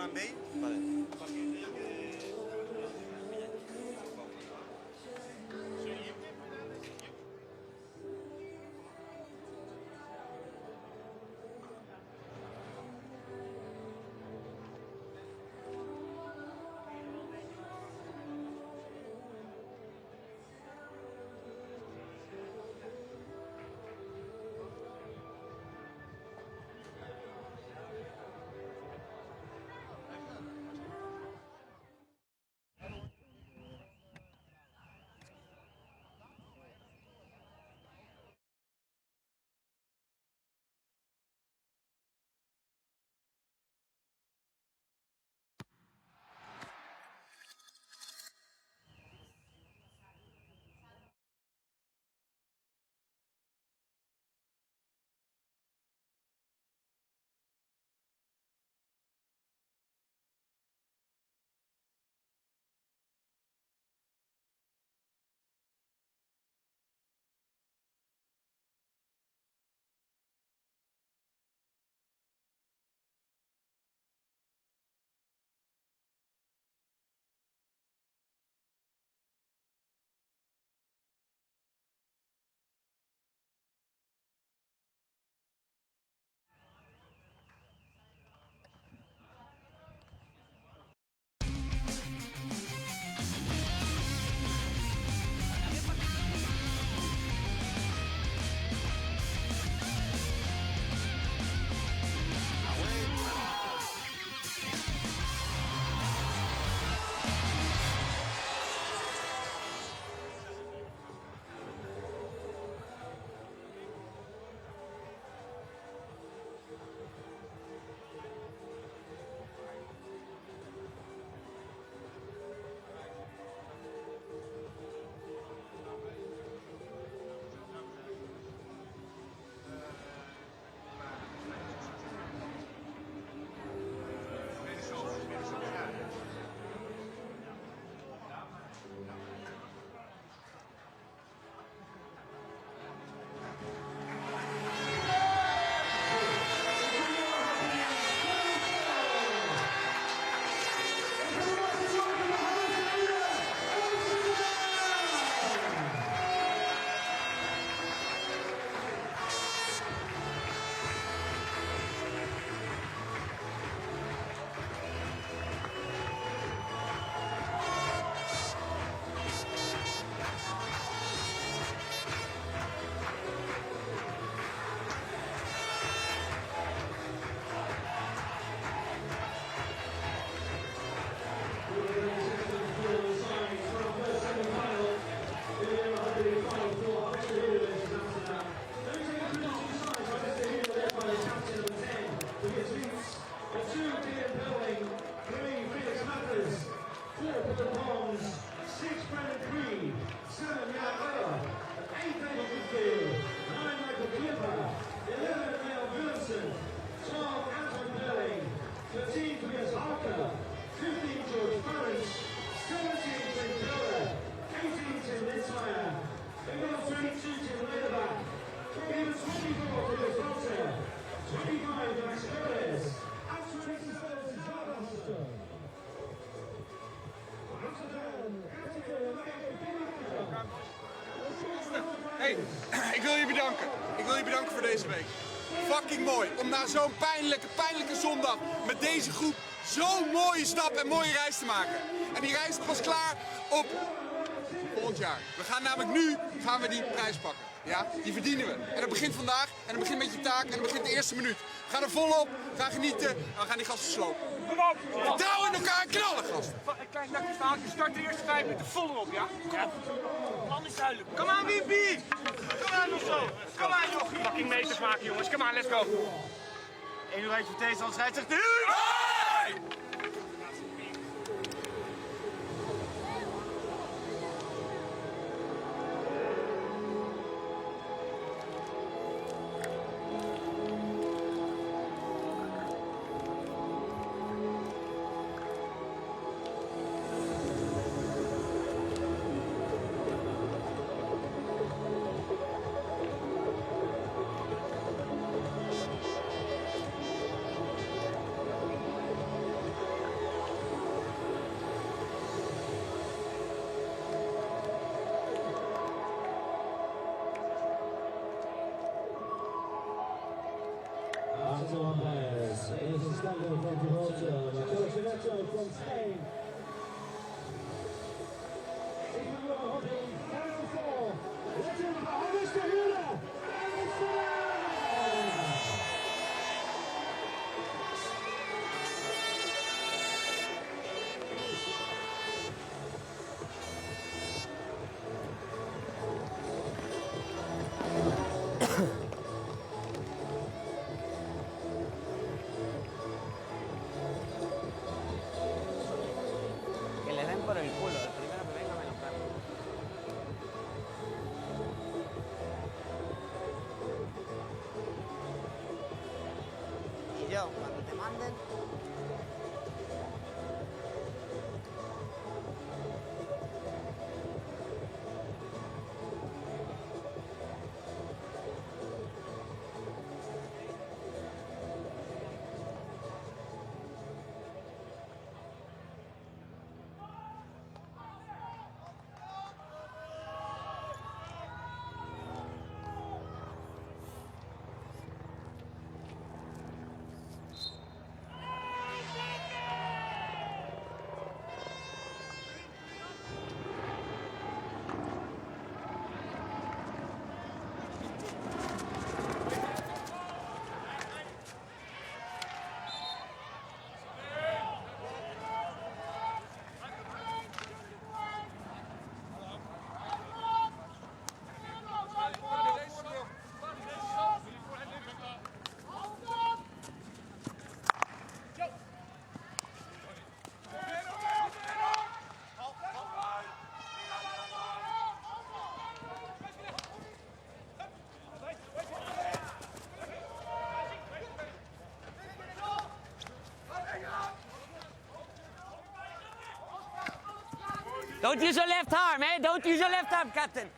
plan B? Vale. Hey, ik wil je bedanken. Ik wil je bedanken voor deze week. Fucking mooi om na zo'n pijnlijke zondag met deze groep zo'n mooie stap en mooie reis te maken. En die reis is pas klaar op volgend jaar. We gaan namelijk nu die prijs pakken. Ja, die verdienen we. En dat begint vandaag en dat begint met je taak en dat begint de eerste minuut. We gaan er volop, we gaan genieten en we gaan die gasten slopen. Kom op! Vertrouwen in elkaar en knallen, gasten! Een klein nakje verhaaltje, start de eerste 5 minuten volop, ja? Kom op! Plan is duidelijk. Kom aan, Wiepie! Kom aan, of zo! Kom aan, jochie! Fucking meters maken, jongens. Kom aan, let's go! 1 uur voor deze, anders rijdt zich de Hey! hombres. Es Escaldo from Gibraltar, Mateo Chivetto from Spain. In number 104, legend Mohamed Shahira, Que le den por el culo, el primero que venga me lo cargo. Y yo, cuando te manden... Don't use your left arm, eh? Don't use your left arm, captain.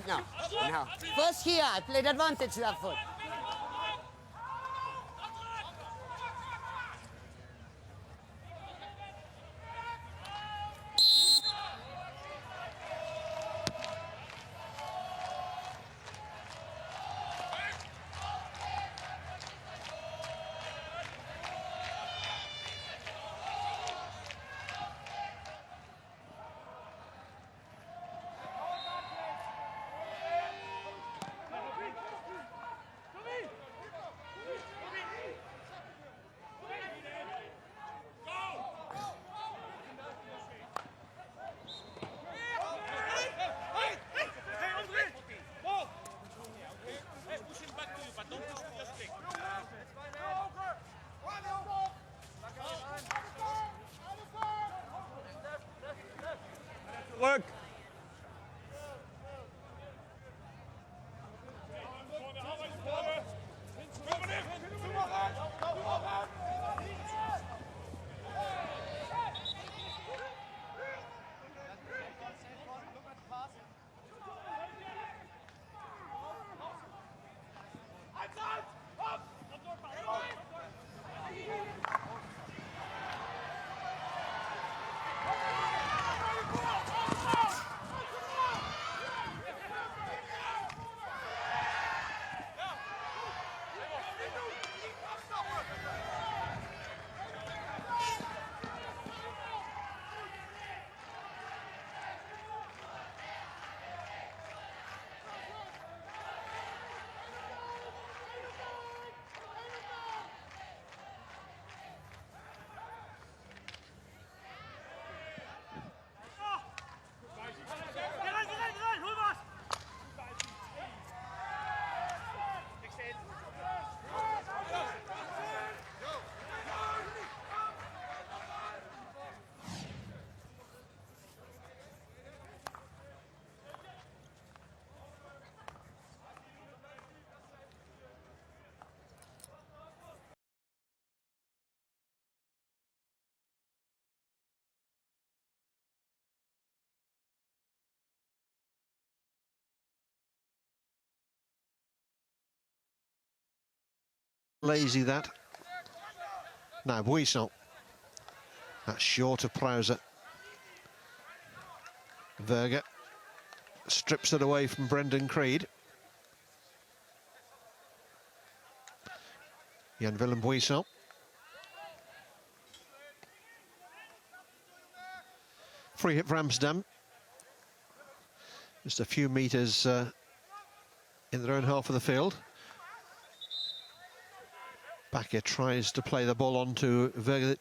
No, no. First here, I played advantage that foot. Look. lazy, that. Now Buisson. That's short of Prowser. Verga strips it away from Brendan Creed. Jan-Willem Buisson. Free hit for Amsterdam. Just a few metres in their own half of the field. Bakker tries to play the ball on to Verga.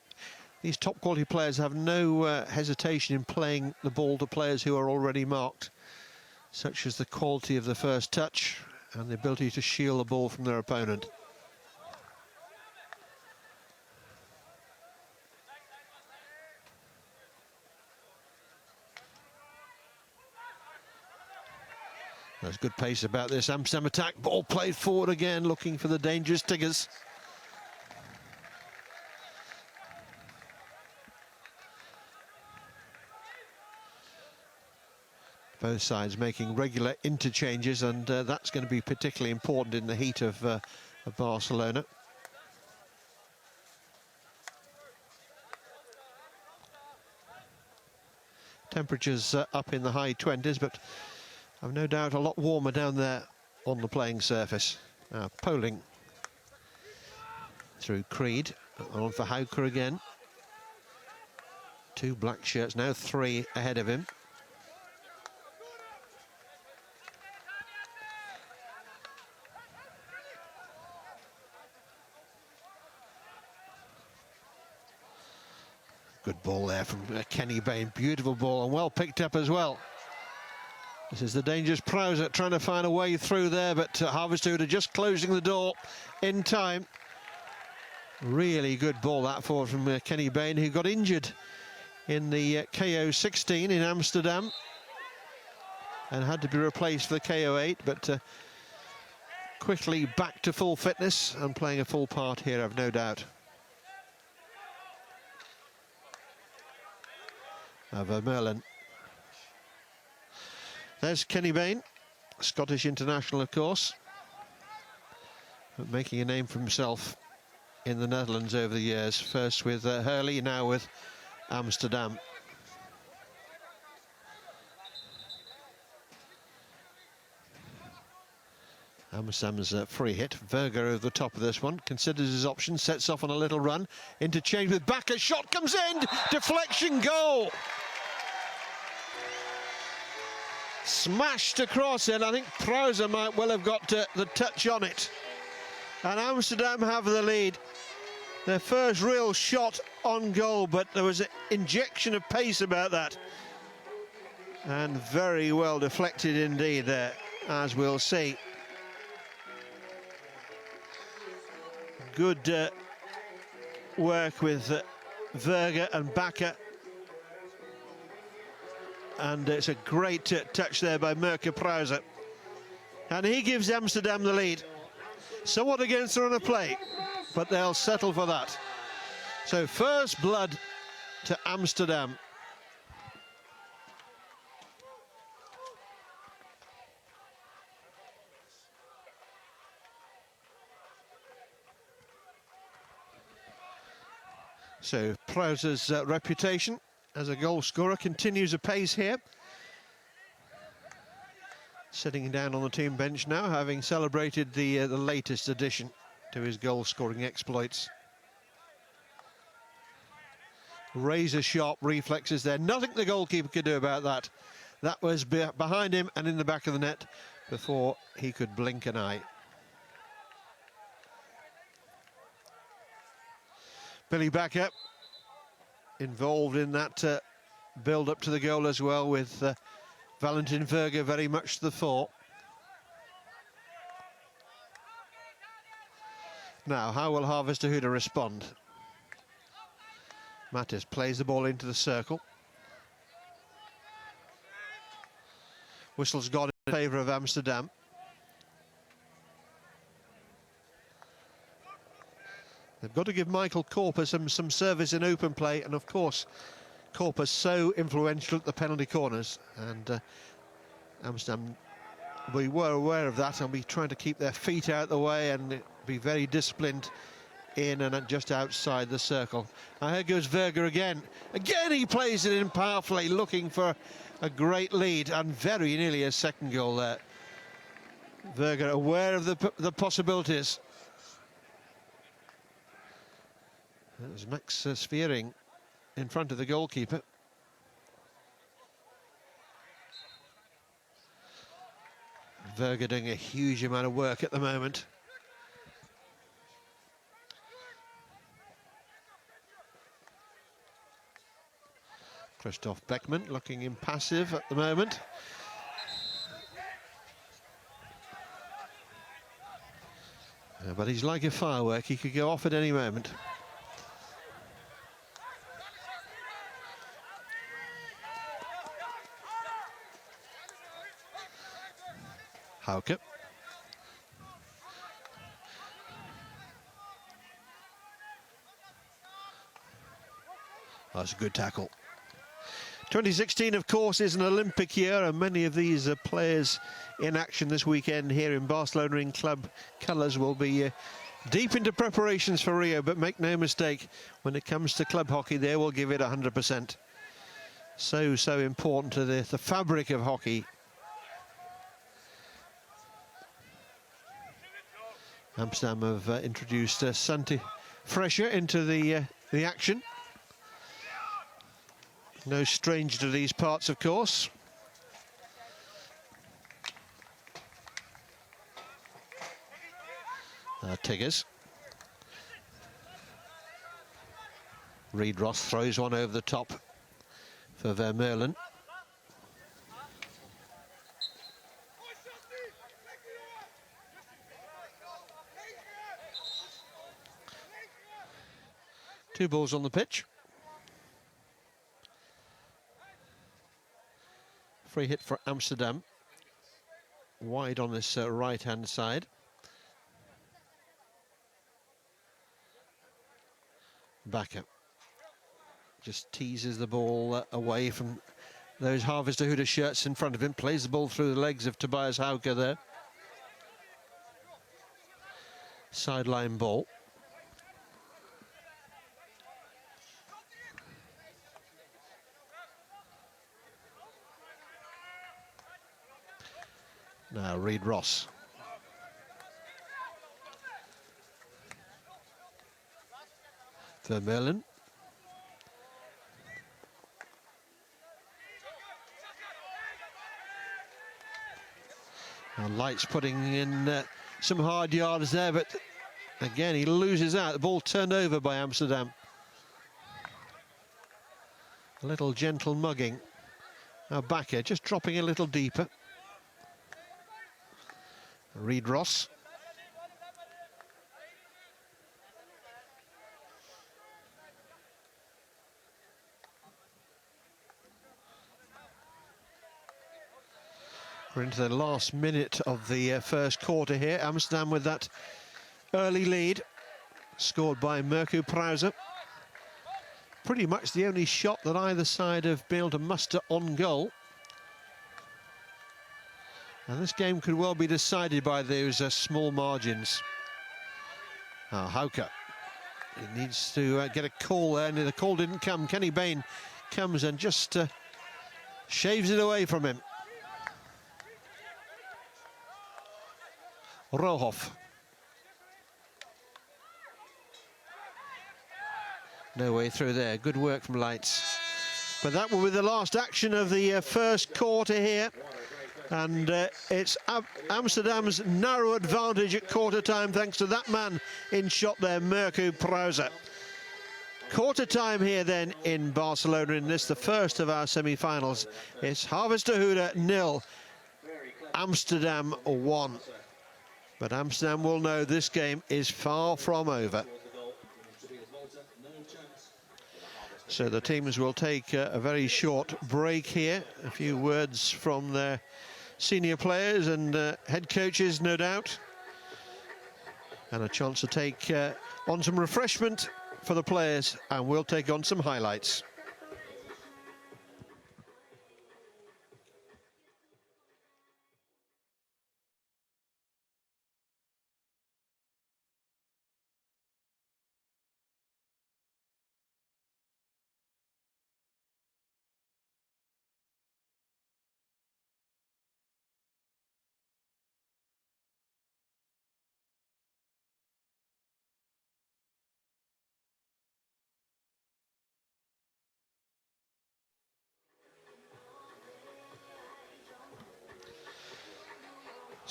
These top quality players have no hesitation in playing the ball to players who are already marked, such as the quality of the first touch and the ability to shield the ball from their opponent. There's good pace about this Amsterdam attack. Ball played forward again, looking for the dangerous Tigers. Both sides making regular interchanges, and that's going to be particularly important in the heat of Barcelona. Temperatures up in the high 20s, but I've no doubt a lot warmer down there on the playing surface. Poling through Creed, on for Hauker again. 2 black shirts, now 3 ahead of him. Good ball there from Kenny Bain, beautiful ball and well picked up as well. This is the dangerous Prowser trying to find a way through there, but Harvesthude just closing the door in time. Really good ball that forward from Kenny Bain, who got injured in the KO 16 in Amsterdam and had to be replaced for the KO 8, but quickly back to full fitness and playing a full part here, I've no doubt. Vermeulen. There's Kenny Bain, Scottish international, of course, but making a name for himself in the Netherlands over the years. First with Hurley, now with Amsterdam. Amsterdam's free hit. Verga over the top of this one, considers his options, sets off on a little run. Interchange with Bakker, shot comes in, deflection goal. Smashed across it. I think Prowser might well have got the touch on it. And Amsterdam have the lead. Their first real shot on goal, but there was an injection of pace about that. And very well deflected indeed there, as we'll see. Good work with Verga and Bakker. And it's a great touch there by Mirke Prowser. And he gives Amsterdam the lead. Somewhat against the run of play, but they'll settle for that. So first blood to Amsterdam. So Prowser's reputation as a goal scorer continues apace here. Sitting down on the team bench now, having celebrated the latest addition to his goal-scoring exploits. Razor-sharp reflexes there. Nothing the goalkeeper could do about that. That was behind him and in the back of the net before he could blink an eye. Billy Bakker involved in that build-up to the goal as well, with Valentin Verga very much to the fore. Now, how will Harvesthude respond? Mattis plays the ball into the circle. Whistle's gone in favour of Amsterdam. They've got to give Michael Corpus some service in open play, and of course Corpus so influential at the penalty corners, and Amsterdam, we were aware of that, and we trying to keep their feet out of the way and be very disciplined in and just outside the circle. Now here goes Verger again. Again he plays it in powerfully, looking for a great lead, and very nearly a second goal there. Verger aware of the possibilities. That was Max Sviering in front of the goalkeeper. Verger doing a huge amount of work at the moment. Christoph Beckman looking impassive at the moment. But he's like a firework, he could go off at any moment. Hauke. That's a good tackle. 2016, of course, is an Olympic year, and many of these players in action this weekend here in Barcelona in club colours will be deep into preparations for Rio, but make no mistake, when it comes to club hockey, they will give it 100%. So important to the fabric of hockey. Amsterdam have introduced Santi Fresher into the action. No stranger to these parts, of course. Tiggers. Reed Ross throws one over the top for Vermeulen. Two balls on the pitch. Free hit for Amsterdam. Wide on this right-hand side. Backer just teases the ball away from those Harvester-Huda shirts in front of him. Plays the ball through the legs of Tobias Hauke there. Sideline ball. Now Reed Ross. Vermeulen. Now Light's putting in some hard yards there, but again he loses out. The ball turned over by Amsterdam. A little gentle mugging. Now Bakker just dropping a little deeper. Reed Ross. We're into the last minute of the first quarter here. Amsterdam with that early lead, scored by Mirko Prauser. Pretty much the only shot that either side have been able to muster on goal. And this game could well be decided by those small margins. Hauke, he needs to get a call there, and the call didn't come. Kenny Bain comes and just shaves it away from him. Rohoff. No way through there. Good work from Lights. But that will be the last action of the first quarter here. And it's Amsterdam's narrow advantage at quarter time, thanks to that man in shot there, Mirko Prauser. Quarter time here then in Barcelona, in this, the first of our semi-finals. It's Harvester-Huda 0, Amsterdam 1. But Amsterdam will know this game is far from over. So the teams will take a very short break here. A few words from their senior players and head coaches, no doubt. And a chance to take on some refreshment for the players, and we'll take on some highlights.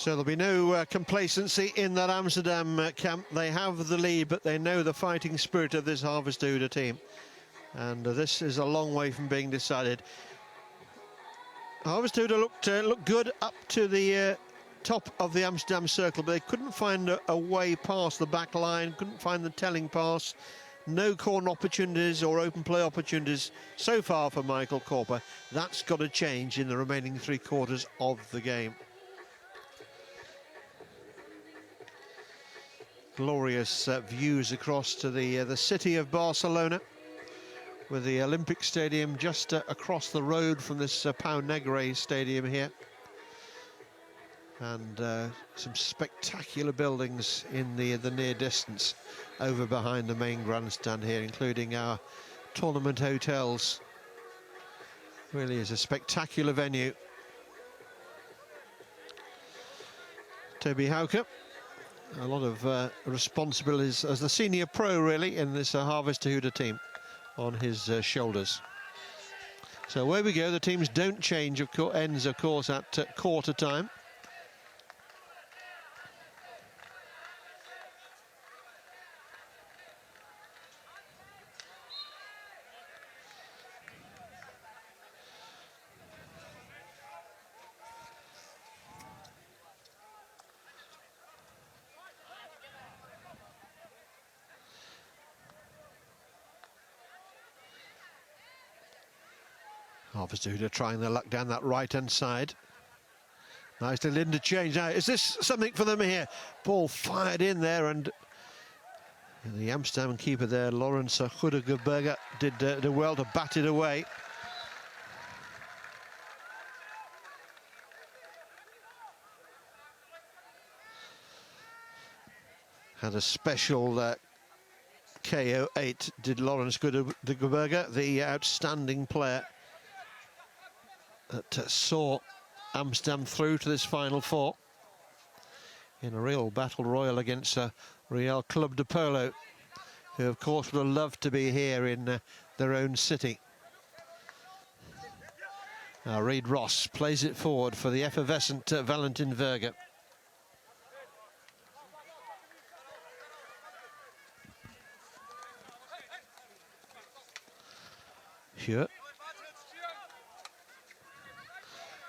So there'll be no complacency in that Amsterdam camp. They have the lead, but they know the fighting spirit of this Harvestehude team. And this is a long way from being decided. Harvestehude looked good up to the top of the Amsterdam circle, but they couldn't find a way past the back line, couldn't find the telling pass. No corner opportunities or open play opportunities so far for Michael Corper. That's got to change in the remaining 3 quarters of the game. Glorious views across to the city of Barcelona, with the Olympic Stadium just across the road from this Pau Negre stadium here. And some spectacular buildings in the near distance over behind the main grandstand here, including our tournament hotels. Really is a spectacular venue. Toby Hauke, a lot of responsibilities as the senior pro, really, in this Harvestehude team on his shoulders. So away we go. The teams don't change, ends, of course, at quarter time. Harvestehude trying their luck down that right-hand side. Nice little interchange. Now, is this something for them here? Ball fired in there, and the Amsterdam keeper there, Lawrence Goedeberger, did well to bat it away. Had a special KO8, did Lawrence Goedeberger, the outstanding player that saw Amsterdam through to this final 4 in a real battle royal against Real Club de Polo, who of course would have loved to be here in their own city. Now Reid Ross plays it forward for the effervescent Valentin Verger. Here.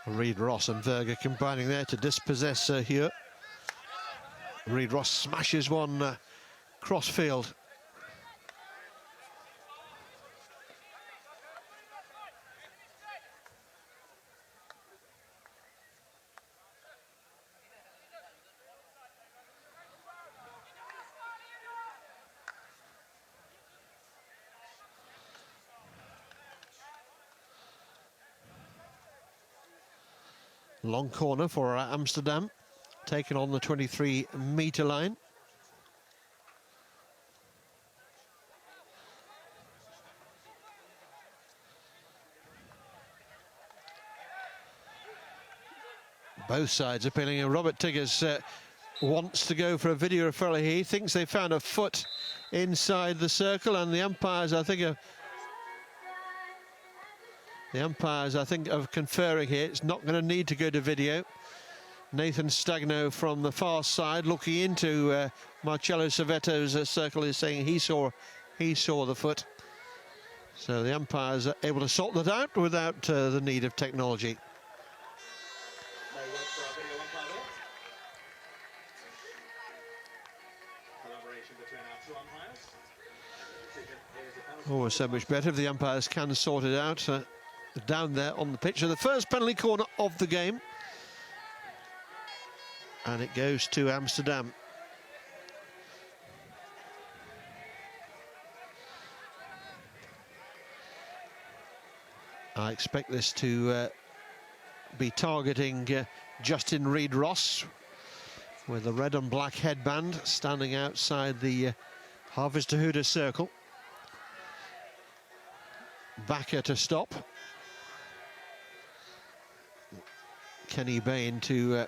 Reid Ross and Verger combining there to dispossess here. Reid Ross smashes one cross-field. Long corner for Amsterdam, taken on the 23-metre line. Both sides appealing, and Robert Tiggers wants to go for a video referral. He thinks they found a foot inside the circle, and the umpires, I think, are conferring here. It's not going to need to go to video. Nathan Stagno from the far side, looking into Marcello Servetto's circle, is saying he saw the foot. So the umpires are able to sort that out without the need of technology. Oh, so much better if the umpires can sort it out down there on the pitch. So the first penalty corner of the game, and it goes to Amsterdam. I expect this to be targeting Justin Reid Ross with a red and black headband standing outside the Harvestehude circle. Backer to stop. Kenny Bain to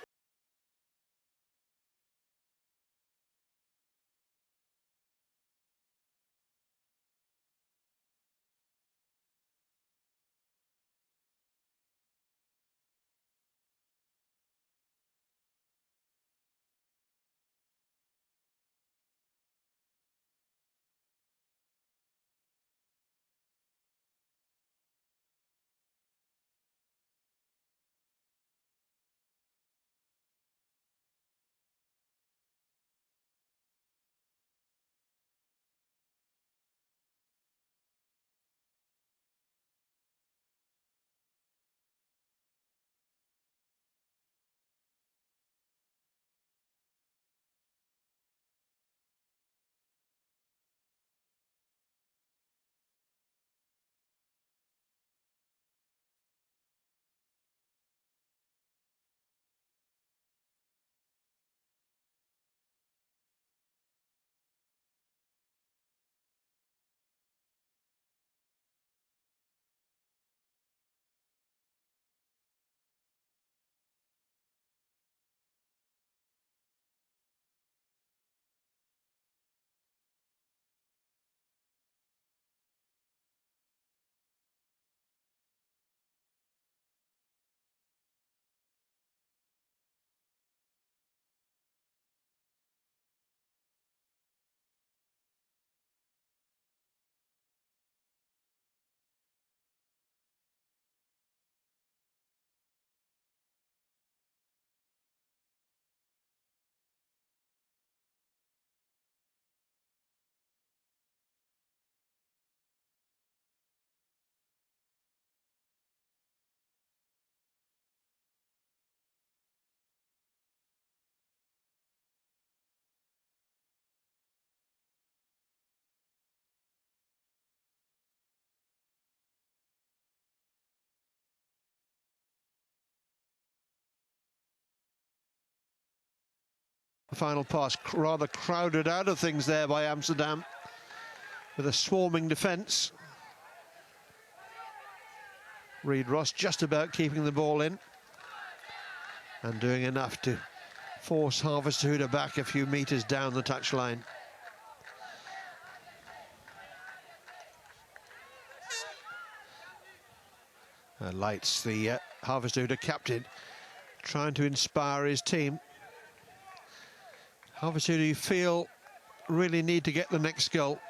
final pass. Rather crowded out of things there by Amsterdam with a swarming defence. Reid Ross just about keeping the ball in and doing enough to force Harvesthude back a few metres down the touchline. Lights, the Harvesthude captain, trying to inspire his team. Harvesthude, you feel, really need to get the next goal.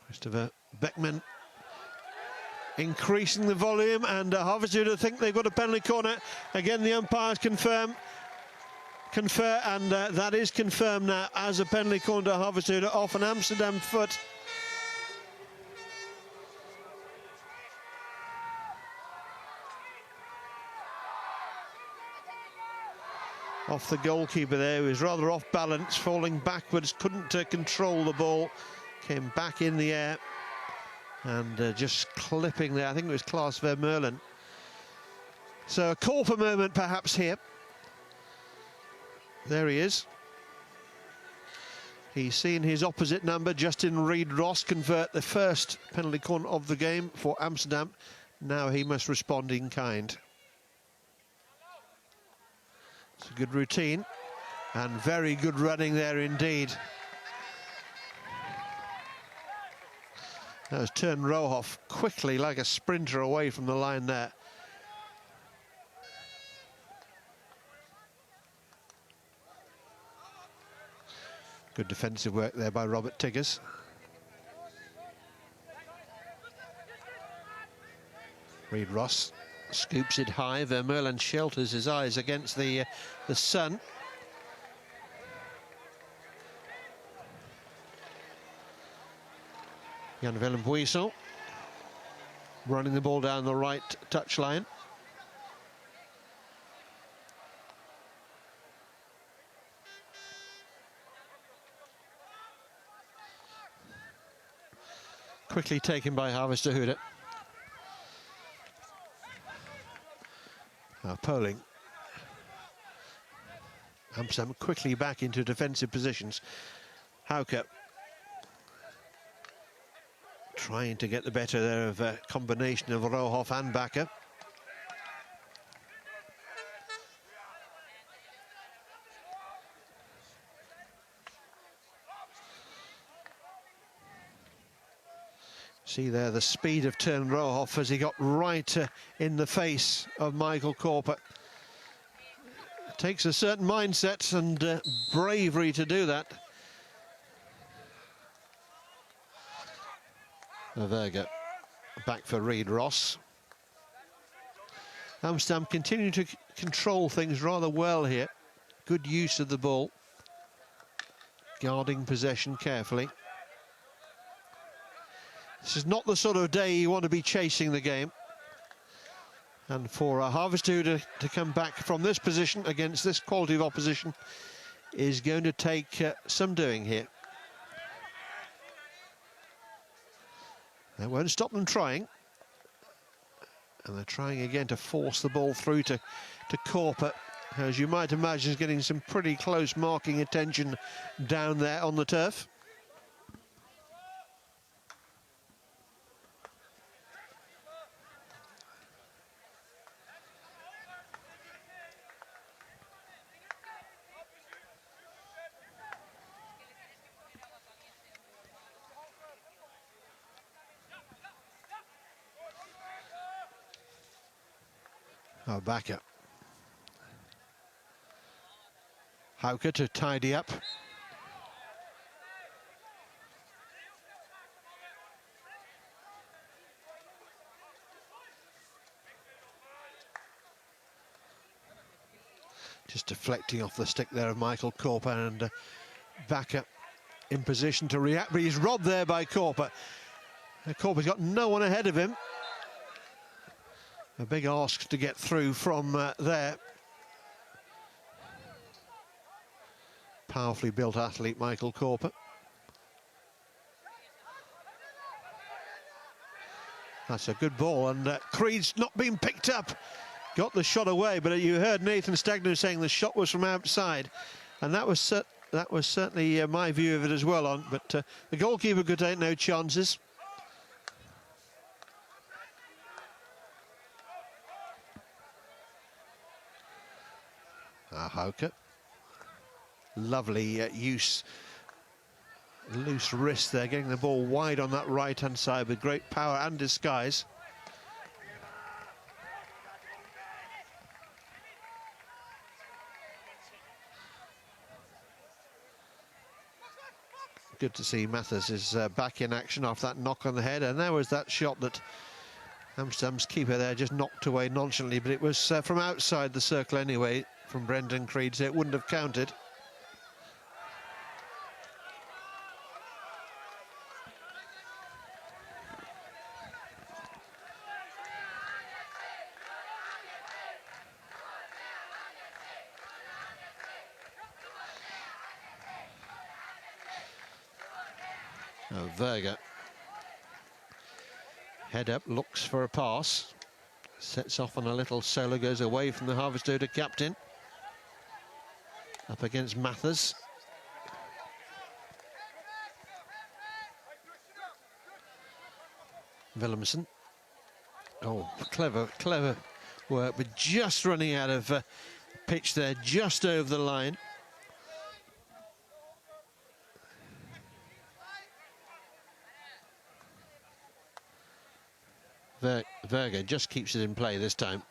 Christopher Beckman increasing the volume, and Harvesthude think they've got a penalty corner. Again, the umpires confer, and that is confirmed now as a penalty corner to Harvesthude off an Amsterdam foot. Off the goalkeeper there, who was rather off balance, falling backwards, couldn't control the ball, came back in the air and just clipping there. I think it was Klaas Vermeulen. So a call for moment perhaps here. There he is. He's seen his opposite number, Justin Reid Ross, convert the first penalty corner of the game for Amsterdam. Now he must respond in kind. It's a good routine and very good running there indeed. That was Tern Rohoff quickly like a sprinter away from the line there. Good defensive work there by Robert Tiggers. Reid Ross scoops it high. Vermeulen shelters his eyes against the sun. Jan-Willem Buisson running the ball down the right touchline. Quickly taken by Harvesthude. Poling. Amsterdam quickly back into defensive positions. Hauke trying to get the better there of a combination of Rohoff and Bakker. See there the speed of Tern Rohoff as he got right in the face of Michael Korper. It takes a certain mindset and bravery to do that. Verga back for Reid Ross. Amsterdam continue to control things rather well here. Good use of the ball. Guarding possession carefully. This is not the sort of day you want to be chasing the game. And for Harvesthude to come back from this position against this quality of opposition is going to take some doing here. That won't stop them trying. And they're trying again to force the ball through to Korper. As you might imagine, is getting some pretty close marking attention down there on the turf. Oh, Bakker. Hauke to tidy up. Just deflecting off the stick there of Michael Korper, and Bakker in position to react, but he's robbed there by Korper. Korper's got no one ahead of him. A big ask to get through from there. Powerfully built athlete, Michael Korper. That's a good ball, and Creed's not been picked up. got the shot away, but you heard Nathan Stagno saying the shot was from outside, and that was certainly my view of it as well. But the goalkeeper could take no chances. Hauke, lovely use, loose wrist there, getting the ball wide on that right-hand side with great power and disguise. Good to see Mathers is back in action after that knock on the head, and there was that shot that Amsterdam's keeper there just knocked away nonchalantly, but it was from outside the circle anyway, from Brendan Creed, so it wouldn't have counted. Verga, head up, looks for a pass, sets off on a little solo, goes away from the Harvesthude captain, up against Mathers. Willemsen, oh, clever work, but just running out of pitch there, just over the line. Verga just keeps it in play this time.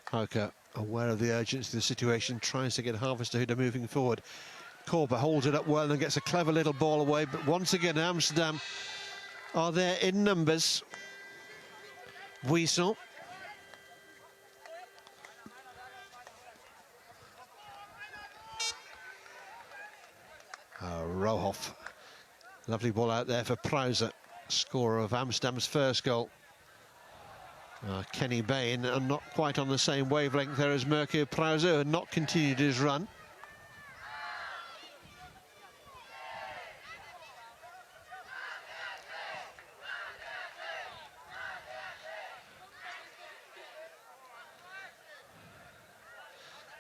Hauke, aware of the urgency of the situation, tries to get Harvesthude moving forward. Korper holds it up well and gets a clever little ball away, but once again Amsterdam are there in numbers. Buisson. Rohoff, lovely ball out there for Prowser, scorer of Amsterdam's first goal. Kenny Bain, and not quite on the same wavelength there as Mirko Prowser, who had not continued his run.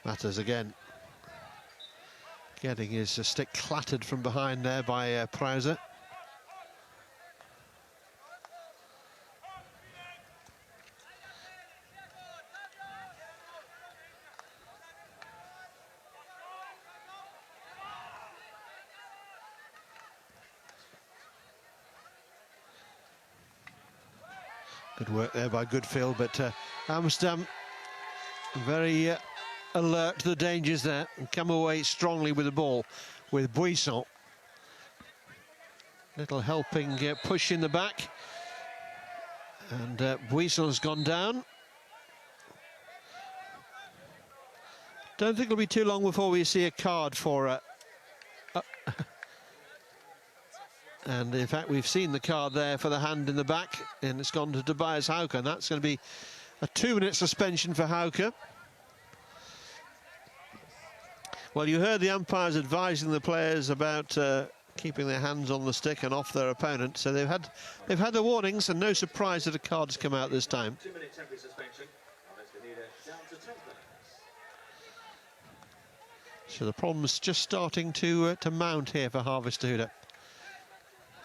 Matters again. Getting his stick clattered from behind there by Prowser. Good work there by Goodfield, but Amsterdam very alert to the dangers there and come away strongly with the ball with Buisson. Little helping push in the back, and Buisson's gone down. Don't think it'll be too long before we see a card for and in fact we've seen the card there for the hand in the back, and it's gone to Tobias Hauke, and that's going to be a 2-minute suspension for Hauke. Well, you heard the umpires advising the players about keeping their hands on the stick and off their opponent, so they've had the warnings, and no surprise that a card has come out this time. 2-minute temporary suspension. Down to 10 minutes. So the problem's just starting to mount here for Harvesthude.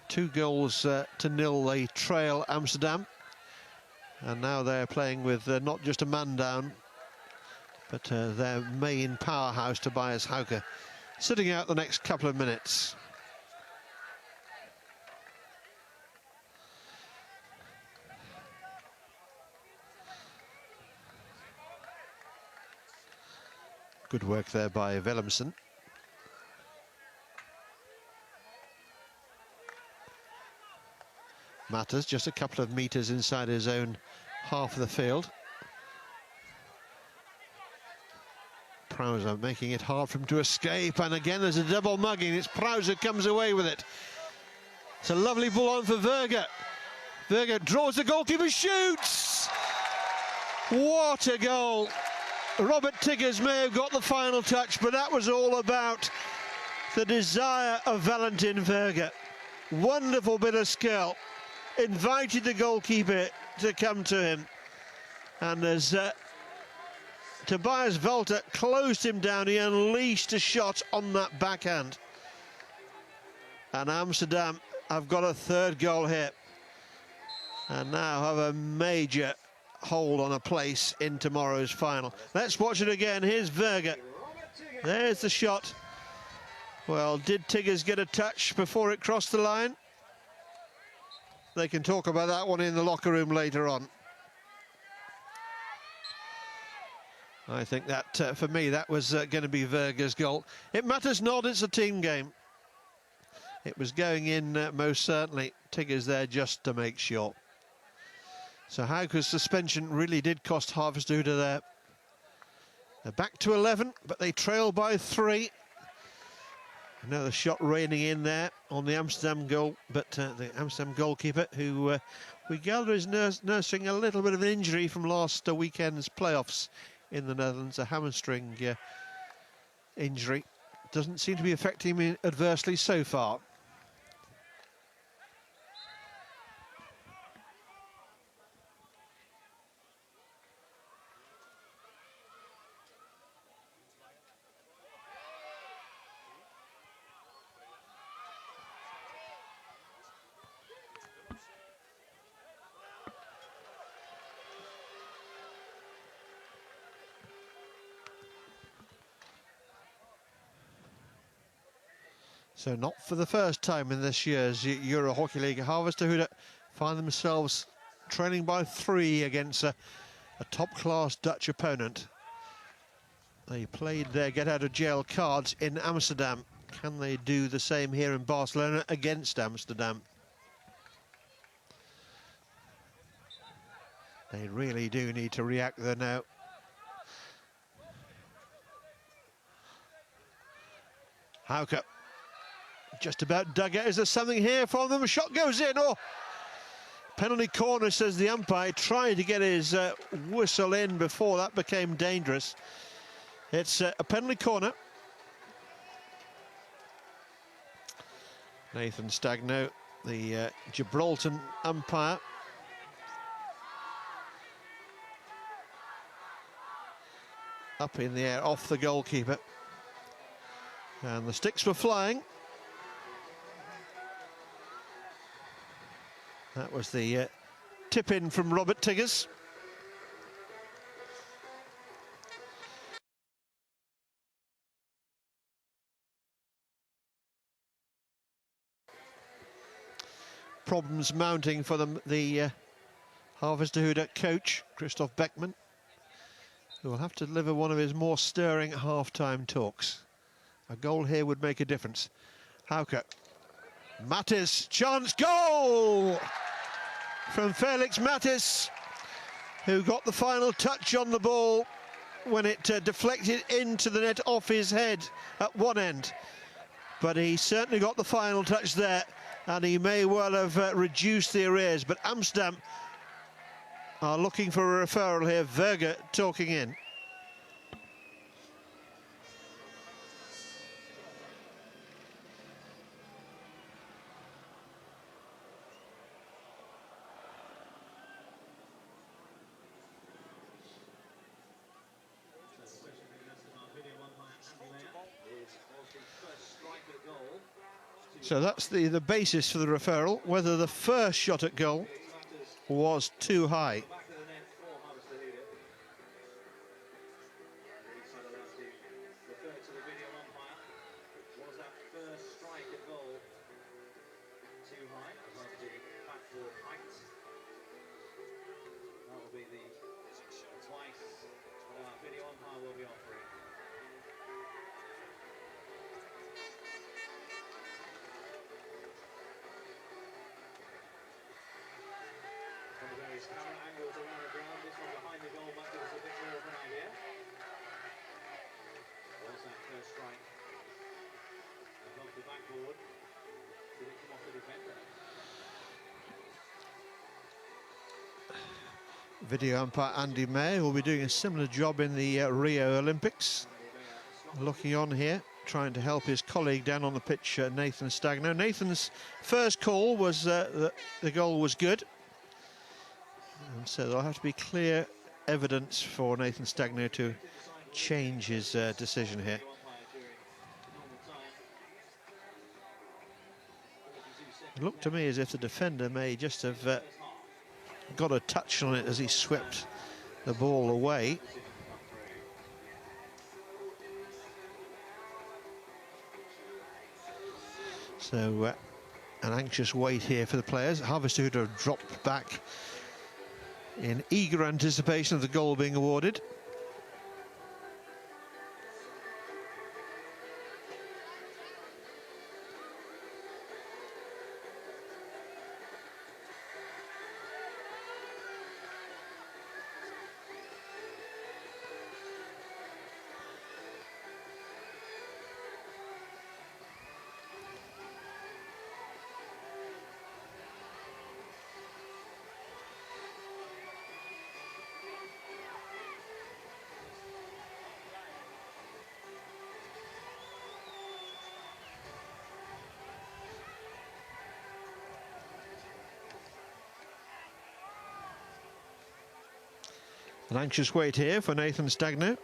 2 goals to 0 they trail Amsterdam, and now they're playing with not just a man down, but their main powerhouse, Tobias Hauke, sitting out the next couple of minutes. Good work there by Willemsen. Matters just a couple of metres inside his own half of the field. Prowser making it hard for him to escape, and again there's a double mugging. It's Prowser comes away with it. It's a lovely ball on for Verga. Verga draws the goalkeeper, shoots! What a goal! Robert Tiggers may have got the final touch, but that was all about the desire of Valentin Verga. Wonderful bit of skill. Invited the goalkeeper to come to him. And as Tobias Walter closed him down, he unleashed a shot on that backhand. And Amsterdam have got a third goal here. And now have a major hold on a place in tomorrow's final. Let's watch it again. Here's Verga. There's the shot. Well, did Tiggers get a touch before it crossed the line? They can talk about that one in the locker room later on. I think that, for me, that was going to be Verga's goal. It matters not, it's a team game. It was going in most certainly. Tiggers there just to make sure. So Hauke's suspension really did cost Harvesthude there. They're back to 11, but they trail by 3. Another shot raining in there on the Amsterdam goal, but the Amsterdam goalkeeper, who we gather is nursing a little bit of an injury from last weekend's playoffs in the Netherlands, a hamstring injury. Doesn't seem to be affecting him adversely so far. So not for the first time in this year's Euro Hockey League, Harvesthude find themselves trailing by 3 against a top-class Dutch opponent. They played their get-out-of-jail cards in Amsterdam. Can they do the same here in Barcelona against Amsterdam? They really do need to react there now. Hauke. Just about dug it. Is there something here from them? A shot goes in. Oh, penalty corner, says the umpire. Trying to get his whistle in before that became dangerous. It's a penalty corner. Nathan Stagno, the Gibraltar umpire. Up in the air, off the goalkeeper. And the sticks were flying. That was the tip-in from Robert Tiggers. Problems mounting for them, the Harvesthude coach, Christoph Beckman, who will have to deliver one of his more stirring half-time talks. A goal here would make a difference. Hauke. Mattis, chance, goal! From Felix Mattis, who got the final touch on the ball when it deflected into the net off his head at one end. But he certainly got the final touch there, and he may well have reduced the arrears. But Amsterdam are looking for a referral here. Verga talking in. So that's the basis for the referral, whether the first shot at goal was too high. Video umpire Andy May will be doing a similar job in the Rio Olympics. Looking on here, trying to help his colleague down on the pitch, Nathan Stagno. Nathan's first call was the goal was good, and so there'll have to be clear evidence for Nathan Stagno to change his decision here. It looked to me as if the defender may just have got a touch on it as he swept the ball away. So an anxious wait here for the players. Harvestwood have dropped back in eager anticipation of the goal being awarded. An anxious wait here for Nathan Stagno.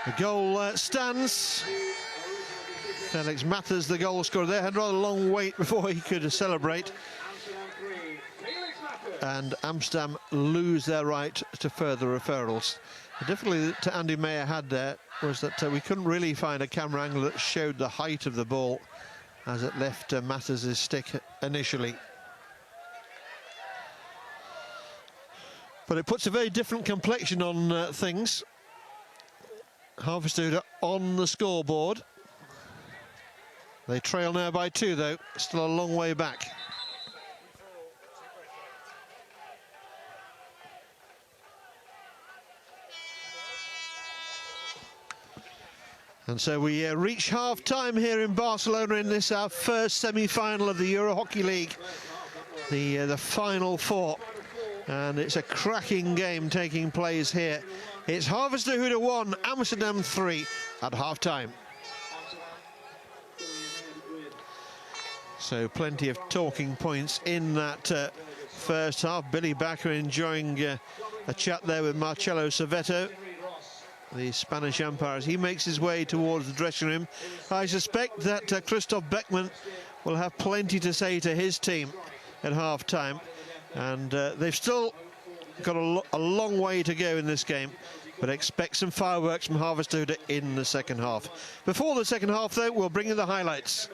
The goal stands. Felix Mathers, the goal scorer there, had a rather long wait before he could celebrate. And Amsterdam lose their right to further referrals. The difficulty that Andy Mayer had there was that we couldn't really find a camera angle that showed the height of the ball as it left Mathers' stick initially. But it puts a very different complexion on things. Harvestwood on the scoreboard. They trail now by 2, though. Still a long way back. And so we reach half-time here in Barcelona in this our first semi-final of the Euro Hockey League, the Final Four. And it's a cracking game taking place here. It's Harvestwood 1, Amsterdam 3 at half-time. So plenty of talking points in that first half. Billy Backer enjoying a chat there with Marcelo Cerveto, the Spanish umpire, as he makes his way towards the dressing room. I suspect that Christoph Beckman will have plenty to say to his team at half-time. And they've still got a long way to go in this game, but expect some fireworks from Harvestwood in the second half. Before the second half, though, we'll bring you the highlights.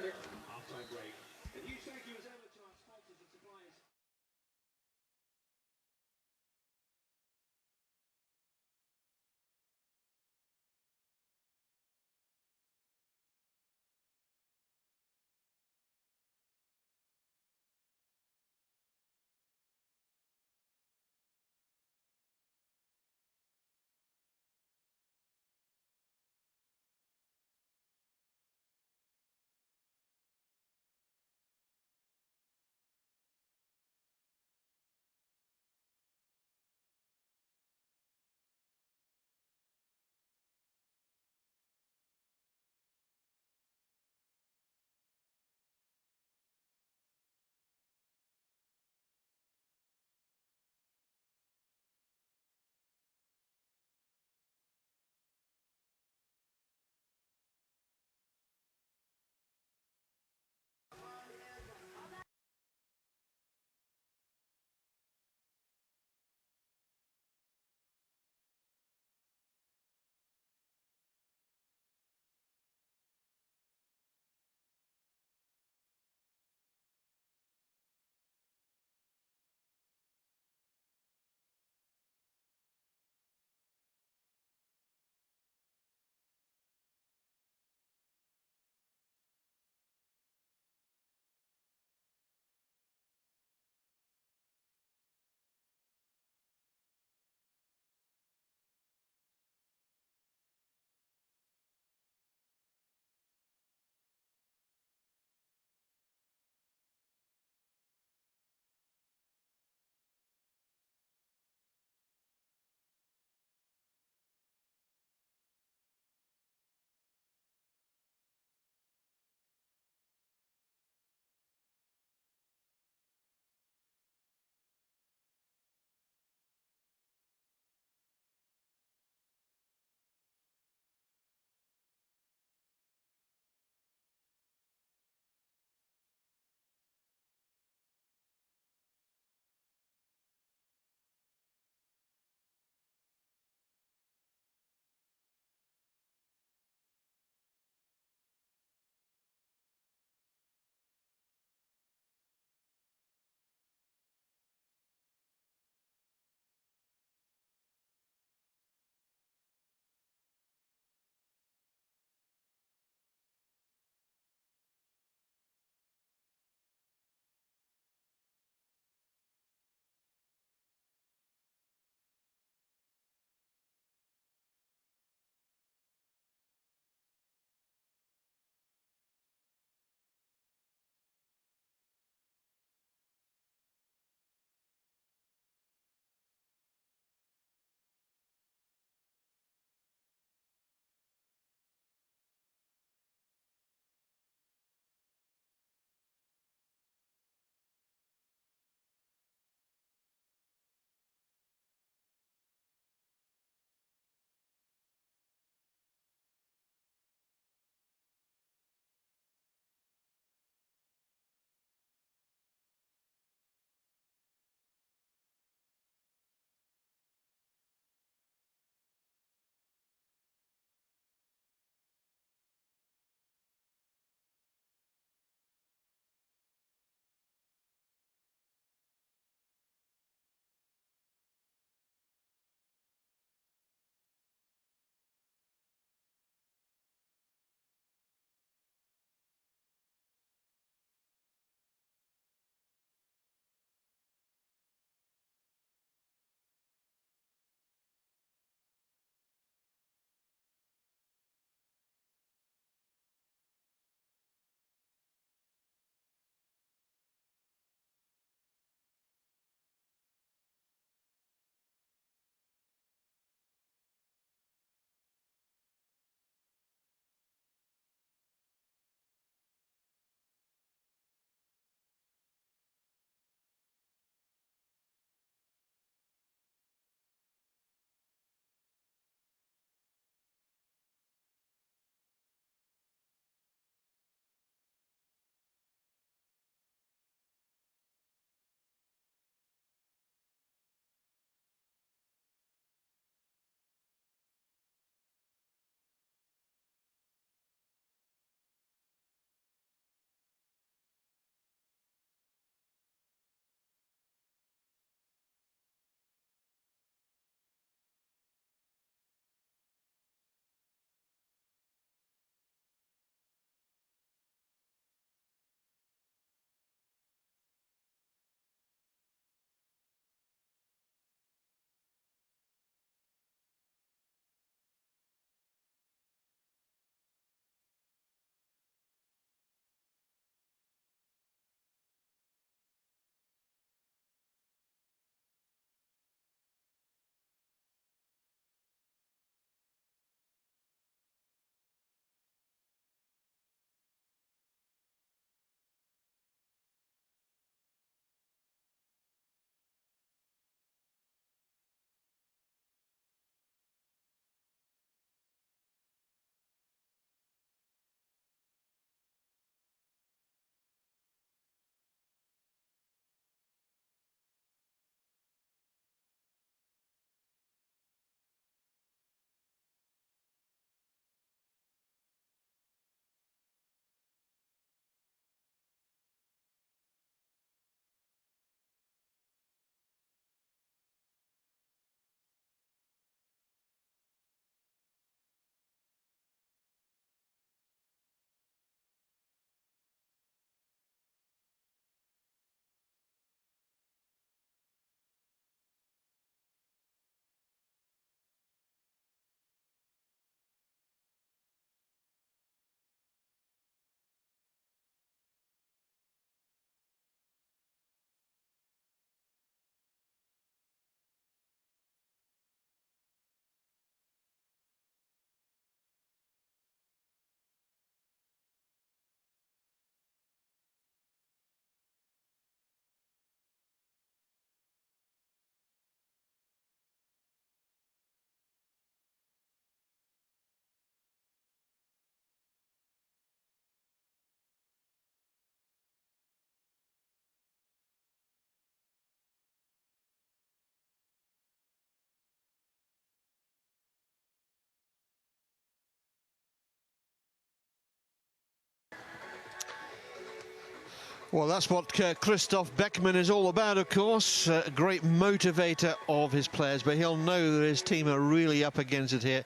Well, that's what Christoph Beckman is all about, of course. A great motivator of his players, but he'll know that his team are really up against it here.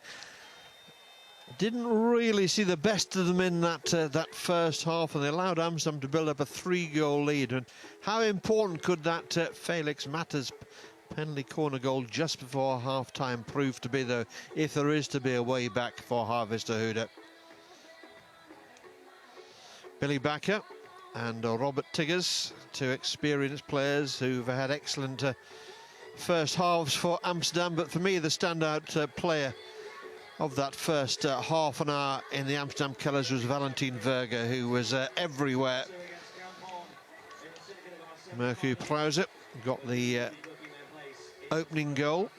Didn't really see the best of them in that first half, and they allowed Amsterdam to build up a 3-goal lead. And how important could that Felix Matters penalty corner goal just before half-time prove to be, though, if there is to be a way back for Harvestehude? Billy Bakker and Robert Tiggers, two experienced players who've had excellent first halves for Amsterdam, but for me the standout player of that first half an hour in the Amsterdam colours was Valentin Verger, who was everywhere. Mirko Preuze got the opening goal,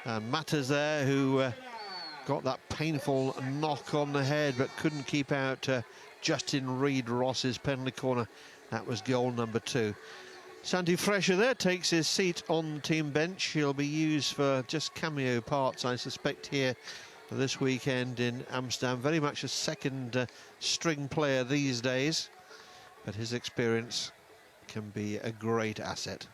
and Matters there, who got that painful knock on the head but couldn't keep out Justin Reid-Ross's penalty corner. That was goal number 2. Santi Fresher there takes his seat on the team bench. He'll be used for just cameo parts, I suspect, here this weekend in Amsterdam. Very much a second string player these days, but his experience can be a great asset.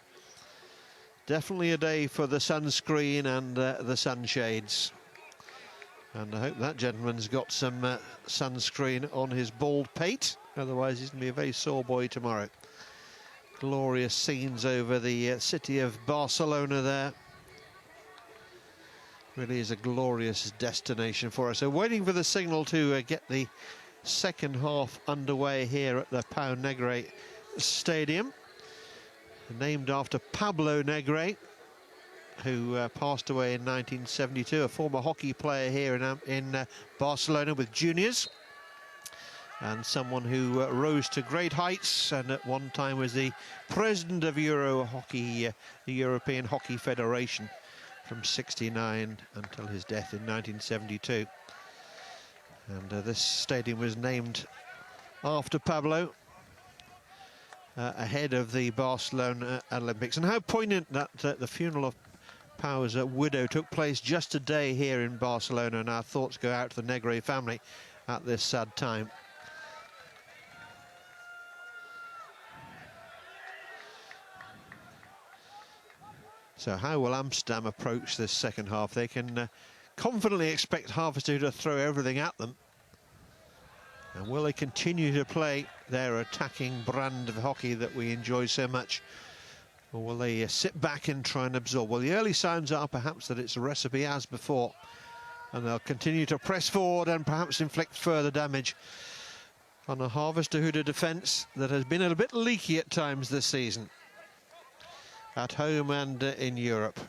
Definitely a day for the sunscreen and the sunshades. And I hope that gentleman's got some sunscreen on his bald pate, otherwise he's going to be a very sore boy tomorrow. Glorious scenes over the city of Barcelona there. Really is a glorious destination for us. So waiting for the signal to get the second half underway here at the Pau Negre Stadium, named after Pablo Negre, who passed away in 1972, a former hockey player here in Barcelona with juniors, and someone who rose to great heights, and at one time was the president of Euro Hockey, the European Hockey Federation, from '69 until his death in 1972. And this stadium was named after Pablo, ahead of the Barcelona Olympics. And how poignant that the funeral of Pau's widow took place just a day here in Barcelona, and our thoughts go out to the Negre family at this sad time. So how will Amsterdam approach this second half? They can confidently expect Harvestehude to throw everything at them. And will they continue to play their attacking brand of hockey that we enjoy so much? Or will they sit back and try and absorb? Well, the early signs are perhaps that it's a recipe as before, and they'll continue to press forward and perhaps inflict further damage on a Harvestehude defence that has been a bit leaky at times this season, at home and in Europe.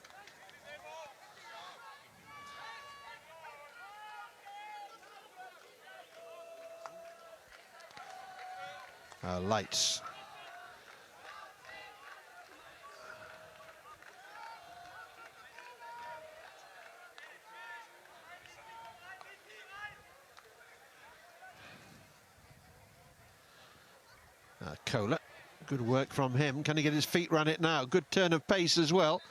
Lights. Kohler, good work from him. Can he get his feet around it now? Good turn of pace as well.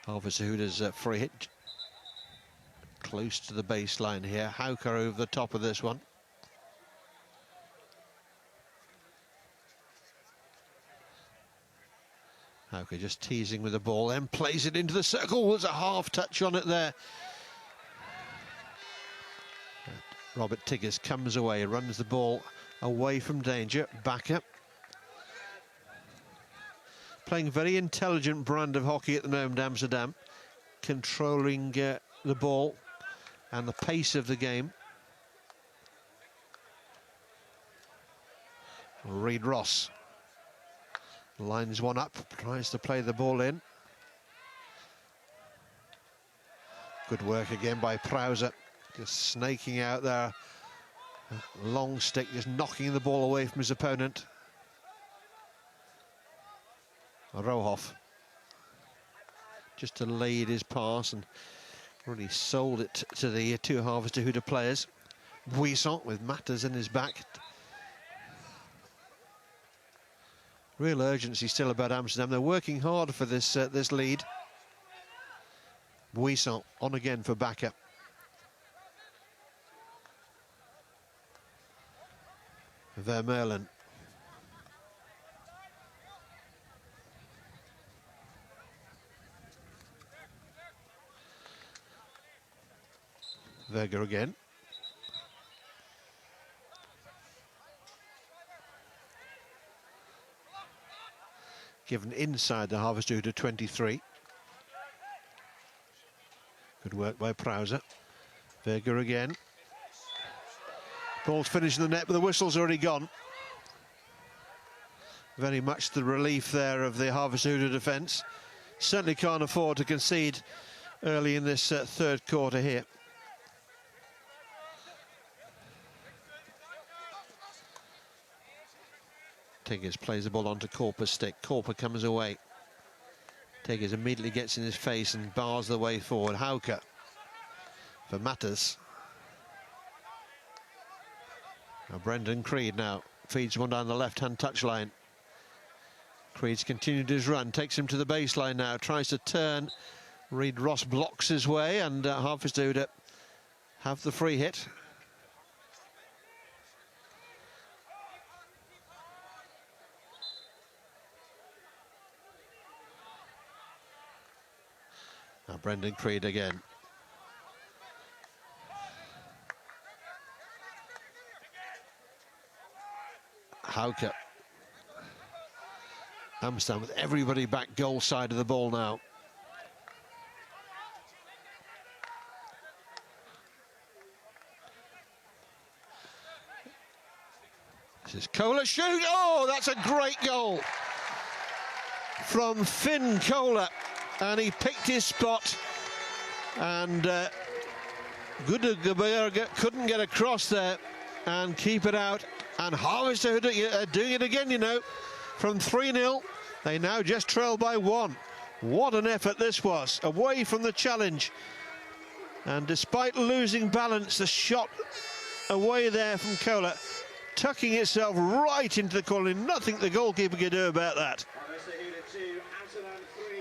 Harvestehude's free hit close to the baseline here. Hauker over the top of this one. Hauker just teasing with the ball, then plays it into the circle. There's a half touch on it there. Robert Tiggers comes away, runs the ball away from danger. Bakker playing a very intelligent brand of hockey at the moment, Amsterdam, controlling the ball and the pace of the game. Reid-Ross lines one up, tries to play the ball in. Good work again by Preuze, just snaking out there. Long stick, just knocking the ball away from his opponent. Rohoff just delayed his pass and really sold it to the two Harvestehude players. Buisson with Matters in his back. Real urgency still about Amsterdam. They're working hard for this this lead. Buisson on again for Bakker. Vermeulen. Verga again. Given inside the Harvesthude 23. Good work by Prowser. Verga again. Ball's finished in the net, but the whistle's already gone. Very much the relief there of the Harvesthude defence. Certainly can't afford to concede early in this third quarter here. Tiggers plays the ball onto Corper's stick. Corper comes away. Tiggers immediately gets in his face and bars the way forward. Hauke for Matters. Now Brendan Creed now feeds one down the left-hand touchline. Creed's continued his run, takes him to the baseline now, tries to turn. Reed Ross blocks his way, and Harvesthude have the free hit. Now Brendan Creed again. Hauke. Amsterdam with everybody back goal side of the ball now. This is Kohler, shoot! Oh, that's a great goal from Finn Kohler, and he picked his spot, and Gudegeberger couldn't get across there and keep it out. And Harvesthude are doing it again, you know, from 3-0. They now just trail by 1. What an effort this was, away from the challenge. And despite losing balance, the shot away there from Kohler, tucking itself right into the corner. Nothing the goalkeeper could do about that.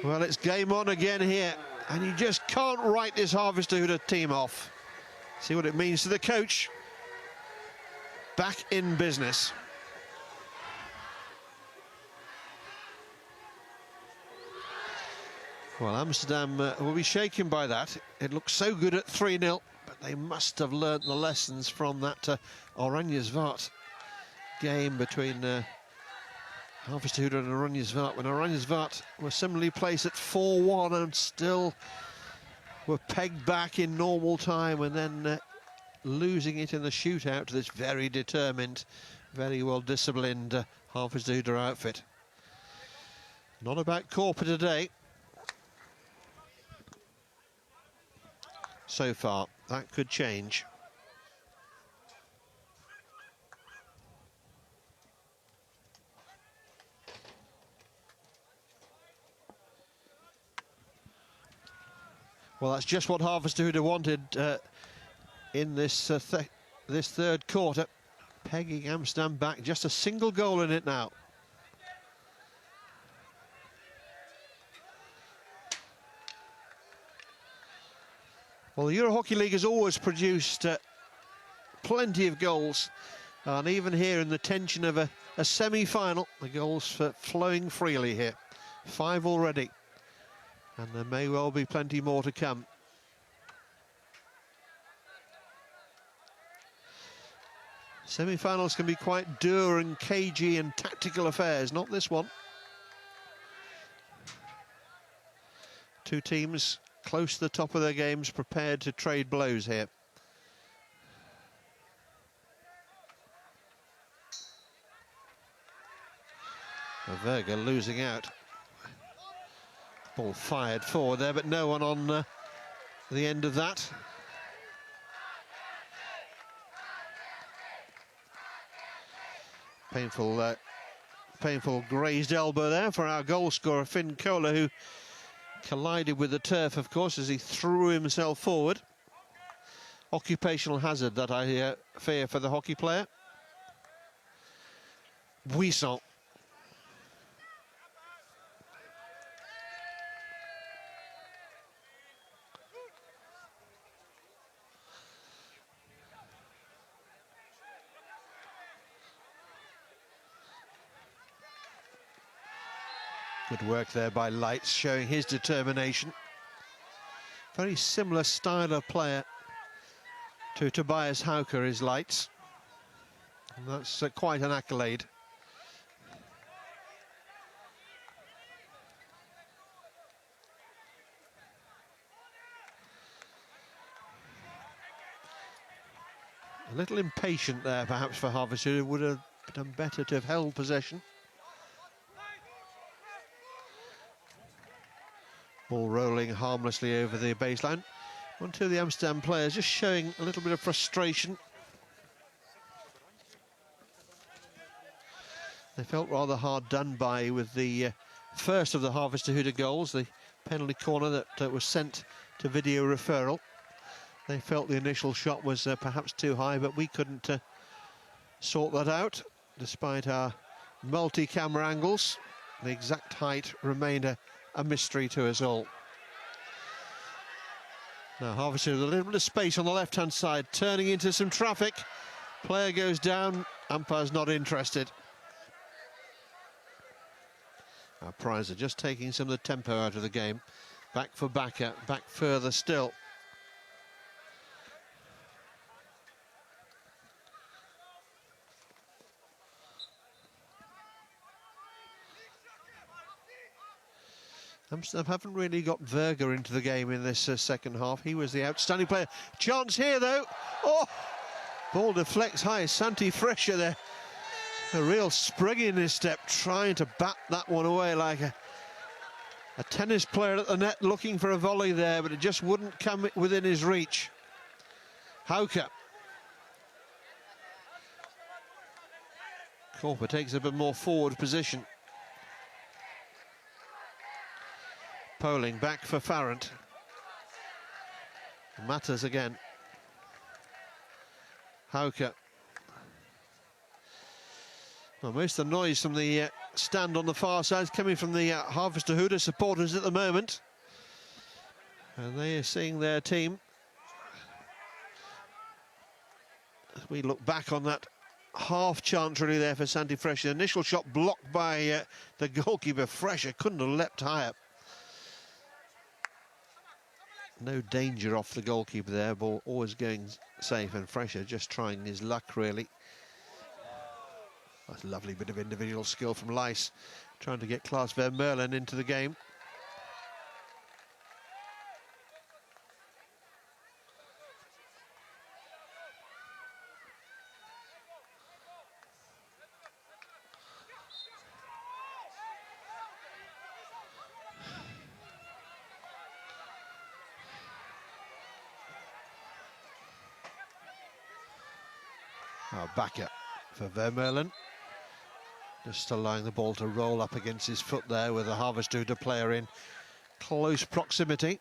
Well, it's game on again here, and you just can't write this Harvesthude team off. See what it means to the coach. Back in business. Well, Amsterdam will be shaken by that. It looks so good at 3-0, but they must have learnt the lessons from that Oranjezwart game between Harvesthude and Oranjezwart, when Oranjezwart were similarly placed at 4-1 and still were pegged back in normal time, and then losing it in the shootout to this very determined, very well disciplined Harvesthude outfit. Not about Corper today. So far, that could change. Well, that's just what Harvesthude wanted in this this third quarter, pegging Amsterdam back. Just a single goal in it now. Well, the Euro Hockey League has always produced plenty of goals, and even here in the tension of a semi-final, the goals flowing freely here. 5 already, and there may well be plenty more to come. Semi-finals can be quite dour and cagey and tactical affairs, not this one. Two teams close to the top of their games, prepared to trade blows here. Verga losing out. Ball fired forward there, but no one on the end of that. Painful grazed elbow there for our goal scorer, Finn Kohler, who collided with the turf, of course, as he threw himself forward. Occupational hazard that I fear for the hockey player. Buisson. Good work there by Lights, showing his determination. Very similar style of player to Tobias Hauker is Lights. And that's quite an accolade. A little impatient there, perhaps, for Harvester. Would have done better to have held possession. Ball rolling harmlessly over the baseline. One, two of the Amsterdam players just showing a little bit of frustration. They felt rather hard done by with the first of the Harvester goals, the penalty corner that was sent to video referral. They felt the initial shot was perhaps too high, but we couldn't sort that out, despite our multi-camera angles. The exact height remained a mystery to us all. Now Harvester with a little bit of space on the left-hand side, turning into some traffic. Player goes down, umpire's not interested. Our Prizer just taking some of the tempo out of the game. Back for Bakker, back further still. Amsterdam haven't really got Verger into the game in this second half. He was the outstanding player. Chance here, though. Oh! Ball deflects high. Santi Fresher there. A real spring in his step, trying to bat that one away like a tennis player at the net, looking for a volley there, but it just wouldn't come within his reach. Hauker. Korper takes up a more forward position. Poling back for Farrant. Matters again. Hauker. Well, most of the noise from the stand on the far side is coming from the Harvester supporters at the moment. And they are seeing their team. As we look back on that half chance really there for Santi Fresher. The initial shot blocked by the goalkeeper. Fresher couldn't have leapt higher. No danger off the goalkeeper there. Ball always going safe, and Fresher just trying his luck really. That's a lovely bit of individual skill from Lice, trying to get Klaas Vermeulen into the game. Bakker for Vermeulen. Just allowing the ball to roll up against his foot there with a Harvester player in close proximity.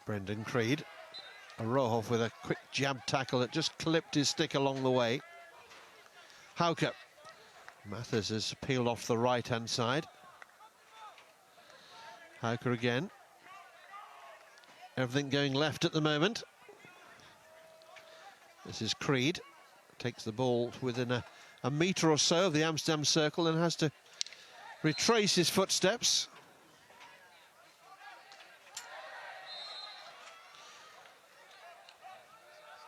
Brendan Creed. Rohoff with a quick jab tackle that just clipped his stick along the way. Hauker. Mathers has peeled off the right-hand side. Hauker again. Everything going left at the moment. This is Creed. Takes the ball within a metre or so of the Amsterdam circle and has to retrace his footsteps.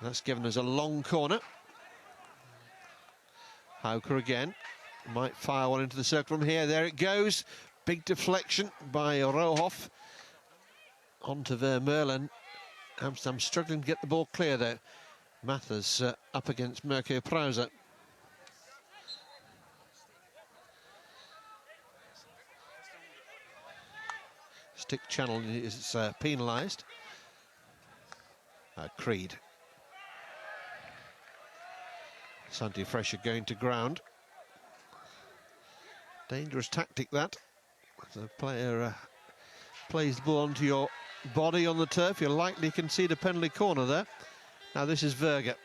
That's given us a long corner. Hauker again. Might fire one into the circle from here. There it goes. Big deflection by Rohoff. On to Vermeulen. Amsterdam struggling to get the ball clear there. Mathers up against Mirko Prouzer. Stick channel is penalised. Creed. Santi Fresher going to ground. Dangerous tactic that. The player plays the ball onto your body on the turf. You're likely to concede a penalty corner there. Now this is Verger.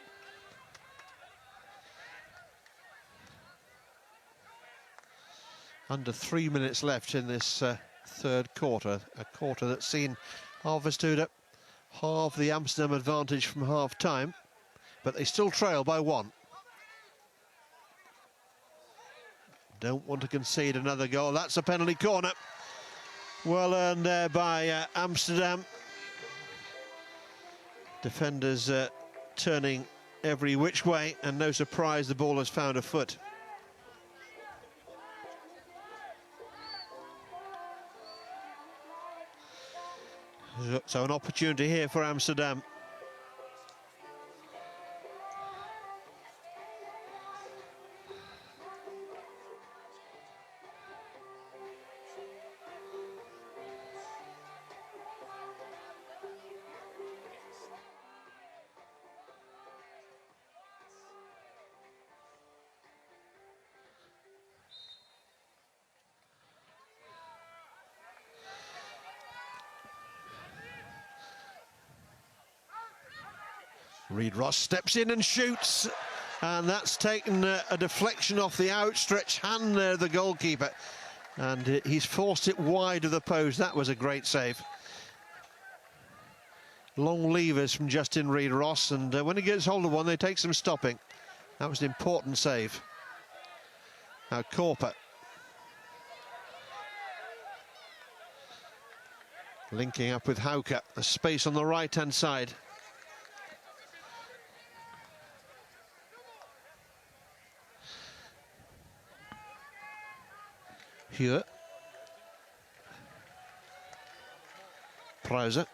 Under 3 minutes left in this third quarter. A quarter that's seen Harvester halve the Amsterdam advantage from half-time, but they still trail by 1. don't want to concede another goal. That's a penalty corner. Well earned there by Amsterdam. Defenders turning every which way, and no surprise the ball has found a foot. So an opportunity here for Amsterdam. Reid Ross steps in and shoots, and that's taken a deflection off the outstretched hand there of the goalkeeper, and he's forced it wide of the post. That was a great save. Long levers from Justin Reid Ross, and when he gets hold of one, they take some stopping. That was an important save. Now Korper linking up with Hauke, the space on the right-hand side. Here, Preuser.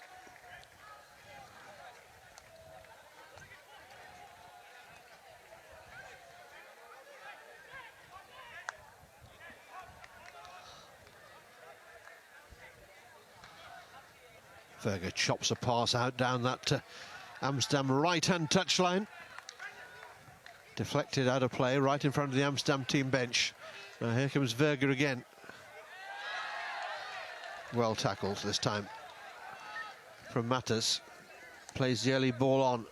Verger chops a pass out down that Amsterdam right-hand touchline. Deflected out of play right in front of the Amsterdam team bench. Now here comes Verger again. Well tackled this time from Matters. Plays the early ball on.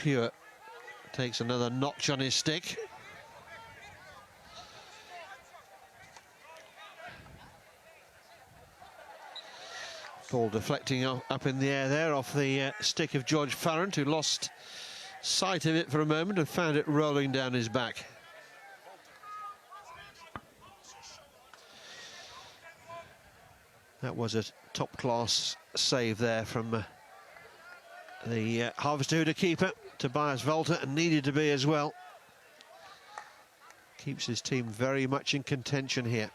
Hewitt takes another notch on his stick. Ball deflecting up in the air there off the stick of George Farrant, who lost sight of it for a moment and found it rolling down his back. That was a top-class save there from the Harvester keeper, Tobias Walter, and needed to be as well. Keeps his team very much in contention here.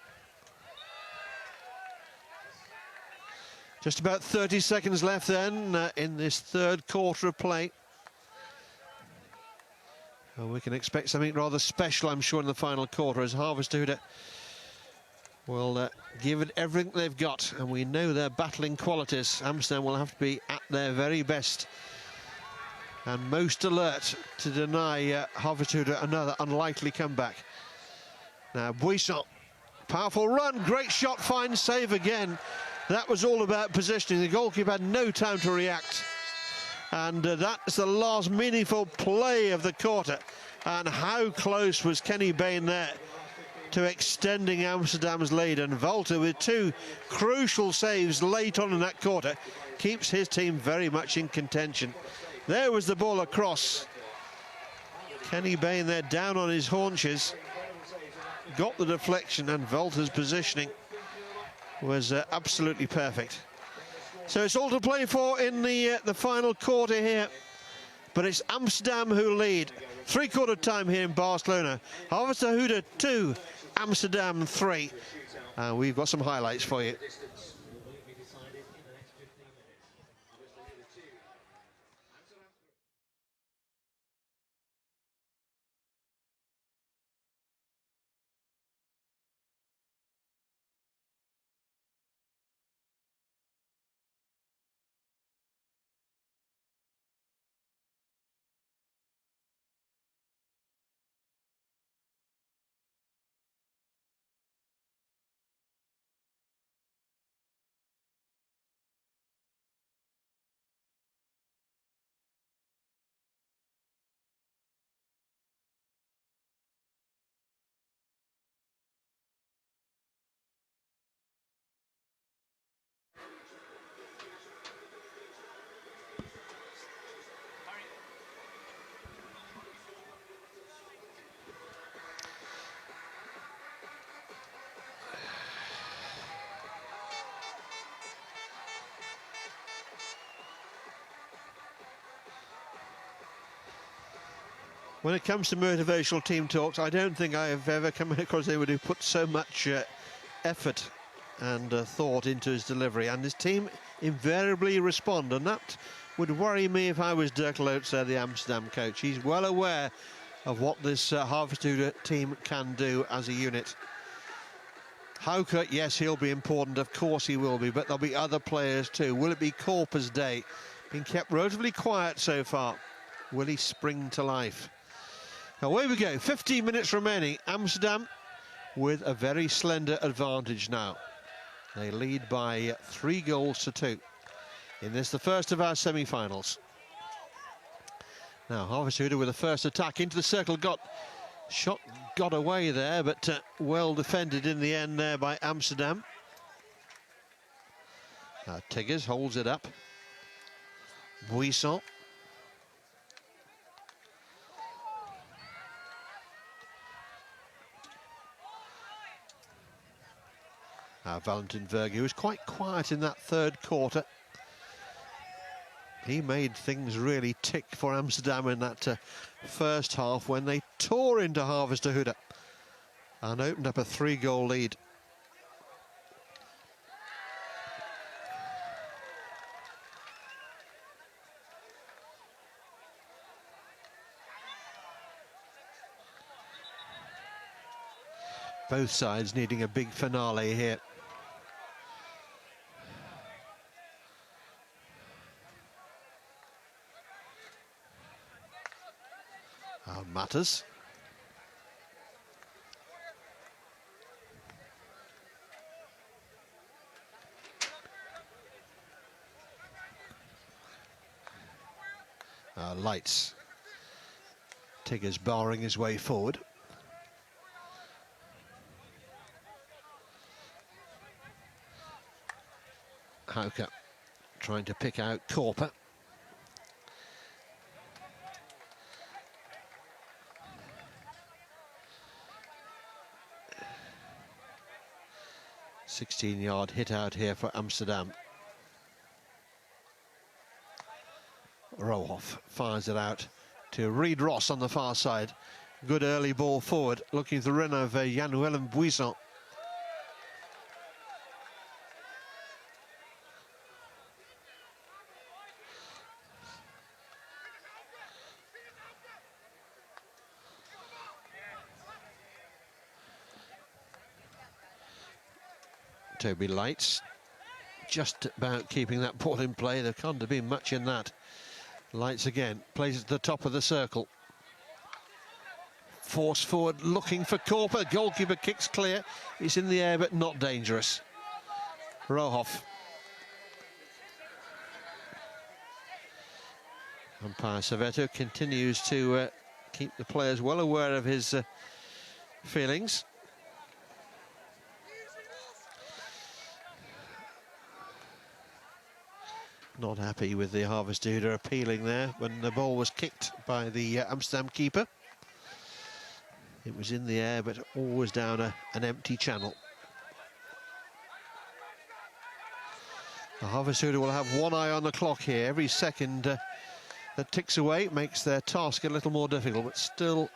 Just about 30 seconds left then in this third quarter of play. Well, we can expect something rather special, I'm sure, in the final quarter, as Harvester will give it everything they've got, and we know their battling qualities. Amsterdam will have to be at their very best and most alert to deny Harvester another unlikely comeback. Now Buisson, powerful run, great shot, fine save again. That was all about positioning. The goalkeeper had no time to react. And that's the last meaningful play of the quarter. And how close was Kenny Bain there to extending Amsterdam's lead? And Walter, with two crucial saves late on in that quarter, keeps his team very much in contention. There was the ball across. Kenny Bain there down on his haunches. Got the deflection, and Walter's positioning was absolutely perfect. So it's all to play for in the final quarter here, but it's Amsterdam who lead. Three-quarter time here in Barcelona. Harvester 2, Amsterdam 3. We've got some highlights for you. When it comes to motivational team talks, I don't think I have ever come across anyone who put so much effort and thought into his delivery, and his team invariably respond, and that would worry me if I was Dirk Loets, the Amsterdam coach. He's well aware of what this Harvesthude team can do as a unit. Hauke, yes, he'll be important, of course he will be, but there'll be other players too. Will it be Korper's day? Been kept relatively quiet so far. Will he spring to life? Away we go, 15 minutes remaining. Amsterdam with a very slender advantage now. They lead by 3 goals to 2. In this, the first of our semi-finals. Now, Harvesthude with the first attack into the circle. Got away there, but well defended in the end there by Amsterdam. Tigges holds it up. Buisson. Valentin Verge was quite quiet in that third quarter. He made things really tick for Amsterdam in that first half when they tore into Harvesthude and opened up a 3-goal lead. Both sides needing a big finale here. Matters. Lights. Tigges barring his way forward. Hauke trying to pick out Korper. ...16-yard hit out here for Amsterdam. Rohoff fires it out to Reed Ross on the far side. Good early ball forward, looking to the run of Jan-Willem Buisson. Toby Lights just about keeping that ball in play. There can't have been much in that. Lights again, plays at the top of the circle. Force forward, looking for Korper. Goalkeeper kicks clear. He's in the air, but not dangerous. Rohoff. Umpire Servetto continues to keep the players well aware of his feelings. Not happy with the Harvesthude appealing there when the ball was kicked by the Amsterdam keeper. It was in the air, but always down an empty channel. The Harvesthude will have one eye on the clock here. Every second that ticks away makes their task a little more difficult, but still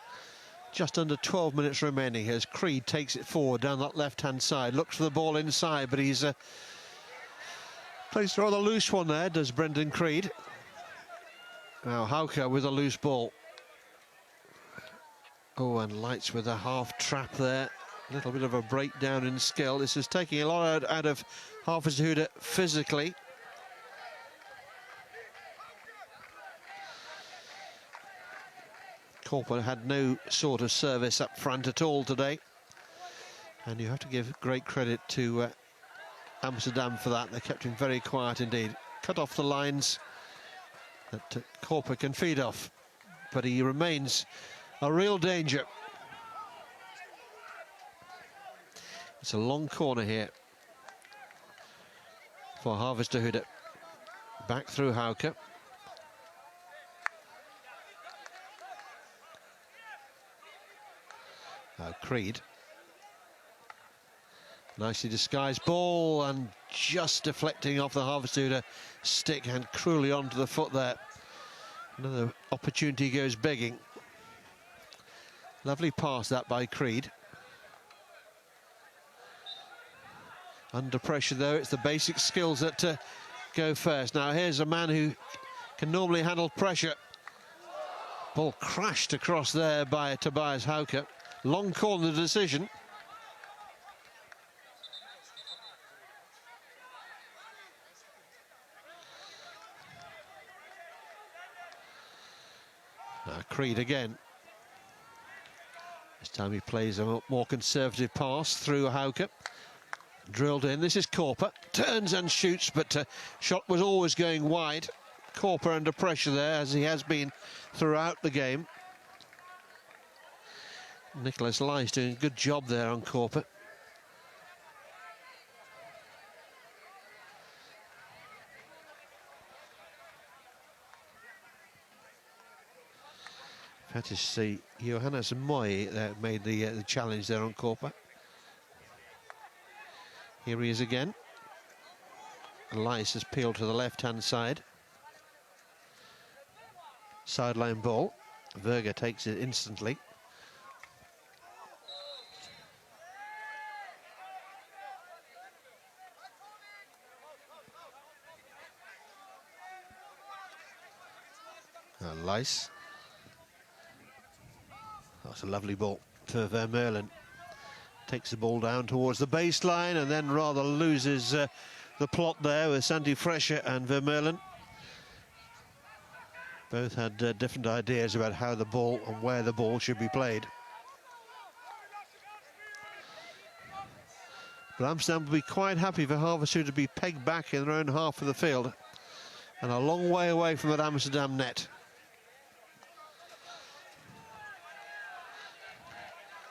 just under 12 minutes remaining as Creed takes it forward down that left-hand side, looks for the ball inside, but he's plays a rather loose one there, does Brendan Creed. Now Hauke with a loose ball. Oh, and Lights with a half trap there. A little bit of a breakdown in skill. This is taking a lot out of Harvesthude physically. Korper had no sort of service up front at all today. And you have to give great credit to Amsterdam for that. They kept him very quiet indeed. Cut off the lines that Korper can feed off, but he remains a real danger. It's a long corner here for Harvesthude. Back through Hauke. Creed. Nicely disguised ball and just deflecting off the Harvesthude stick and cruelly onto the foot there. Another opportunity goes begging. Lovely pass that by Creed. Under pressure though, it's the basic skills that go first. Now here's a man who can normally handle pressure. Ball crashed across there by Tobias Hauke. Long corner decision. Creed again. This time he plays a more conservative pass through Hauke. Drilled in. This is Korper. Turns and shoots, but shot was always going wide. Korper under pressure there, as he has been throughout the game. Nicholas Lice doing a good job there on Korper. Had to see Johannes Moy that made the challenge there on Korper. Here he is again. Lice has peeled to the left-hand side. Sideline ball. Verga takes it instantly. Lice. That's a lovely ball for Vermeulen. Takes the ball down towards the baseline and then rather loses the plot there with Sandy Fresher and Vermeulen. Both had different ideas about how the ball and where the ball should be played. But Amsterdam will be quite happy for Harvesthoek to be pegged back in their own half of the field and a long way away from that Amsterdam net.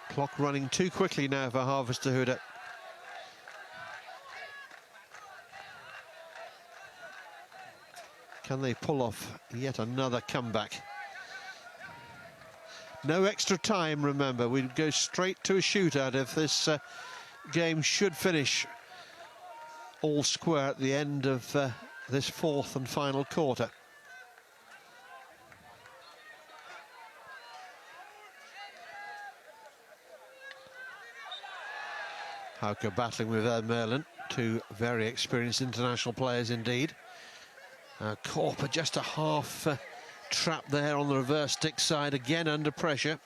Clock running too quickly now for Harvesthoek. Can they pull off yet another comeback? No extra time, remember. We'd go straight to a shootout if this game should finish all square at the end of this fourth and final quarter. Hauke battling with Vermeulen, two very experienced international players indeed. Korper just a half trap there on the reverse stick side, again under pressure.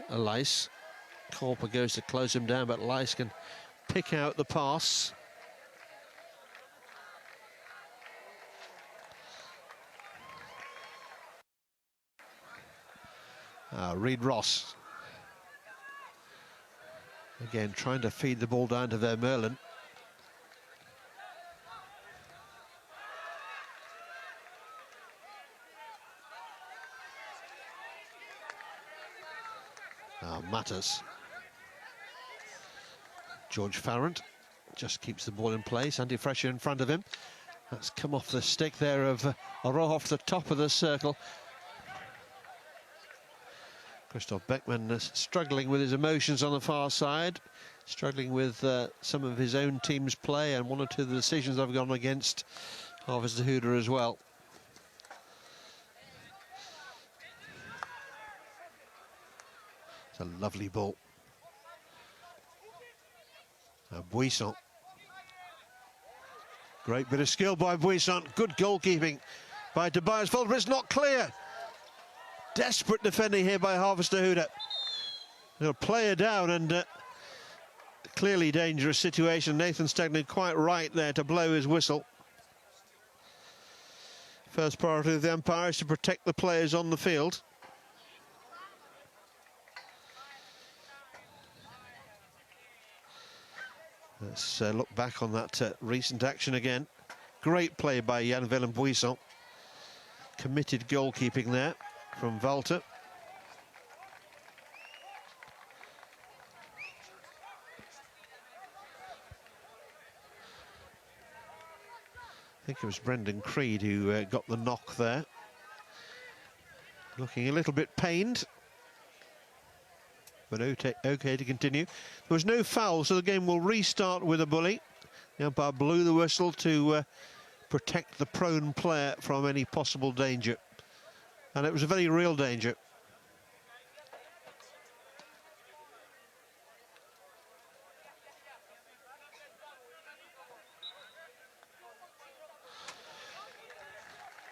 Lice. Korper goes to close him down, but Lice can pick out the pass. Reid Ross. Again, trying to feed the ball down to Vermeulen. Matters. George Farrant just keeps the ball in place. Andy Fresher in front of him. That's come off the stick there of Aroh off the top of the circle. Christoph Beckman struggling with his emotions on the far side, struggling with some of his own team's play, and one or two of the decisions have gone against Harvesthoek as well. It's a lovely ball. Buisson. Great bit of skill by Buisson. Good goalkeeping by Tobias Volter, but it's not clear. Desperate defending here by Harvesthoek. They'll play her down, and clearly dangerous situation. Nathan Stegner quite right there to blow his whistle. First priority of the umpire is to protect the players on the field. Let's look back on that recent action again. Great play by Jan-Willem Buisson. Committed goalkeeping there from Walter. I think it was Brendan Creed who got the knock there. Looking a little bit pained, but okay to continue. There was no foul, so the game will restart with a bully. The umpire blew the whistle to protect the prone player from any possible danger. And it was a very real danger.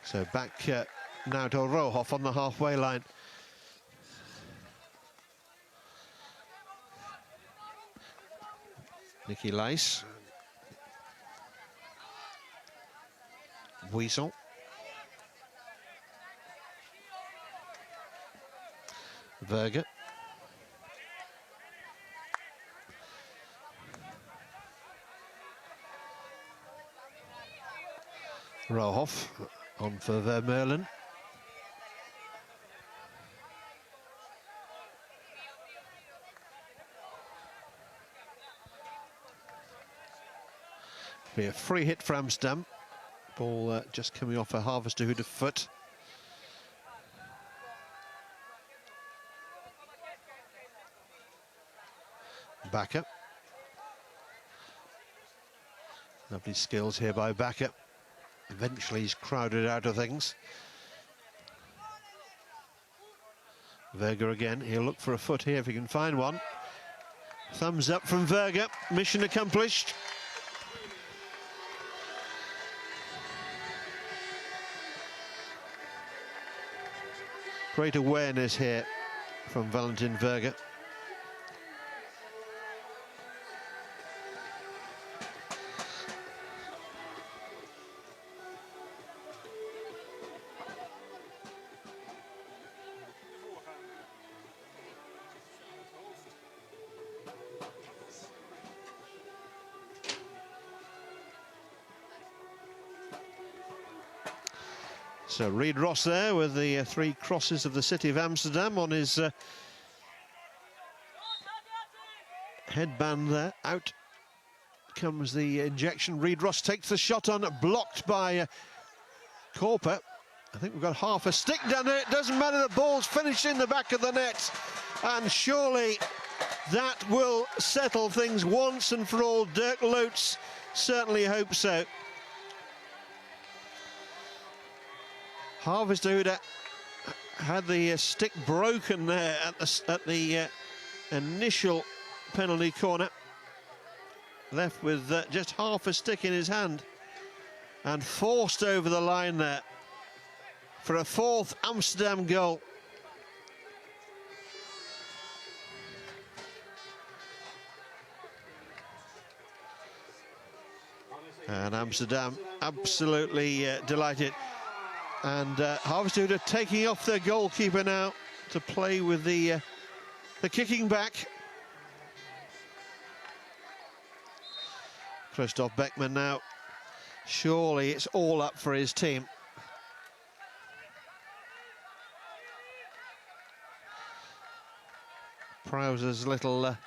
So back now to Rohoff on the halfway line. Nicky Leis. Buisson. Verger. Rohoff on for Vermeulen. Be a free hit for Amsterdam. Ball just coming off a Harvester foot. Backer. Lovely skills here by Backer. Eventually he's crowded out of things. Verger again. He'll look for a foot here if he can find one. Thumbs up from Verger. Mission accomplished. Great awareness here from Valentin Verger. So Reid Ross there with the 3 crosses of the city of Amsterdam on his headband there. Out comes the injection. Reid Ross takes the shot on, blocked by Korper. I think we've got half a stick down there. It doesn't matter, the ball's finished in the back of the net. And surely that will settle things once and for all. Dirk Loets certainly hopes so. Harvester had the stick broken there at the initial penalty corner. Left with just half a stick in his hand and forced over the line there for a 4th Amsterdam goal. And Amsterdam absolutely delighted. And Harvester taking off their goalkeeper now to play with the kicking back. Christoph Beckman now. Surely it's all up for his team. Prowser's little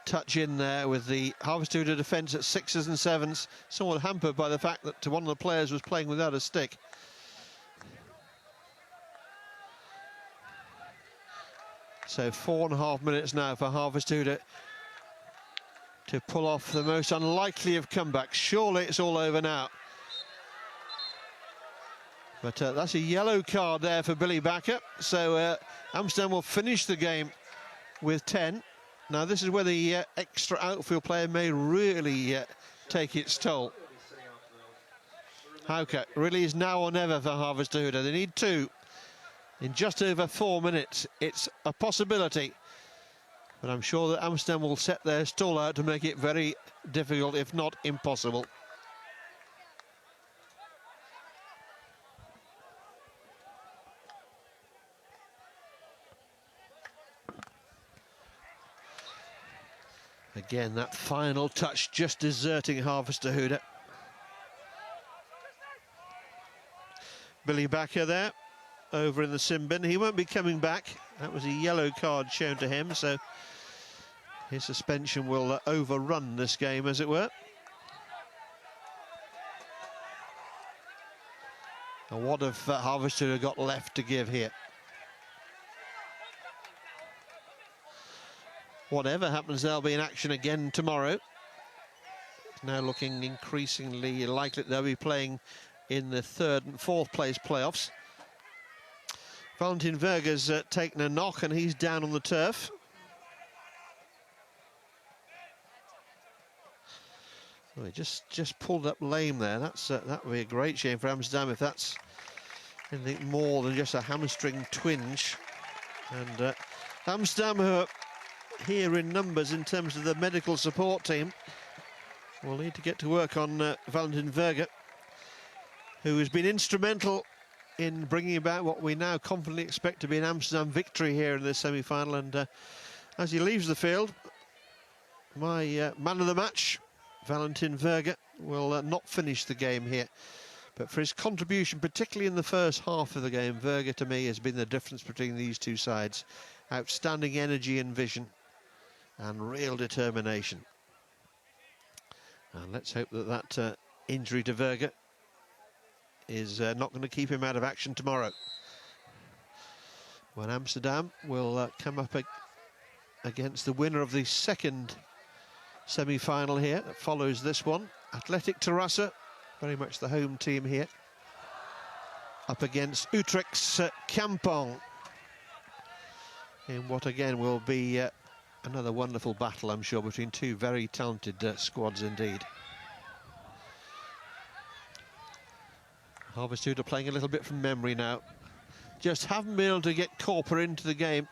touch in there with the Harvester defence at 6s and 7s, somewhat hampered by the fact that one of the players was playing without a stick. So 4.5 minutes now for Harvester to pull off the most unlikely of comebacks. Surely it's all over now. But that's a yellow card there for Billy Backer. So Amsterdam will finish the game with 10. Now this is where the extra outfield player may really take its toll. Hauke really is now or never for Harvester. They need 2. In just over 4 minutes, it's a possibility. But I'm sure that Amsterdam will set their stall out to make it very difficult, if not impossible. Again, that final touch just deserting Harvester. Billy Backer there, over in the sin bin. He won't be coming back. That was a yellow card shown to him, so his suspension will overrun this game, as it were. And what have Harvester got left to give here? Whatever happens, they'll be in action again tomorrow. now looking increasingly likely they'll be playing in the 3rd and 4th place playoffs. Valentin Verga's taken a knock and he's down on the turf. Oh, he just pulled up lame there. That would be a great shame for Amsterdam if that's anything more than just a hamstring twinge. And Amsterdam, who are here in numbers in terms of the medical support team, will need to get to work on Valentin Verga, who has been instrumental in bringing about what we now confidently expect to be an Amsterdam victory here in the semi-final. And as he leaves the field, my man of the match, Valentin Verga, will not finish the game here. But for his contribution, particularly in the first half of the game, Verga, to me, has been the difference between these two sides. Outstanding energy and vision and real determination. And let's hope that injury to Verga is not going to keep him out of action tomorrow, when Amsterdam will come up against the winner of the second semi-final here that follows this one. Athletic Terrassa, very much the home team here, up against Utrecht's Kampong, in what again will be another wonderful battle, I'm sure, between two very talented squads indeed. Harvesthood are playing a little bit from memory now. Just haven't been able to get Corper into the game.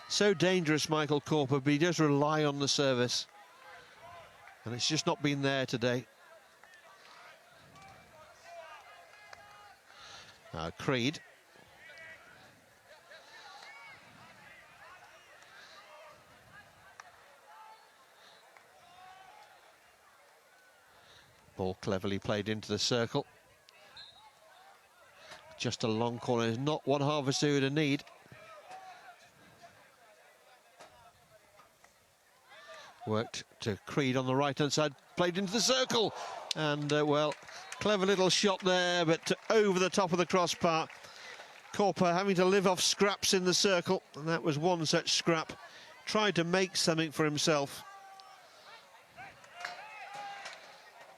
So dangerous, Michael Corper, but he does rely on the service. And it's just not been there today. Creed. Ball cleverly played into the circle. Just a long corner is not what Harvesthood need. Worked to Creed on the right-hand side, played into the circle. And, well, clever little shot there, but over the top of the crossbar. Corper having to live off scraps in the circle, and that was one such scrap. Tried to make something for himself.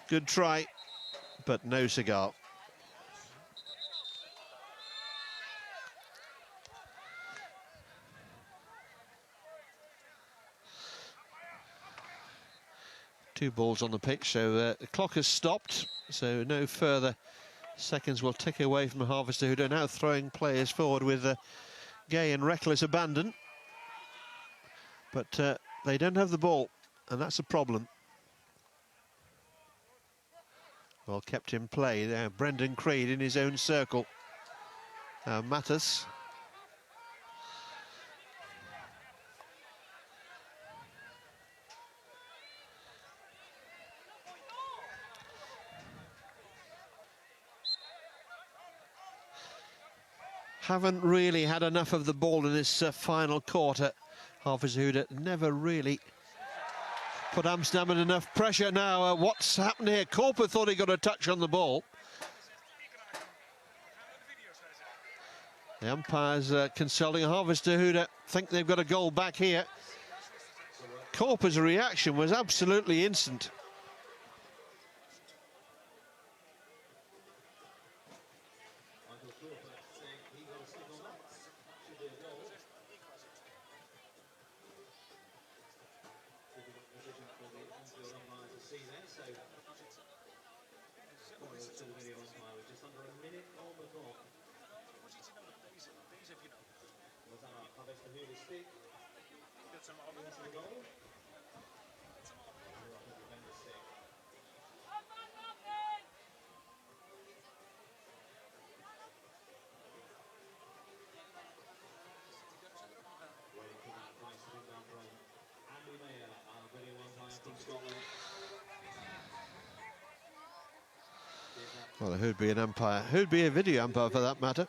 Good try, but no cigar. Two balls on the pitch, so the clock has stopped, so no further seconds will tick away from Harvesthood, who are now throwing players forward with gay and reckless abandon. But they don't have the ball, and that's a problem. Well kept in play there, Brendan Creed in his own circle. Mattis. Haven't really had enough of the ball in this final quarter. Harvesthood never really put Amsterdam in enough pressure. Now, what's happened here? Corper thought he got a touch on the ball. The umpires consulting Harvesthood, think they've got a goal back here. Corper's reaction was absolutely instant. Well, who'd be an umpire? Who'd be a video umpire for that matter?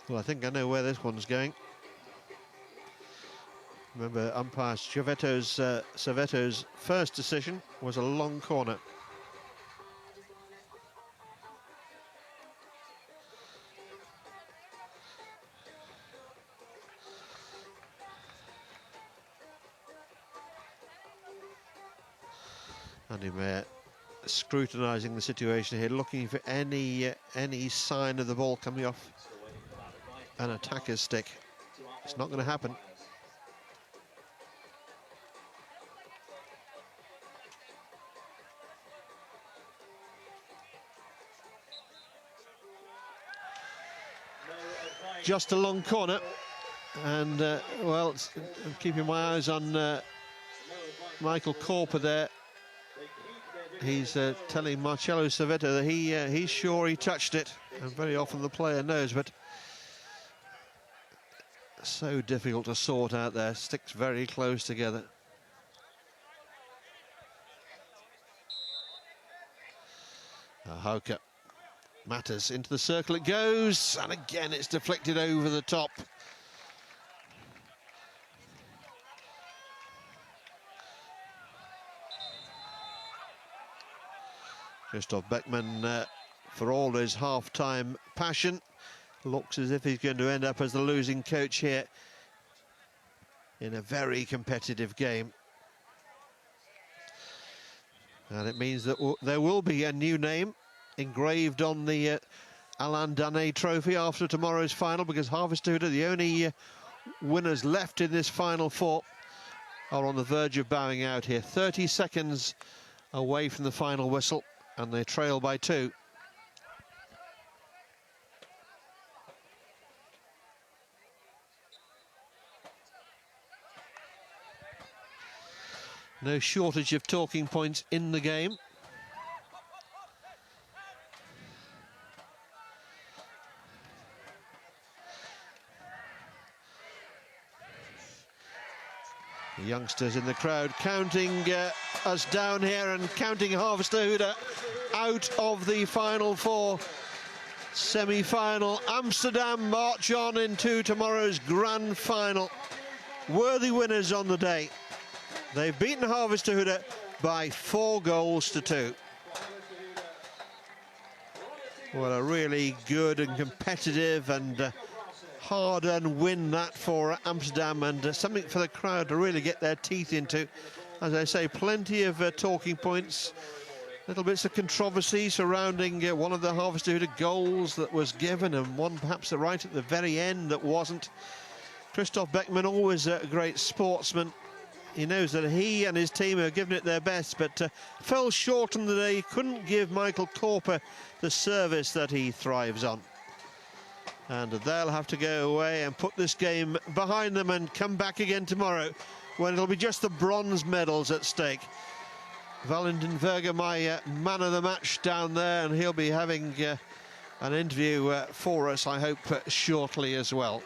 Well, I think I know where this one's going. Remember, umpire Serveto's first decision was a long corner. Andy Mayer scrutinising the situation here, looking for any sign of the ball coming off an attacker's stick. It's not going to happen. Just a long corner, and well, I'm keeping my eyes on Michael Corper there. He's telling Marcello Serveto that he's sure he touched it, and very often the player knows, but so difficult to sort out there. Sticks very close together. Hauke Matters into the circle it goes, and again it's deflected over the top. Christoph Beckman, for all his half-time passion, looks as if he's going to end up as the losing coach here in a very competitive game. And it means that there will be a new name engraved on the Alain Danet trophy after tomorrow's final, because Harvesthude, the only winners left in this final four, are on the verge of bowing out here. 30 seconds away from the final whistle, and they trail by 2. No shortage of talking points in the game. The youngsters in the crowd counting us down here and counting Harvesthude out of the final four. Semi-final. Amsterdam march on into tomorrow's grand final. Worthy winners on the day. They've beaten Harvesthude by 4 goals to 2. What a really good and competitive and hard-earned win that for Amsterdam, and something for the crowd to really get their teeth into. As I say, plenty of talking points, little bits of controversy surrounding one of the Harvesthude goals that was given, and one perhaps right at the very end that wasn't. Christoph Beckman, always a great sportsman. He knows that he and his team have given it their best, but fell short on the day. Couldn't give Michael Corper the service that he thrives on. And they'll have to go away and put this game behind them and come back again tomorrow, when it'll be just the bronze medals at stake. Valentin Verger, my man of the match down there, and he'll be having an interview for us, I hope, shortly as well.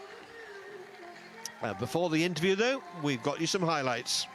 Before the interview, though, we've got you some highlights.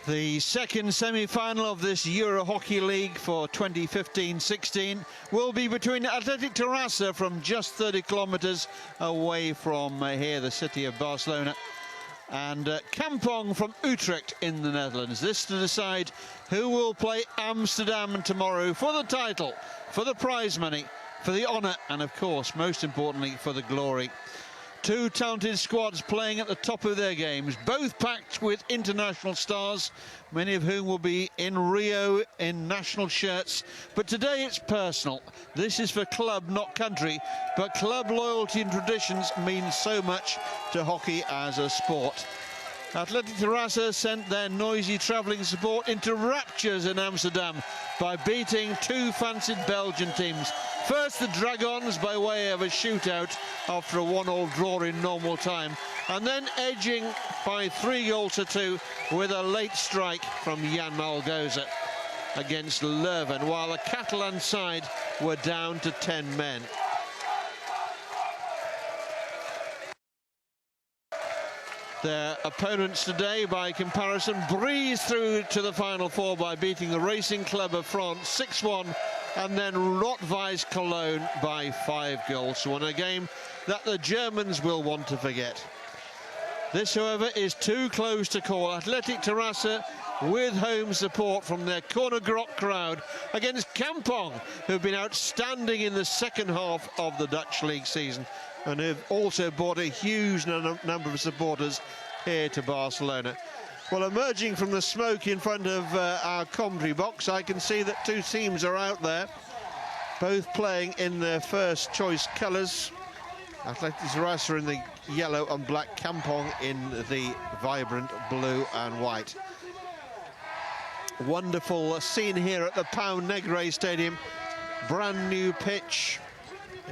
The second semi-final of this Euro Hockey League for 2015-16 will be between Athletic Terrassa from just 30 kilometres away from here, the city of Barcelona, and Kampong from Utrecht in the Netherlands. This to decide who will play Amsterdam tomorrow for the title, for the prize money, for the honour, and of course, most importantly, for the glory. Two talented squads playing at the top of their games, both packed with international stars, many of whom will be in Rio in national shirts. But today it's personal. This is for club, not country, but club loyalty and traditions mean so much to hockey as a sport. Athletic Terrassa sent their noisy travelling support into raptures in Amsterdam by beating two fancied Belgian teams. First the Dragons by way of a shootout after a 1-1 draw in normal time, and then edging by 3-2 with a late strike from Jan Malgoza against Leuven, while the Catalan side were down to 10 men. Their opponents today, by comparison, breezed through to the Final Four by beating the Racing Club of France 6-1 and then Rot-Weiss Cologne by 5 goals. So in a game that the Germans will want to forget. This, however, is too close to call. Athletic Terrassa with home support from their Corner Grok crowd against Kampong, who've been outstanding in the second half of the Dutch League season and have also brought a huge number of supporters here to Barcelona. Well, emerging from the smoke in front of our commentary box, I can see that two teams are out there, both playing in their first choice colours. Athletic Terrassa in the yellow and black, Kampong in the vibrant blue and white. Wonderful scene here at the Pau Negre Stadium. Brand new pitch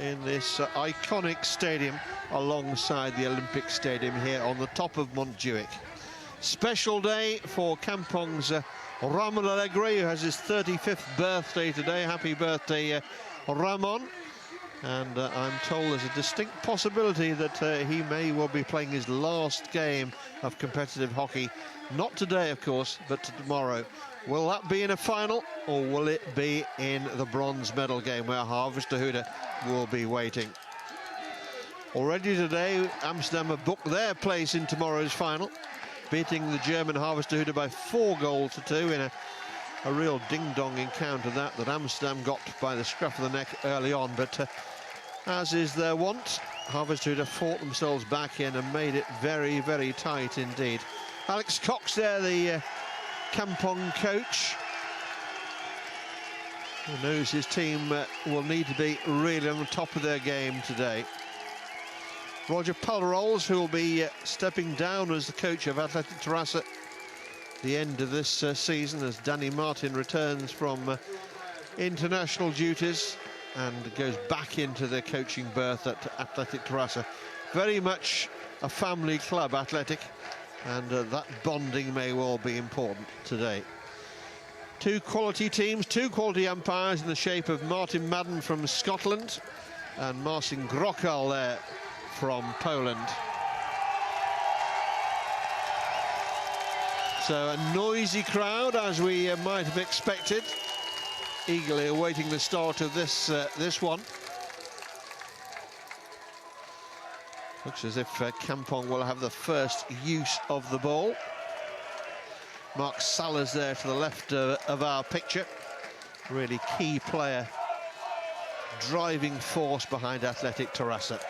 in this iconic stadium alongside the Olympic Stadium here on the top of Montjuic. Special day for Kampong's Ramon Alegre, who has his 35th birthday today. Happy birthday, Ramon. And I'm told there's a distinct possibility that he may well be playing his last game of competitive hockey. Not today, of course, but tomorrow. Will that be in a final, or will it be in the bronze medal game where Harvester will be waiting? Already today, Amsterdam have booked their place in tomorrow's final, beating the German Harvester by 4-2 in a real ding-dong encounter that Amsterdam got by the scruff of the neck early on. But as is their wont, Harvester fought themselves back in and made it very, very tight indeed. Alex Cox there, the Kampong coach, who knows his team will need to be really on the top of their game today. Roger Pullerols, who will be stepping down as the coach of Athletic Terrassa the end of this season, as Danny Martin returns from international duties and goes back into the coaching berth at Athletic Terrassa. Very much a family club, Athletic, and that bonding may well be important today. Two quality teams, two quality umpires in the shape of Martin Madden from Scotland and Marcin Grokal there from Poland. So a noisy crowd, as we might have expected, eagerly awaiting the start of this one. Looks as if Kampong will have the first use of the ball. Mark Salas there to the left of our picture. Really key player, driving force behind Athletic Terrassa.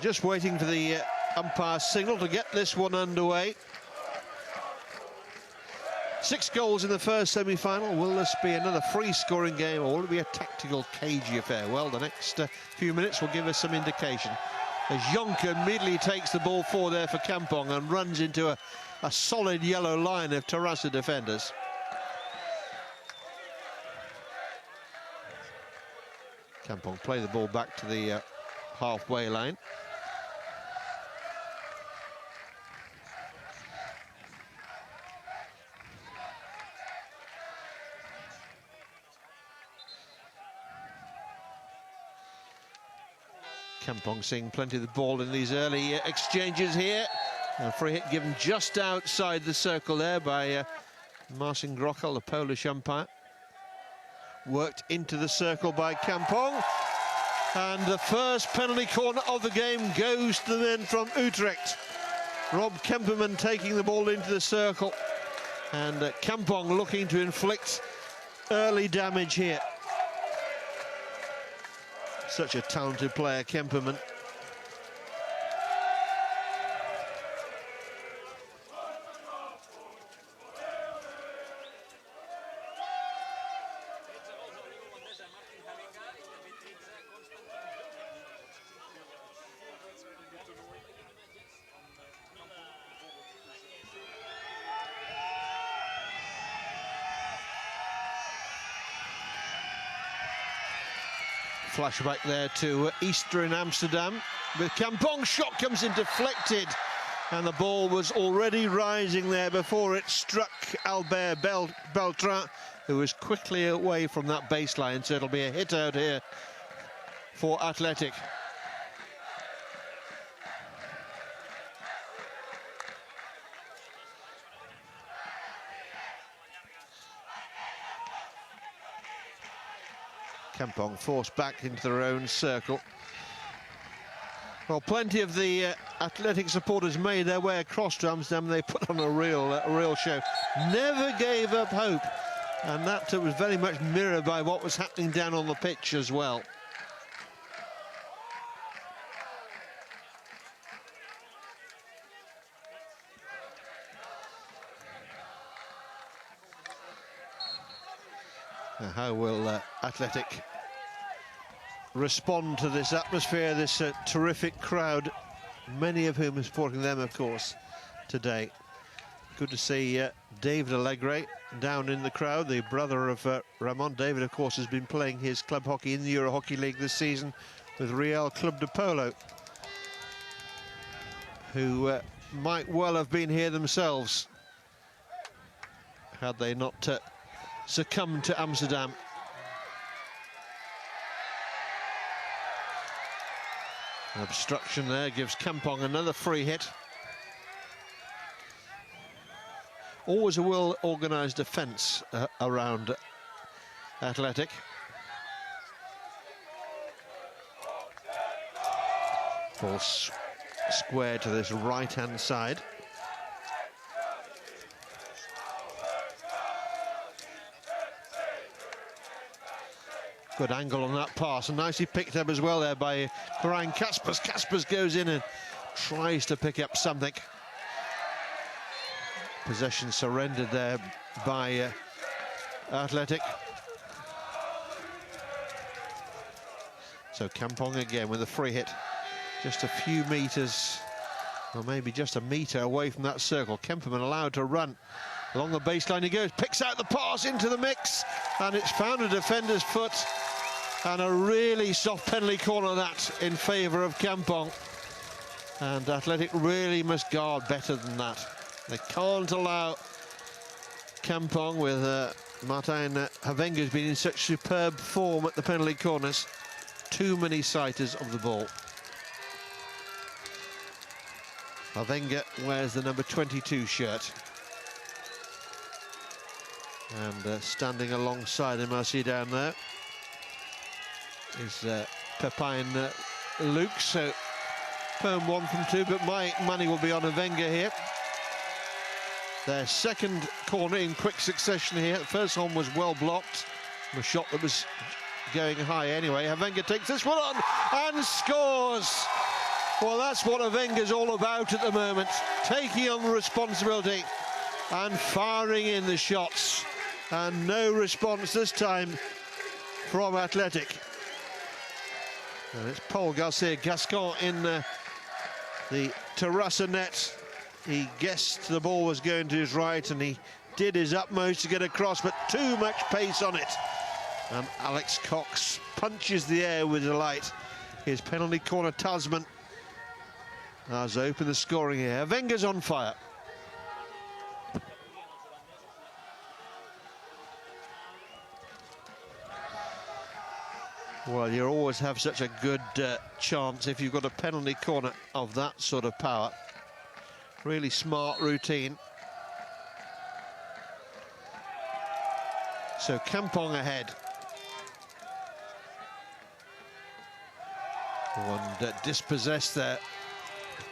Just waiting for the umpire signal to get this one underway. 6 goals in the first semi-final. Will this be another free-scoring game, or will it be a tactical, cagey affair? Well, the next few minutes will give us some indication. As Jonker immediately takes the ball forward there for Kampong and runs into a solid yellow line of Terrassa defenders. Kampong play the ball back to the halfway line. Kampong seeing plenty of the ball in these early exchanges here. A free hit given just outside the circle there by Marcin Grochel, the Polish umpire. Worked into the circle by Kampong. And the first penalty corner of the game goes to the men from Utrecht. Rob Kemperman taking the ball into the circle. And Kampong looking to inflict early damage here. Such a talented player, Kemperman. Flashback there to Easter in Amsterdam. With Kampong's shot comes in deflected, and the ball was already rising there before it struck Albert Beltran, who was quickly away from that baseline. So it'll be a hit out here for Athletic. Kampong forced back into their own circle. Well, plenty of the Athletic supporters made their way across to Amsterdam. They put on a real show. Never gave up hope, and that was very much mirrored by what was happening down on the pitch as well. Now, how will Athletic respond to this atmosphere, this terrific crowd, many of whom are supporting them, of course, today. Good to see David Allegre down in the crowd, the brother of Ramon. David, of course, has been playing his club hockey in the Euro Hockey League this season with Real Club de Polo, who might well have been here themselves had they not succumbed to Amsterdam. An obstruction there gives Kampong another free hit. Always a well-organised defence around Athletic. Ball square to this right-hand side. Good angle on that pass, and nicely picked up as well there by Brian Kaspers. Kaspers goes in and tries to pick up something. Possession surrendered there by Athletic. So Kampong again with a free hit. Just a few metres, or maybe just a metre away from that circle. Kemperman allowed to run. Along the baseline he goes, picks out the pass into the mix, and it's found a defender's foot. And a really soft penalty corner that in favour of Kampong. And Athletic really must guard better than that. They can't allow Kampong, with Martijn Havenga, who's been in such superb form at the penalty corners, too many sighters of the ball. Havenga wears the number 22 shirt. And standing alongside him, I see down there, is Pepijn Luke. So Perm 1 from 2, but my money will be on Havenga here. Their second corner in quick succession here. The first one was well blocked. A shot that was going high anyway. Havenga takes this one on and scores. Well, that's what Havenga's all about at the moment. Taking on the responsibility and firing in the shots. And no response this time from Athletic. And it's Paul Garcia Gascon in the Terrassa net. He guessed the ball was going to his right, and he did his utmost to get across, but too much pace on it. And Alex Cox punches the air with delight. His penalty corner talisman has opened the scoring here. Havenga's on fire. Well, you always have such a good chance if you've got a penalty corner of that sort of power. Really smart routine. So Kampong ahead. One dispossessed there.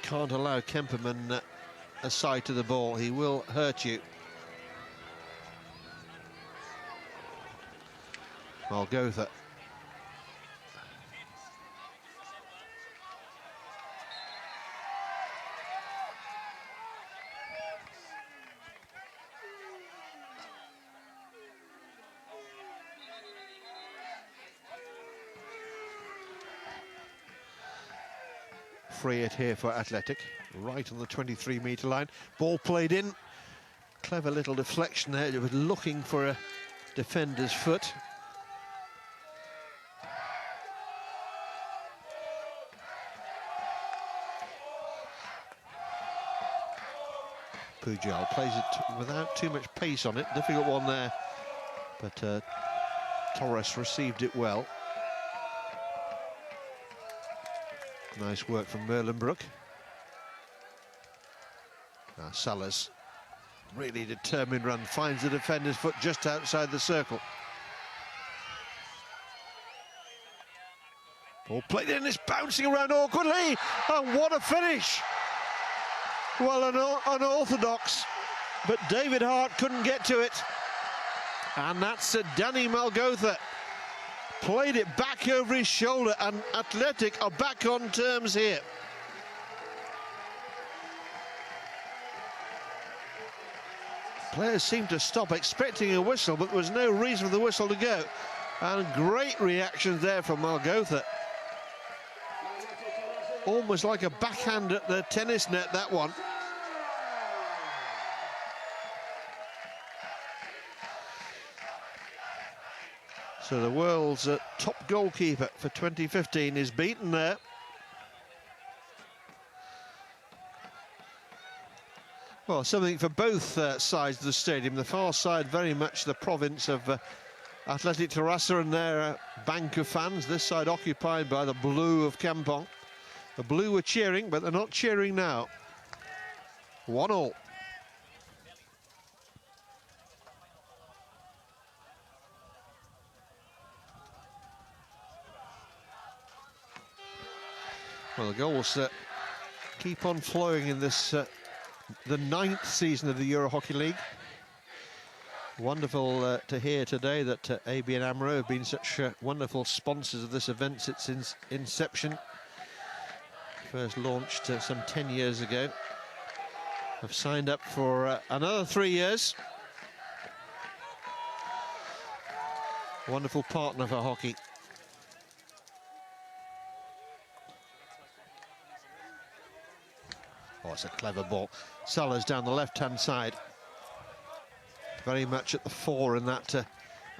Can't allow Kemperman a sight of the ball. He will hurt you. Malgotha. Free it here for Athletic, right on the 23-metre line. Ball played in. Clever little deflection there. It was looking for a defender's foot. Pujal plays it without too much pace on it. Difficult one there, but Torres received it well. Nice work from Merlinbrook. Now Salas, really determined run, finds the defender's foot just outside the circle. Ball played in, it's bouncing around awkwardly, and what a finish! Well, unorthodox, but David Hart couldn't get to it. And that's Danny Malgotha. Played it back over his shoulder, and Athletic are back on terms here. Players seemed to stop expecting a whistle, but there was no reason for the whistle to go. And great reactions there from Malgotha. Almost like a backhand at the tennis net, that one. So the world's top goalkeeper for 2015 is beaten there. Well, something for both sides of the stadium. The far side very much the province of Athletic Terrassa and their bank of fans. This side occupied by the blue of Kampong. The blue were cheering, but they're not cheering now. 1-1. Well, the goals keep on flowing in this, the 9th season of the Euro Hockey League. Wonderful to hear today that ABN AMRO have been such wonderful sponsors of this event since its inception. First launched some 10 years ago. Have signed up for another 3 years. Wonderful partner for hockey. Oh, it's a clever ball. Salas down the left-hand side. Very much at the fore in that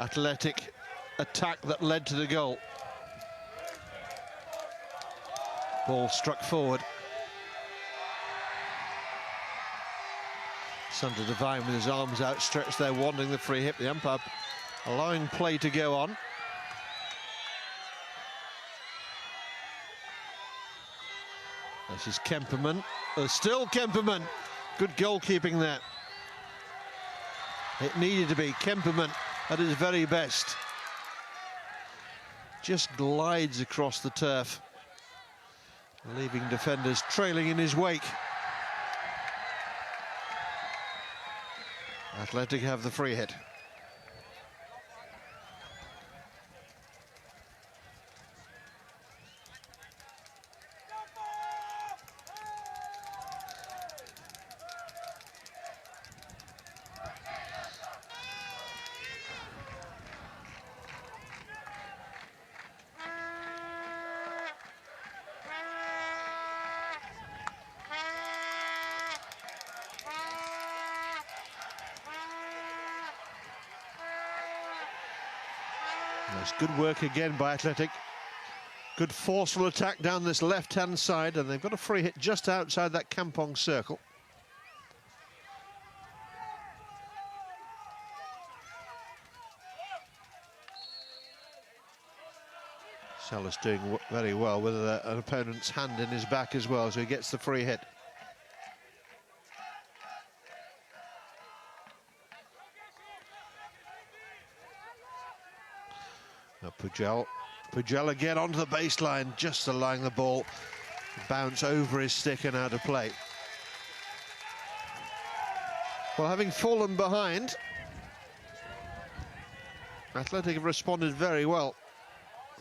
Athletic attack that led to the goal. Ball struck forward. Sander Devine with his arms outstretched there, wanting the free hit. The umpire allowing play to go on. This is Kemperman. Still Kemperman. Good goalkeeping there. It needed to be Kemperman at his very best. Just glides across the turf, leaving defenders trailing in his wake. Athletic have the free hit. There's good work again by Athletic. Good forceful attack down this left-hand side, and they've got a free hit just outside that Kampong circle. Salas doing very well with an opponent's hand in his back as well, so he gets the free hit. Now Pujol again onto the baseline, just allowing the ball to bounce over his stick and out of play. Well, having fallen behind, Athletic have responded very well.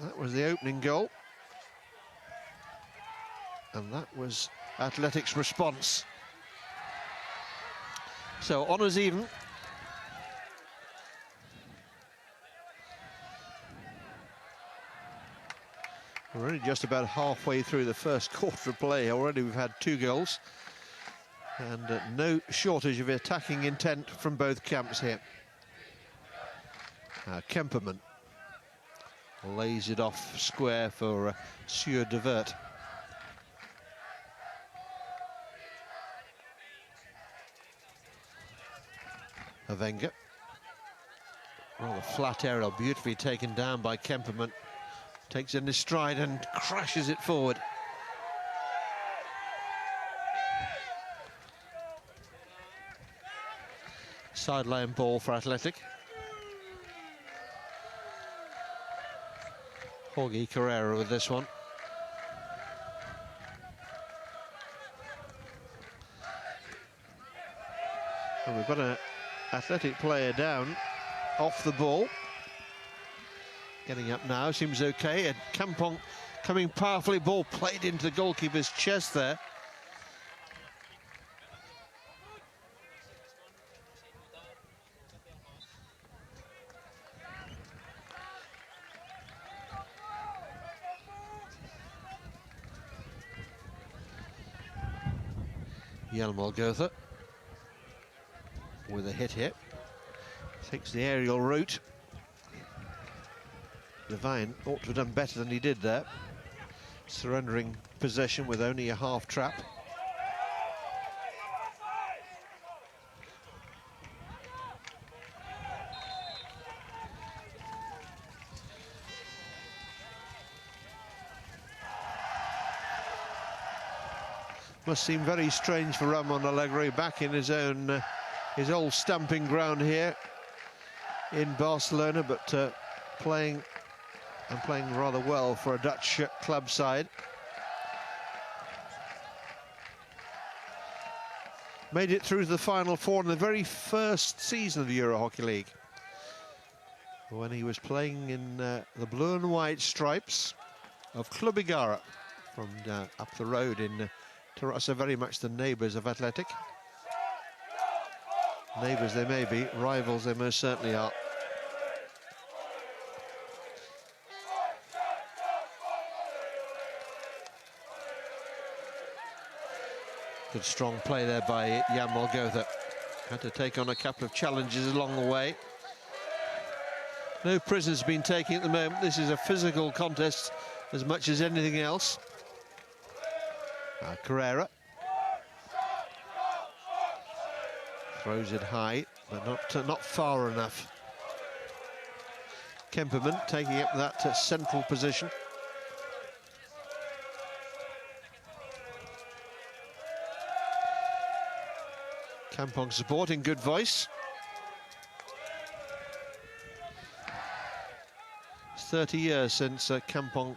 That was the opening goal. And that was Athletic's response. So, honours even. We're only just about halfway through the first quarter of play. Already we've had 2 goals. And no shortage of attacking intent from both camps here. Kemperman lays it off square for Sieur de Wert. Wenger. Rather flat aerial, beautifully taken down by Kemperman. Takes it in his stride and crashes it forward. Sideline ball for Athletic. Jorge Carrera with this one. And we've got an Athletic player down off the ball. Getting up now, seems okay. And Kampong coming powerfully, ball played into the goalkeeper's chest there. Yelmol with a hit here. Takes the aerial route. Devine ought to have done better than he did there. Surrendering possession with only a half trap. Must seem very strange for Ramon Allegri back in his own, his old stamping ground here in Barcelona, but playing rather well for a Dutch club side. Made it through to the Final Four in the very first season of the Euro Hockey League, when he was playing in the blue and white stripes of Club Igara from up the road in Terrassa, very much the neighbours of Athletic. Neighbours they may be, rivals they most certainly are. Good strong play there by Jan Malgotha. Had to take on a couple of challenges along the way. No prisoners been taken at the moment. This is a physical contest as much as anything else. Carrera throws it high, but not far enough. Kemperman taking up that central position. Kampong supporting good voice. It's 30 years since Kampong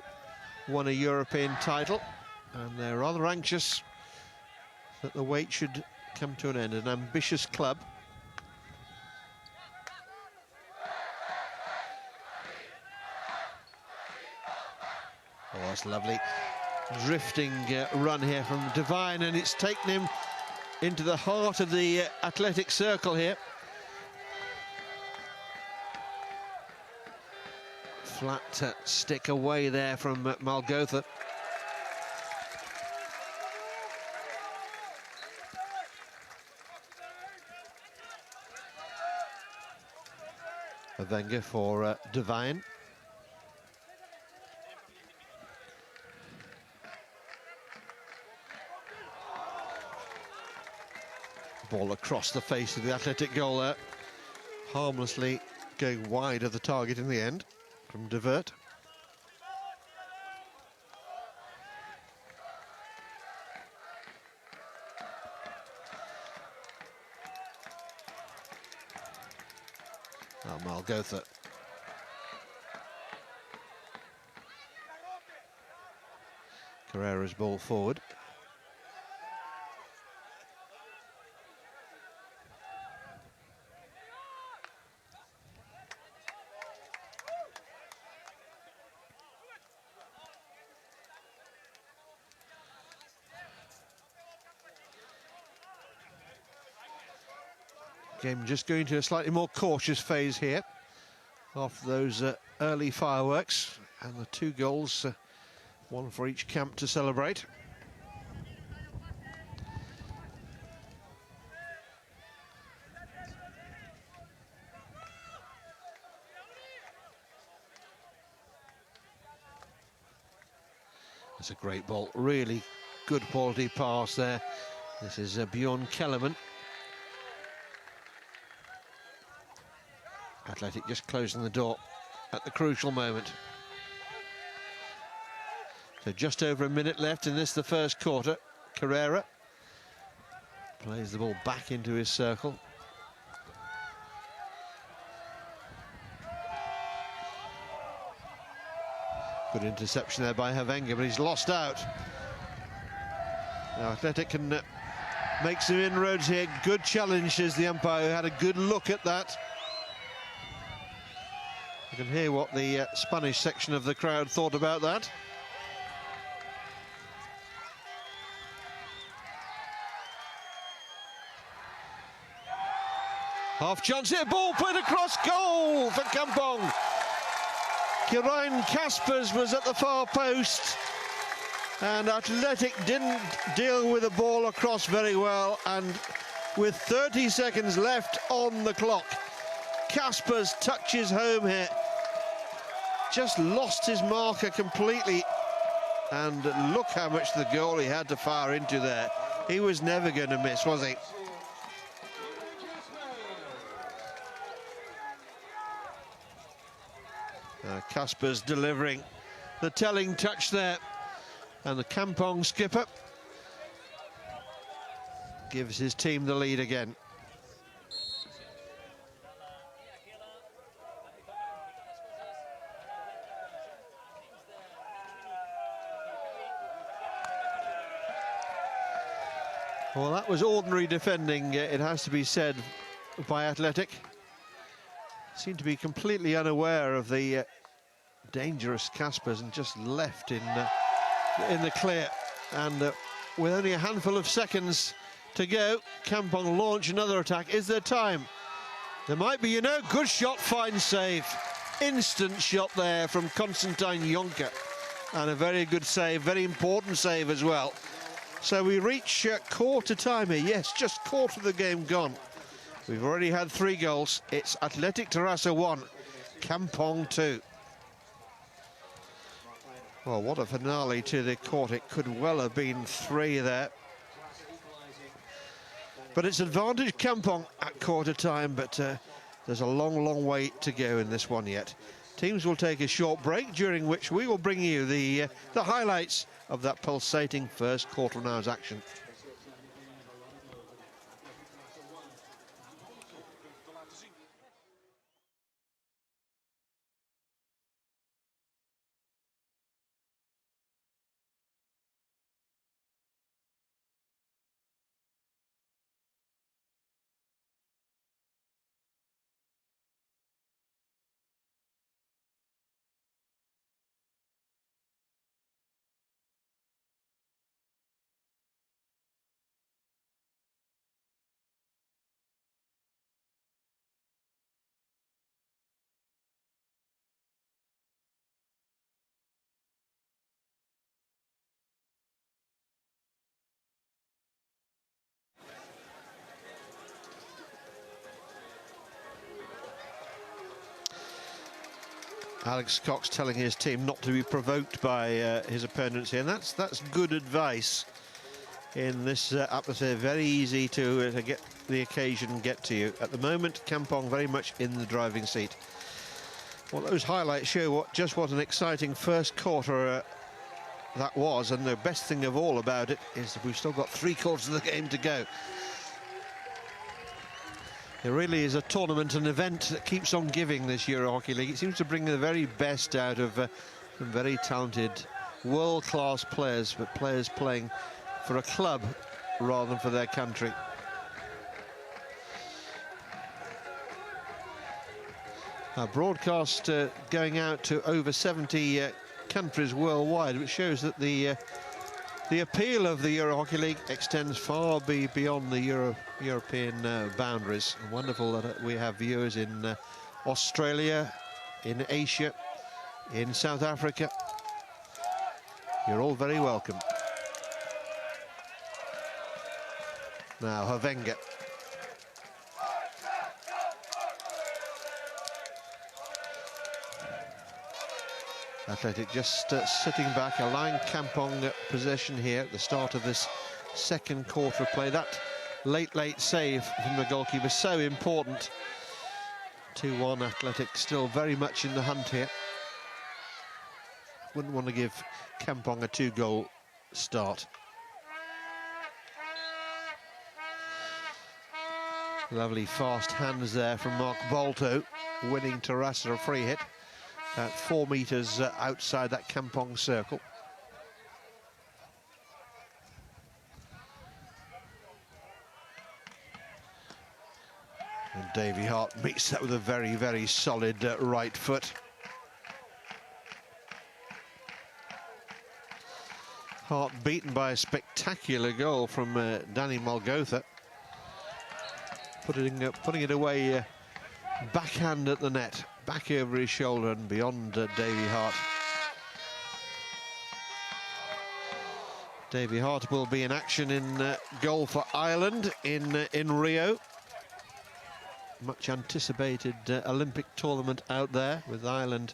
won a European title, and they're rather anxious that the wait should come to an end. An ambitious club. Oh, that's lovely. Drifting run here from Devine, and it's taken him into the heart of the Athletic circle here. Flat stick away there from Malgotha. Wenger for Devine. Ball across the face of the Athletic goal there. Harmlessly going wide of the target in the end from de Wert. Malgotha Carrera's ball forward. Game just going to a slightly more cautious phase here after those early fireworks, and the 2 goals, one for each camp to celebrate. That's a great ball, really good quality pass there. This is Bjorn Kellerman. Athletic just closing the door at the crucial moment. So just over a minute left in this, the first quarter. Carrera plays the ball back into his circle. Good interception there by Havenga, but he's lost out. Now Athletic can make some inroads here. Good challenge, as the umpire had a good look at that. You can hear what the Spanish section of the crowd thought about that. Half chance here, ball played across, goal for Kampong. Kirain Kaspers was at the far post, and Athletic didn't deal with the ball across very well, and with 30 seconds left on the clock, Kaspers touches home here. Just lost his marker completely, and look how much the goalie had to fire into there. He was never going to miss, was he? Kaspers delivering the telling touch there, and the Kampong skipper gives his team the lead again. Well, that was ordinary defending, it has to be said, by Athletic. Seemed to be completely unaware of the dangerous Kaspers and just left in the clear. And with only a handful of seconds to go, Kampong launch another attack. Is there time? There might be, you know. Good shot, fine save. Instant shot there from Constantine Jonker. And a very good save, very important save as well. So we reach quarter time here. Yes, just quarter of the game gone. We've already had 3 goals. It's Athletic Terrassa 1, Kampong 2. Well, what a finale to the quarter. It could well have been 3 there. But it's advantage Kampong at quarter time, but there's a long, long way to go in this one yet. Teams will take a short break, during which we will bring you the highlights of that pulsating first quarter of an hour's action. Alex Cox telling his team not to be provoked by his opponents here, and that's good advice in this atmosphere. Very easy to get the occasion and get to you. At the moment, Kampong very much in the driving seat. Well, those highlights show just what an exciting first quarter that was, and the best thing of all about it is that we've still got 3 quarters of the game to go. It really is a tournament, an event that keeps on giving, this Euro Hockey League. It seems to bring the very best out of some very talented world-class players, but players playing for a club rather than for their country. Our broadcast going out to over 70 countries worldwide, which shows that the appeal of the Euro Hockey League extends far beyond the European boundaries. Wonderful that we have viewers in Australia, in Asia, in South Africa. You're all very welcome. Now Havenga. Athletic just sitting back, allowing Kampong possession here at the start of this second quarter of play. That late save from the goalkeeper, so important. 2-1 Athletic, still very much in the hunt here. Wouldn't want to give Kampong a 2-goal start. Lovely fast hands there from Mark Bolto, winning Terrassa a free hit. 4 meters outside that Kampong circle. And Davy Hart meets that with a very, very solid right foot. Hart beaten by a spectacular goal from Danny Malgotha. Putting it away backhand at the net. Back over his shoulder and beyond Davy Hart. Davy Hart will be in action in goal for Ireland in Rio. Much anticipated Olympic tournament out there, with Ireland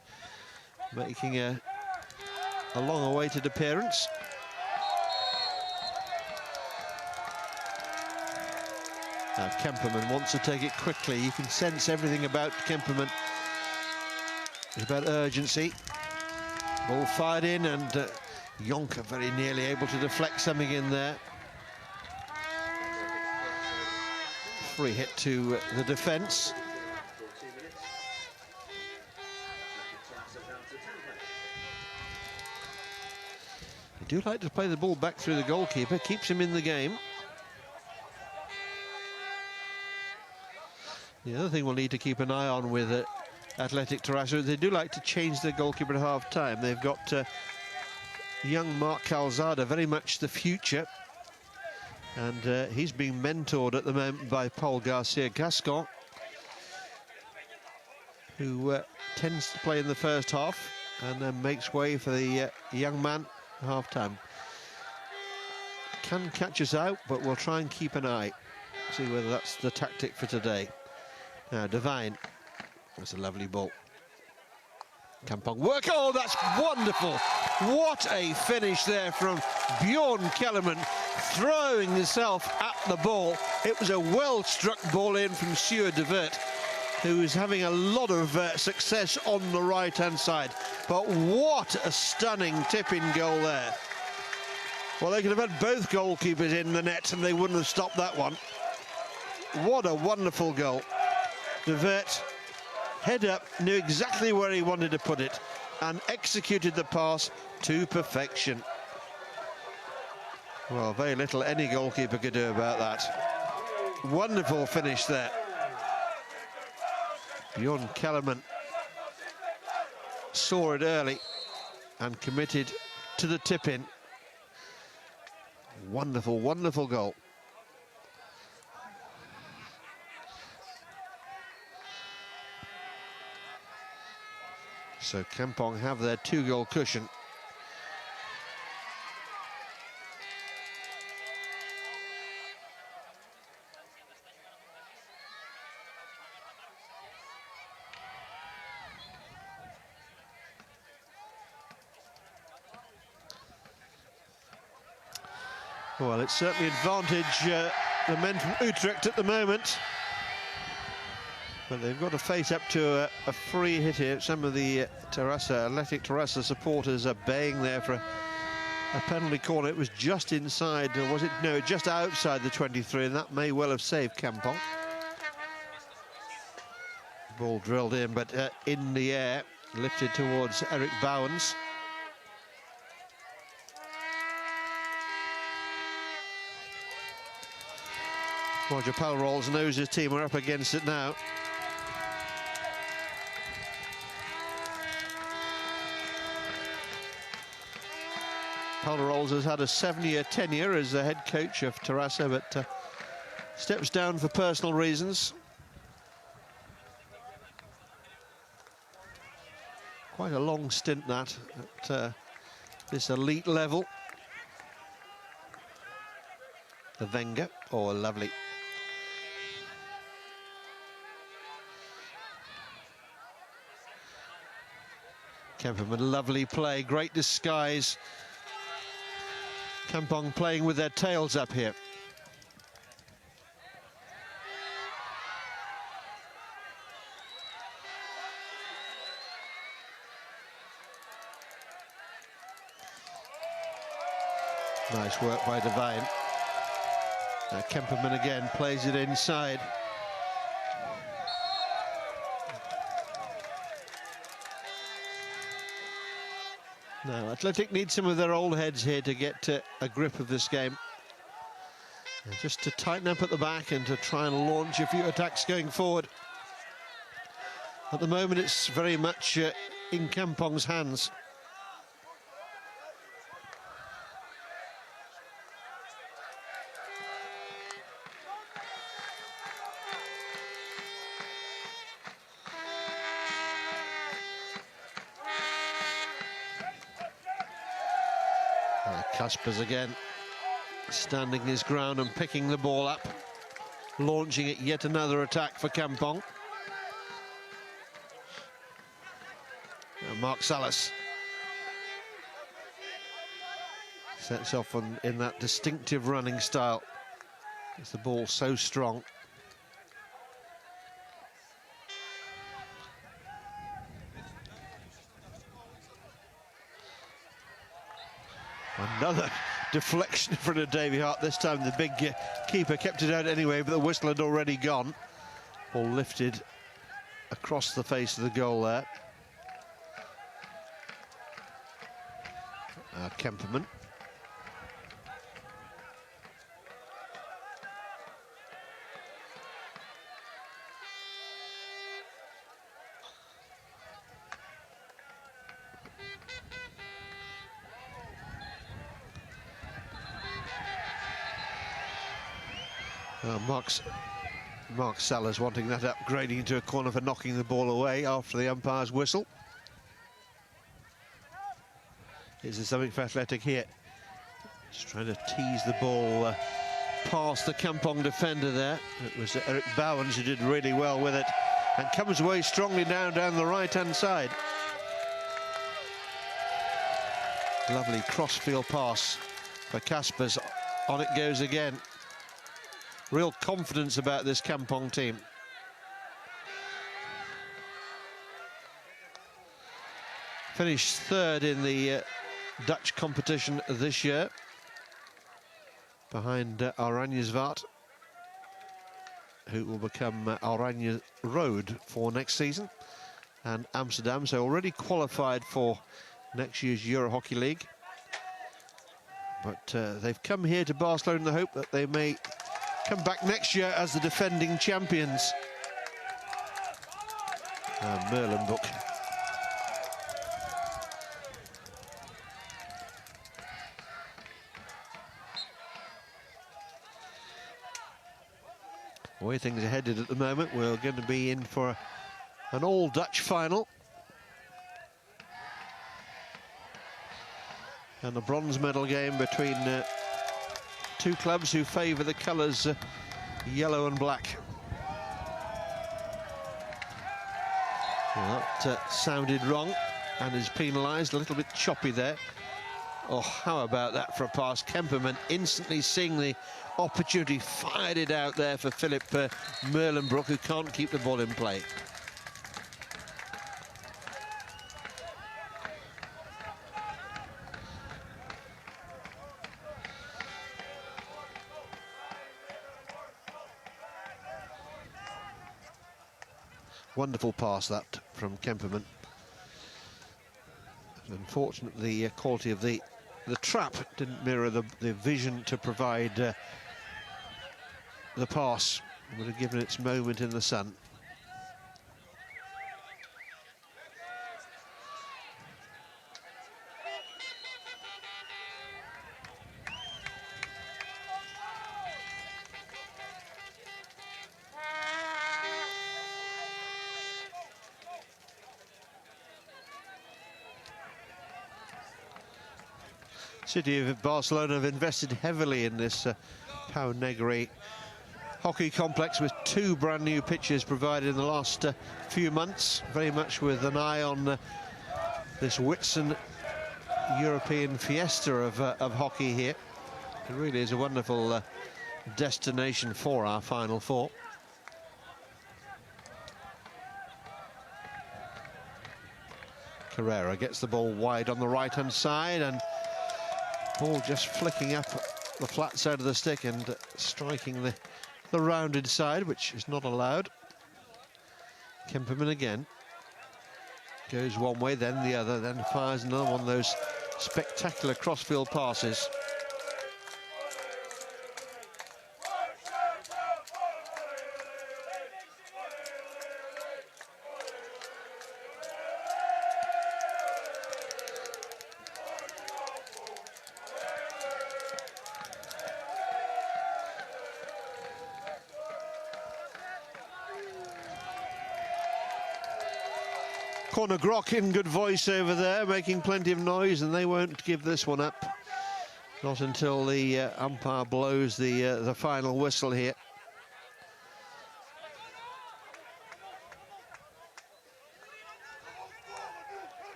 making a long-awaited appearance. Now Kemperman wants to take it quickly. You can sense everything about Kemperman. It's about urgency. Ball fired in, and Jonker very nearly able to deflect something in there. Free hit to the defence. They do like to play the ball back through the goalkeeper, keeps him in the game. The other thing we'll need to keep an eye on with Athletic Terrassa, they do like to change their goalkeeper at half-time. They've got young Mark Calzada, very much the future. And he's being mentored at the moment by Paul Garcia-Gascon, who tends to play in the first half and then makes way for the young man at half-time. Can catch us out, but we'll try and keep an eye, see whether that's the tactic for today. Now Devine, that's a lovely ball. Kampong work, oh, that's wonderful. What a finish there from Bjorn Kellerman, throwing himself at the ball. It was a well-struck ball in from Stuart de Wert, who is having a lot of success on the right-hand side. But what a stunning tip-in goal there. Well, they could have had both goalkeepers in the net and they wouldn't have stopped that one. What a wonderful goal. De Wert, head up, knew exactly where he wanted to put it and executed the pass to perfection. Well, very little any goalkeeper could do about that. Wonderful finish there. Bjorn Kellerman saw it early and committed to the tip-in. Wonderful, wonderful goal. So Kampong have their 2-goal cushion. Well, it's certainly advantage the men from Utrecht at the moment. But they've got to face up to a free hit here. Some of the Athletic Terrassa supporters are baying there for a penalty corner. It was just inside, or was it? No, just outside the 23, and that may well have saved Kampong. Ball drilled in, but in the air, lifted towards Eric Bowens. Roger Palrolls knows his team are up against it now. Palrolls has had a 7-year tenure as the head coach of Terrassa, but steps down for personal reasons. Quite a long stint that at this elite level. The Wenger, oh, lovely. Kemperman, lovely play, great disguise. Kampong playing with their tails up here. Nice work by Devine. Kemperman again plays it inside. Now, Athletic need some of their old heads here to get a grip of this game. And just to tighten up at the back and to try and launch a few attacks going forward. At the moment, it's very much in Kampong's hands. Kaspers again, standing his ground and picking the ball up, launching it, yet another attack for Kampong. Now Mark Salas sets off in that distinctive running style. It's the ball so strong. Another deflection for the Davy Hart. This time the big keeper kept it out anyway, but the whistle had already gone. Ball lifted across the face of the goal there. Kemperman. Mark Sellers wanting that upgrading into a corner for knocking the ball away after the umpire's whistle. Is there something for Athletic here? Just trying to tease the ball past the Kampong defender there. It was Eric Bowens who did really well with it and comes away strongly down the right-hand side. Lovely crossfield pass for Kaspers. On it goes again. Real confidence about this Kampong team. Finished third in the Dutch competition this year, behind Oranjezwaard, who will become Oranje Road for next season, and Amsterdam, so already qualified for next year's Euro Hockey League. But they've come here to Barcelona in the hope that they may come back next year as the defending champions. Merlenbroek. The way things are headed at the moment, we're going to be in for an all-Dutch final. And a bronze medal game between two clubs who favour the colours yellow and black. Well, that sounded wrong and is penalised, a little bit choppy there. Oh, how about that for a pass? Kemperman instantly seeing the opportunity, fired it out there for Philip Merlenbroek, who can't keep the ball in play. Wonderful pass that from Kemperman. Unfortunately, the quality of the trap didn't mirror the vision to provide the pass. Would have given its moment in the sun. City of Barcelona have invested heavily in this Pau Negri hockey complex, with 2 brand new pitches provided in the last few months, very much with an eye on this Whitsun European fiesta of hockey here. It really is a wonderful destination for our Final Four. Carrera gets the ball wide on the right-hand side, and ball just flicking up the flat side of the stick and striking the rounded side, which is not allowed. Kemperman again. Goes one way, then the other, then fires another one of those spectacular crossfield passes. Corner Grock in good voice over there, making plenty of noise, and they won't give this one up. Not until the umpire blows the final whistle here.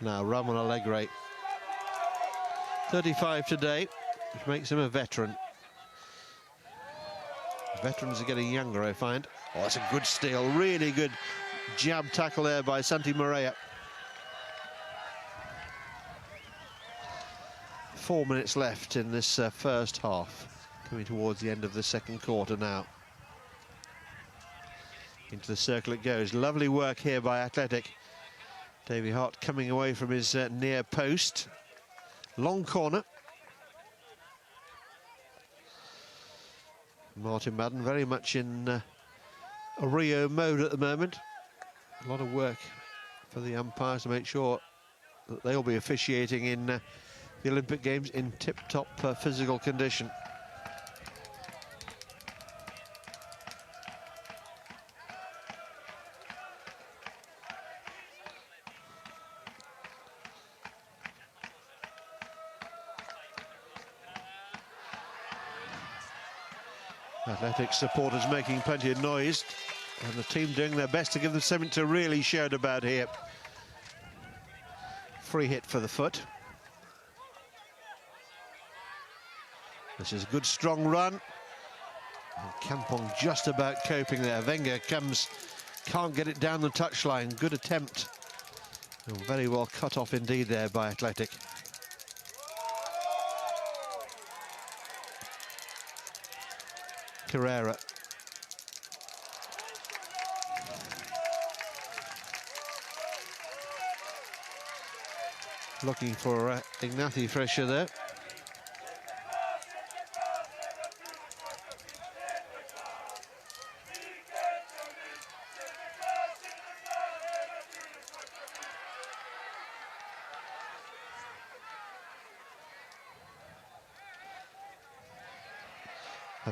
Now Ramon Alegre, 35 today, which makes him a veteran. Veterans are getting younger, I find. Oh, that's a good steal, really good jab tackle there by Santi Morea. 4 minutes left in this first half, coming towards the end of the second quarter now. Into the circle it goes. Lovely work here by Athletic. Davy Hart coming away from his near post. Long corner. Martin Madden very much in a Rio mode at the moment. A lot of work for the umpires to make sure that they'll be officiating in the Olympic Games in tip-top physical condition. Athletic supporters making plenty of noise, and the team doing their best to give them something to really shout about here. Free hit for the foot. This is a good strong run. And Kampong just about coping there. Wenger comes, can't get it down the touchline. Good attempt. Oh, very well cut off indeed there by Athletic. Carrera. Looking for Ignacy Fresher there.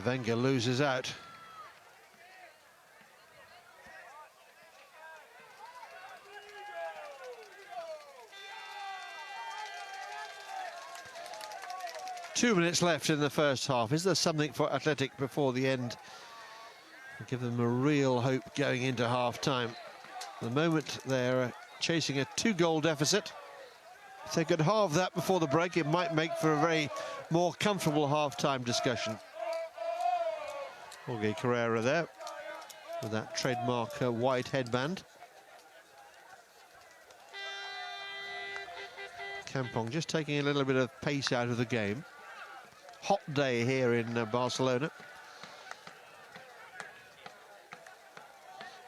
Wenger loses out. Two minutes left in the first half. Is there something for Athletic before the end? Give them a real hope going into half-time. At the moment, they're chasing a 2-goal deficit. If they could halve that before the break, it might make for a very more comfortable half-time discussion. Jorge Carrera there with that trademark white headband. Kampong just taking a little bit of pace out of the game. Hot day here in Barcelona.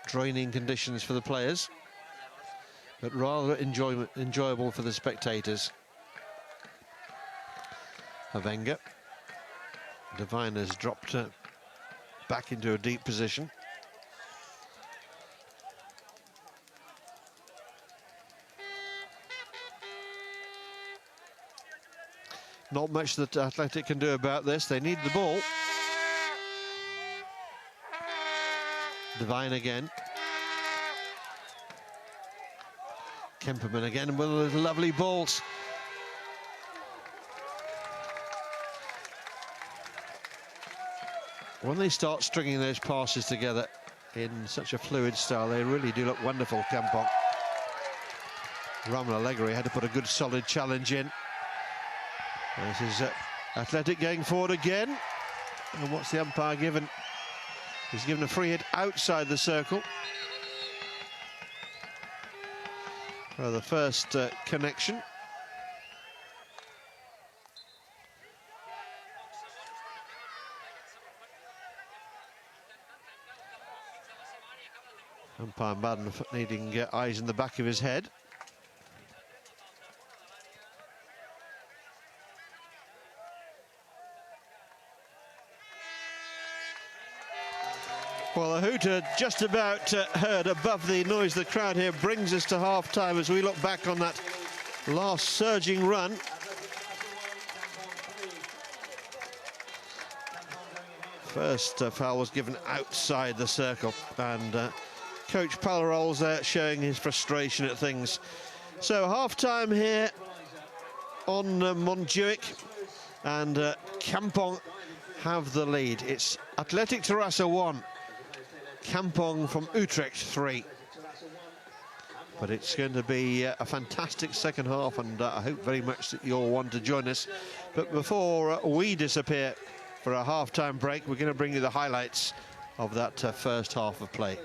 Draining conditions for the players, but rather enjoyable for the spectators. Wenger. Devine has dropped back into a deep position. Not much that Athletic can do about this. They need the ball. Devine again. Kemperman again with those lovely balls. When they start stringing those passes together in such a fluid style, they really do look wonderful, Kampong. Ramon Allegri had to put a good solid challenge in. This is Athletic going forward again. And what's the umpire given? He's given a free hit outside the circle. For the first connection. Umpire Madden needing eyes in the back of his head. Well, a hooter just about heard above the noise of the crowd here brings us to half-time as we look back on that last surging run. First foul was given outside the circle, and Coach Palarol's there showing his frustration at things. So half-time here on Montjuic, and Kampong have the lead. It's Athletic Terrassa 1. Kampong from Utrecht 3. But it's going to be a fantastic second half, and I hope very much that you'll want to join us. But before we disappear for a half-time break, we're going to bring you the highlights of that first half of play.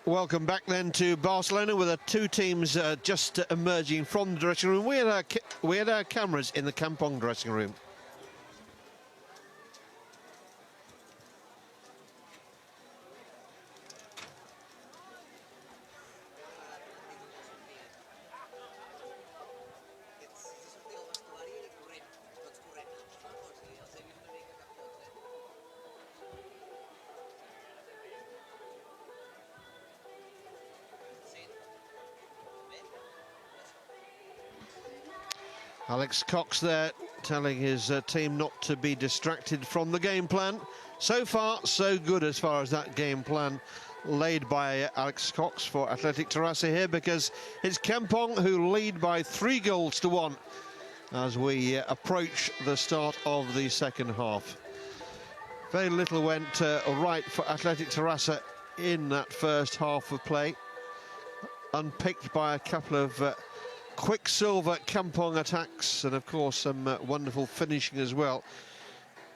Welcome back then to Barcelona, with the two teams just emerging from the dressing room. We had our cameras in the Kampong dressing room. Alex Cox there telling his team not to be distracted from the game plan. So far, so good as far as that game plan laid by Alex Cox for Athletic Terrassa here, because it's Kampong who lead by 3 goals to 1 as we approach the start of the second half. Very little went right for Athletic Terrassa in that first half of play, unpicked by a couple of Quicksilver Kampong attacks, and of course some wonderful finishing as well.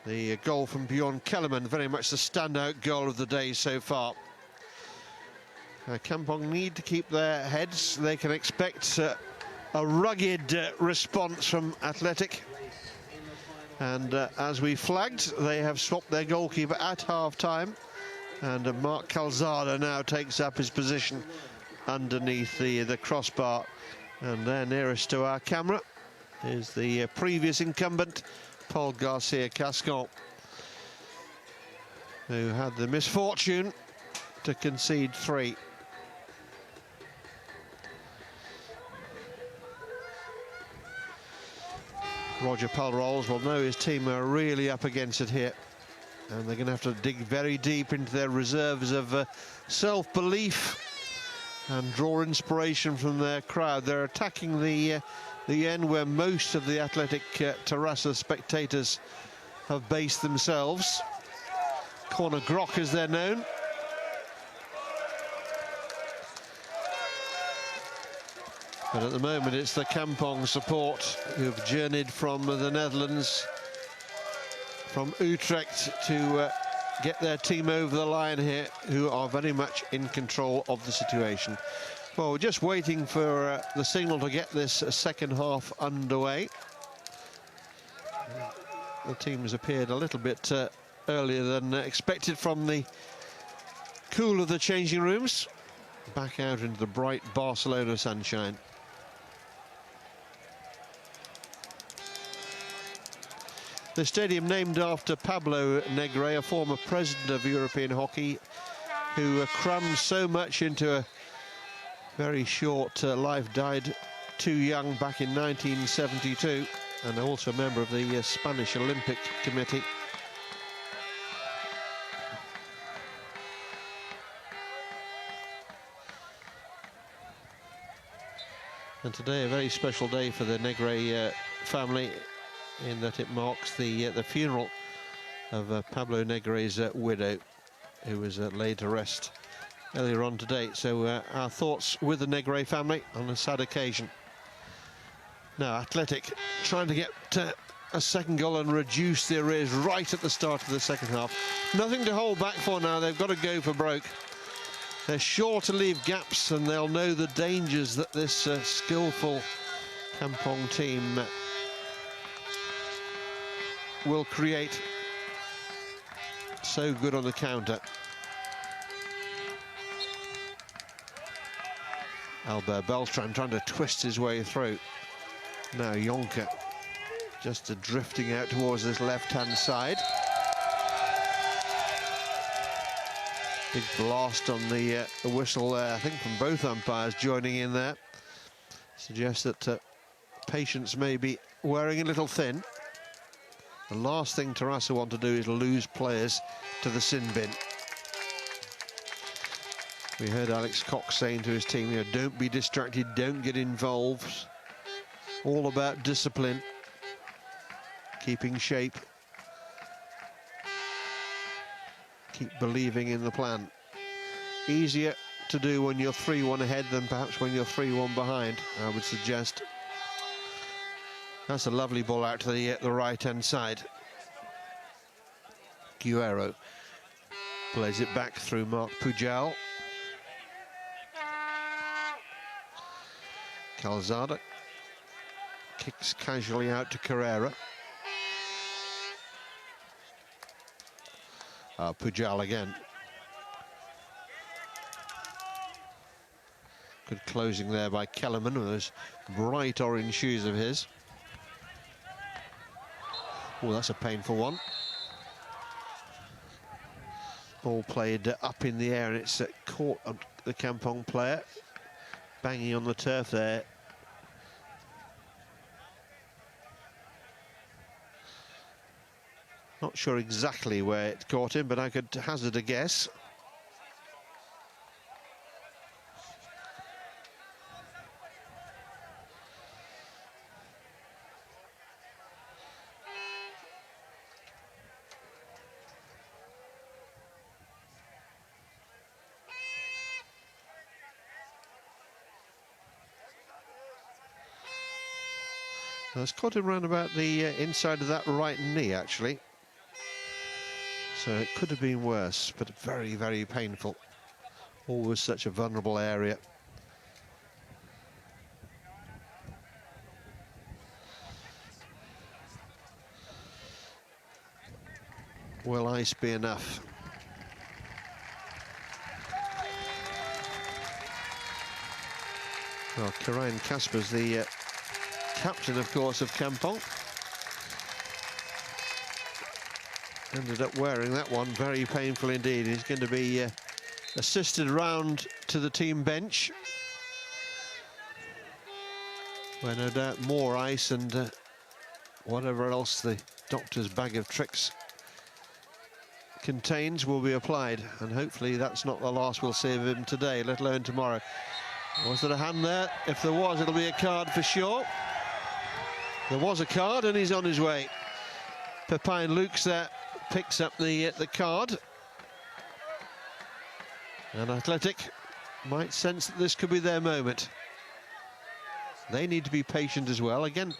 The goal from Bjorn Kellerman, very much the standout goal of the day so far. Kampong need to keep their heads. They can expect a rugged response from Athletic. And as we flagged, they have swapped their goalkeeper at half-time. And Mark Calzada now takes up his position underneath the crossbar. And there, nearest to our camera, is the previous incumbent, Paul Garcia Cascon, who had the misfortune to concede 3. Roger Pulrolls will know his team are really up against it here, and they're going to have to dig very deep into their reserves of self-belief and draw inspiration from their crowd. They're attacking the end where most of the Athletic Terrassa spectators have based themselves. Corner Grock, as they're known. But at the moment it's the Kampong support who've journeyed from the Netherlands, from Utrecht, to get their team over the line here, who are very much in control of the situation. Well, we're just waiting for the signal to get this second half underway. The team has appeared a little bit earlier than expected from the cool of the changing rooms, back out into the bright Barcelona sunshine. The stadium named after Pablo Negre, a former president of European hockey, who crammed so much into a very short life, died too young back in 1972, and also a member of the Spanish Olympic Committee. And today a very special day for the Negre family, in that it marks the funeral of Pablo Negre's widow, who was laid to rest earlier on today. So our thoughts with the Negre family on a sad occasion. Now Athletic trying to get a second goal and reduce the arrears right at the start of the second half. Nothing to hold back for now. They've got to go for broke. They're sure to leave gaps, and they'll know the dangers that this skillful Kampong team will create. So good on the counter. Albert Beltran trying to twist his way through. Now Jonker just drifting out towards this left-hand side. Big blast on the whistle there, I think, from both umpires joining in there. Suggests that patience may be wearing a little thin. The last thing Terrassa want to do is lose players to the sin bin. We heard Alex Cox saying to his team, you know, don't be distracted, don't get involved. All about discipline, keeping shape, keep believing in the plan. Easier to do when you're 3-1 ahead than perhaps when you're 3-1 behind, I would suggest. That's a lovely ball out to the right-hand side. Guerrero plays it back through Marc Pujal. Calzada kicks casually out to Carrera. Pujal again. Good closing there by Kellerman with those bright orange shoes of his. Oh, that's a painful one. Ball played up in the air, and it's caught the Kampong player. Banging on the turf there. Not sure exactly where it caught him, but I could hazard a guess. It's caught him round about the inside of that right knee, actually. So it could have been worse, but very, very painful. Always such a vulnerable area. Will ice be enough? Well, Karain Kasper's the captain, of course, of Kampong. Ended up wearing that one, very painful indeed. He's going to be assisted round to the team bench, where no doubt more ice and whatever else the doctor's bag of tricks contains will be applied, and hopefully that's not the last we'll see of him today, let alone tomorrow. Was there a hand there? If there was, it'll be a card for sure. There was a card, and he's on his way. Pepijn Lukes there picks up the card. And Athletic might sense that this could be their moment. They need to be patient as well. Again,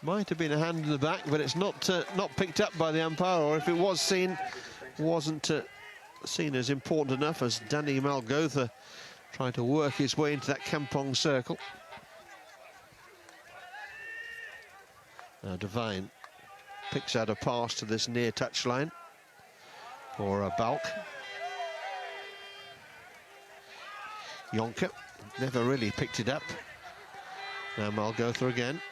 might have been a hand in the back, but it's not picked up by the umpire, or if it was seen, wasn't seen as important enough, as Danny Malgotha trying to work his way into that Kampong circle. Now Devine picks out a pass to this near touchline for a Balk. Jonker never really picked it up. Now Malgotha again.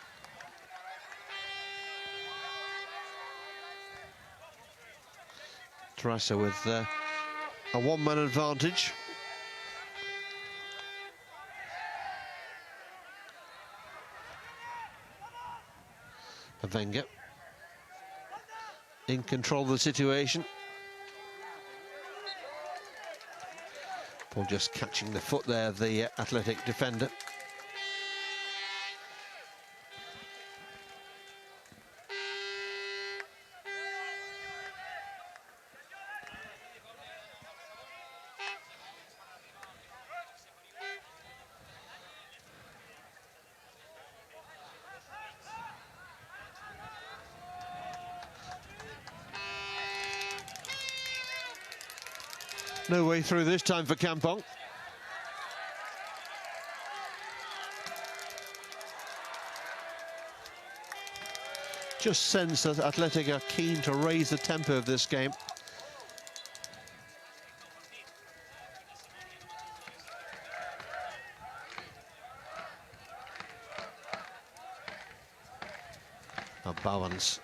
Terrassa with a one-man advantage. Wenger in control of the situation. Paul just catching the foot there, the Athletic defender. No way through this time for Kampong. Just sense that Athletic are keen to raise the tempo of this game. Bowens.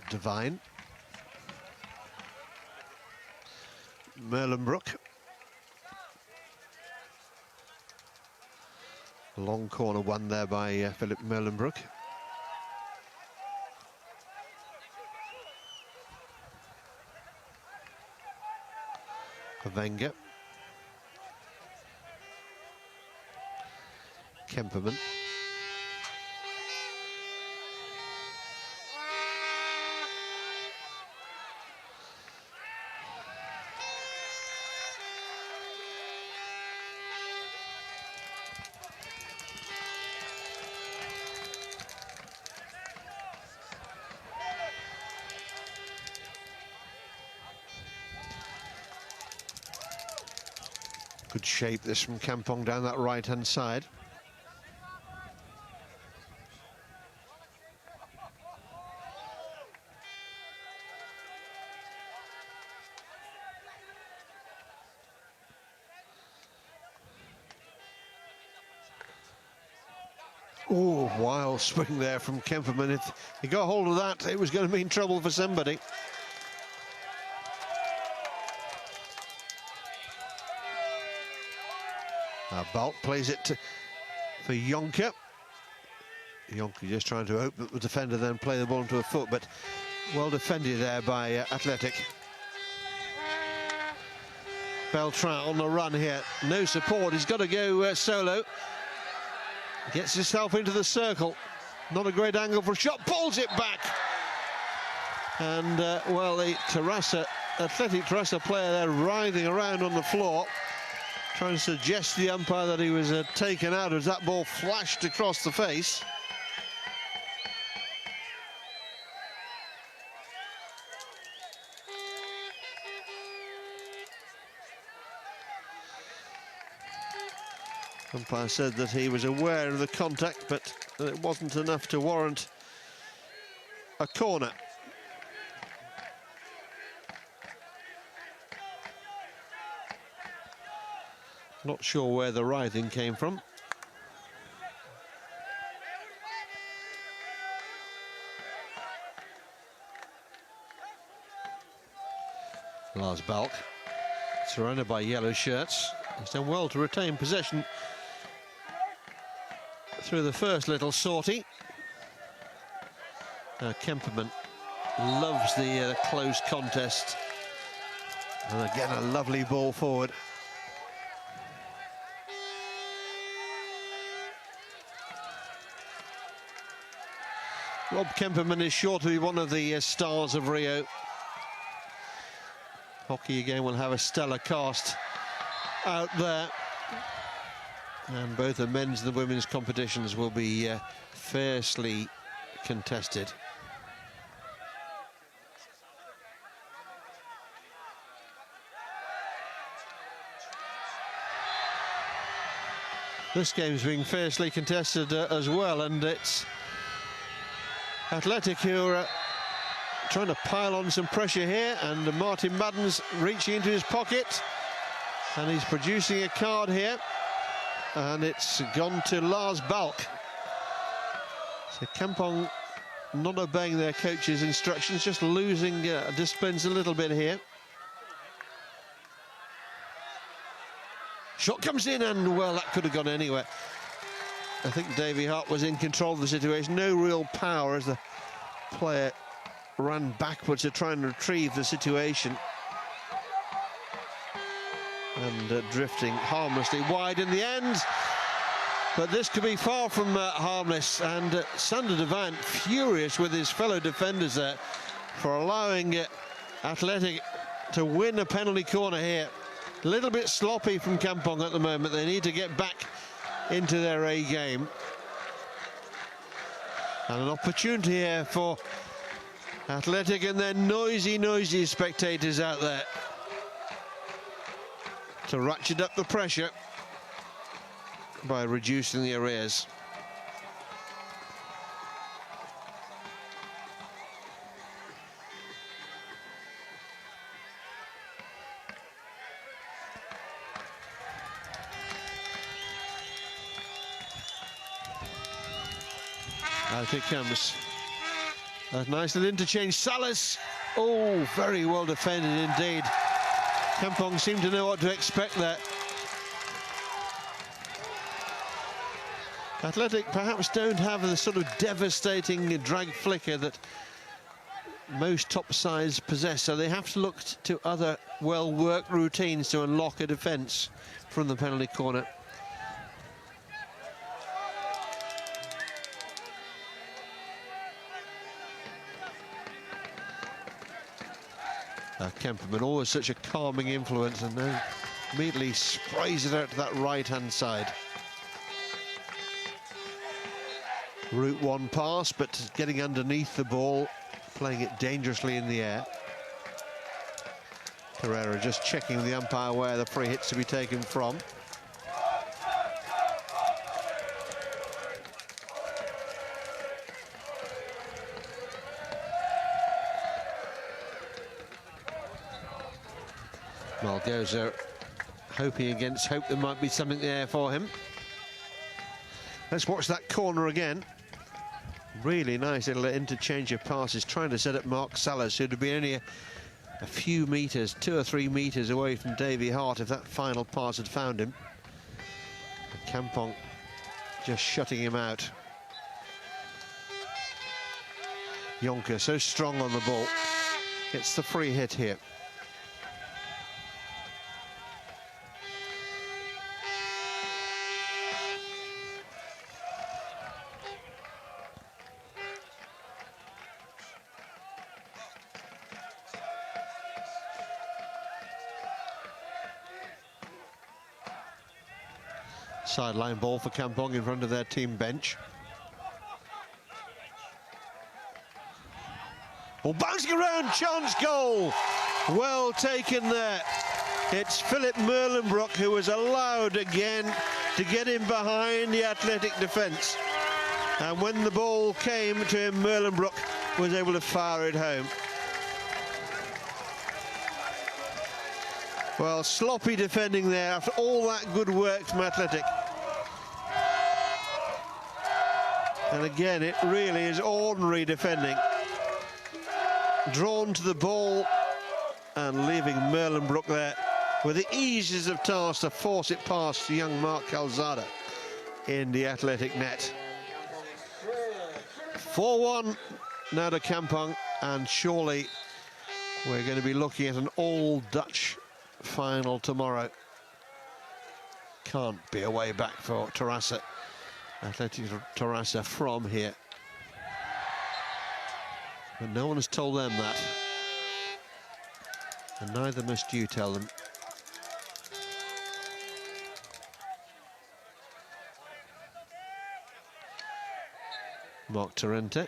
Devine. Merlenbrook. Long corner won there by Philip Merlenbrook. Wenger. Kemperman. Good shape this from Kampong down that right-hand side. Oh, wild swing there from Kemperman. If he got hold of that, it was going to mean trouble for somebody. Balk plays it for Jonker. Jonker just trying to open up the defender, then play the ball into a foot, but well defended there by Athletic. Beltran on the run here. No support. He's got to go solo. Gets himself into the circle. Not a great angle for a shot. Pulls it back. And, well, the Athletic Terrassa player there writhing around on the floor, trying to suggest to the umpire that he was taken out as that ball flashed across the face. Umpire said that he was aware of the contact, but that it wasn't enough to warrant a corner. Not sure where the writhing came from. Lars Balk, surrounded by yellow shirts. He's done well to retain possession through the first little sortie. Kemperman loves the close contest. And again, a lovely ball forward. Rob Kemperman is sure to be one of the stars of Rio. Hockey again will have a stellar cast out there. And both the men's and the women's competitions will be fiercely contested. This game's being fiercely contested as well, and it's Athletic who are trying to pile on some pressure here, and Martin Madden's reaching into his pocket, and he's producing a card here, and it's gone to Lars Balk. So Kampong not obeying their coach's instructions, just losing disciplines a little bit here. Shot comes in, and well, that could have gone anywhere. I think Davy Hart was in control of the situation. No real power as the player ran backwards to try and retrieve the situation. And drifting harmlessly wide in the end. But this could be far from harmless. And Sander Devant furious with his fellow defenders there for allowing Athletic to win a penalty corner here. A little bit sloppy from Kampong at the moment. They need to get back into their A game. And an opportunity here for Athletic and their noisy spectators out there to ratchet up the pressure by reducing the arrears. Out it comes. A nice little interchange. Salas. Oh, very well defended indeed. Kampong seem to know what to expect there. Athletic perhaps don't have the sort of devastating drag flicker that most top sides possess, so they have to look to other well-worked routines to unlock a defence from the penalty corner. Kemperman, always such a calming influence, and then immediately sprays it out to that right-hand side. Route one pass, but getting underneath the ball, playing it dangerously in the air. Pereira just checking the umpire where the free hit's to be taken from. Malgoza hoping against hope there might be something there for him. Let's watch that corner again. Really nice little interchange of passes, trying to set up Mark Salas, who'd have been only a few metres, 2 or 3 metres away from Davy Hart if that final pass had found him. And Kampong just shutting him out. Jonker so strong on the ball. It's the free hit here. Sideline ball for Kampong in front of their team bench. Ball bouncing around, chance goal. Well taken there. It's Philip Merlenbrook who was allowed again to get in behind the Athletic defence. And when the ball came to him, Merlenbrook was able to fire it home. Well, sloppy defending there after all that good work from Athletic. And again, it really is ordinary defending. Drawn to the ball and leaving Merlenbrook there with the easiest of tasks to force it past young Mark Calzada in the Athletic net. 4-1 now to Kampong, and surely we're going to be looking at an all-Dutch final tomorrow. Can't be a way back for Terrassa. Athletic Terrassa from here. But no one has told them that. And neither must you tell them. Mark Torrente.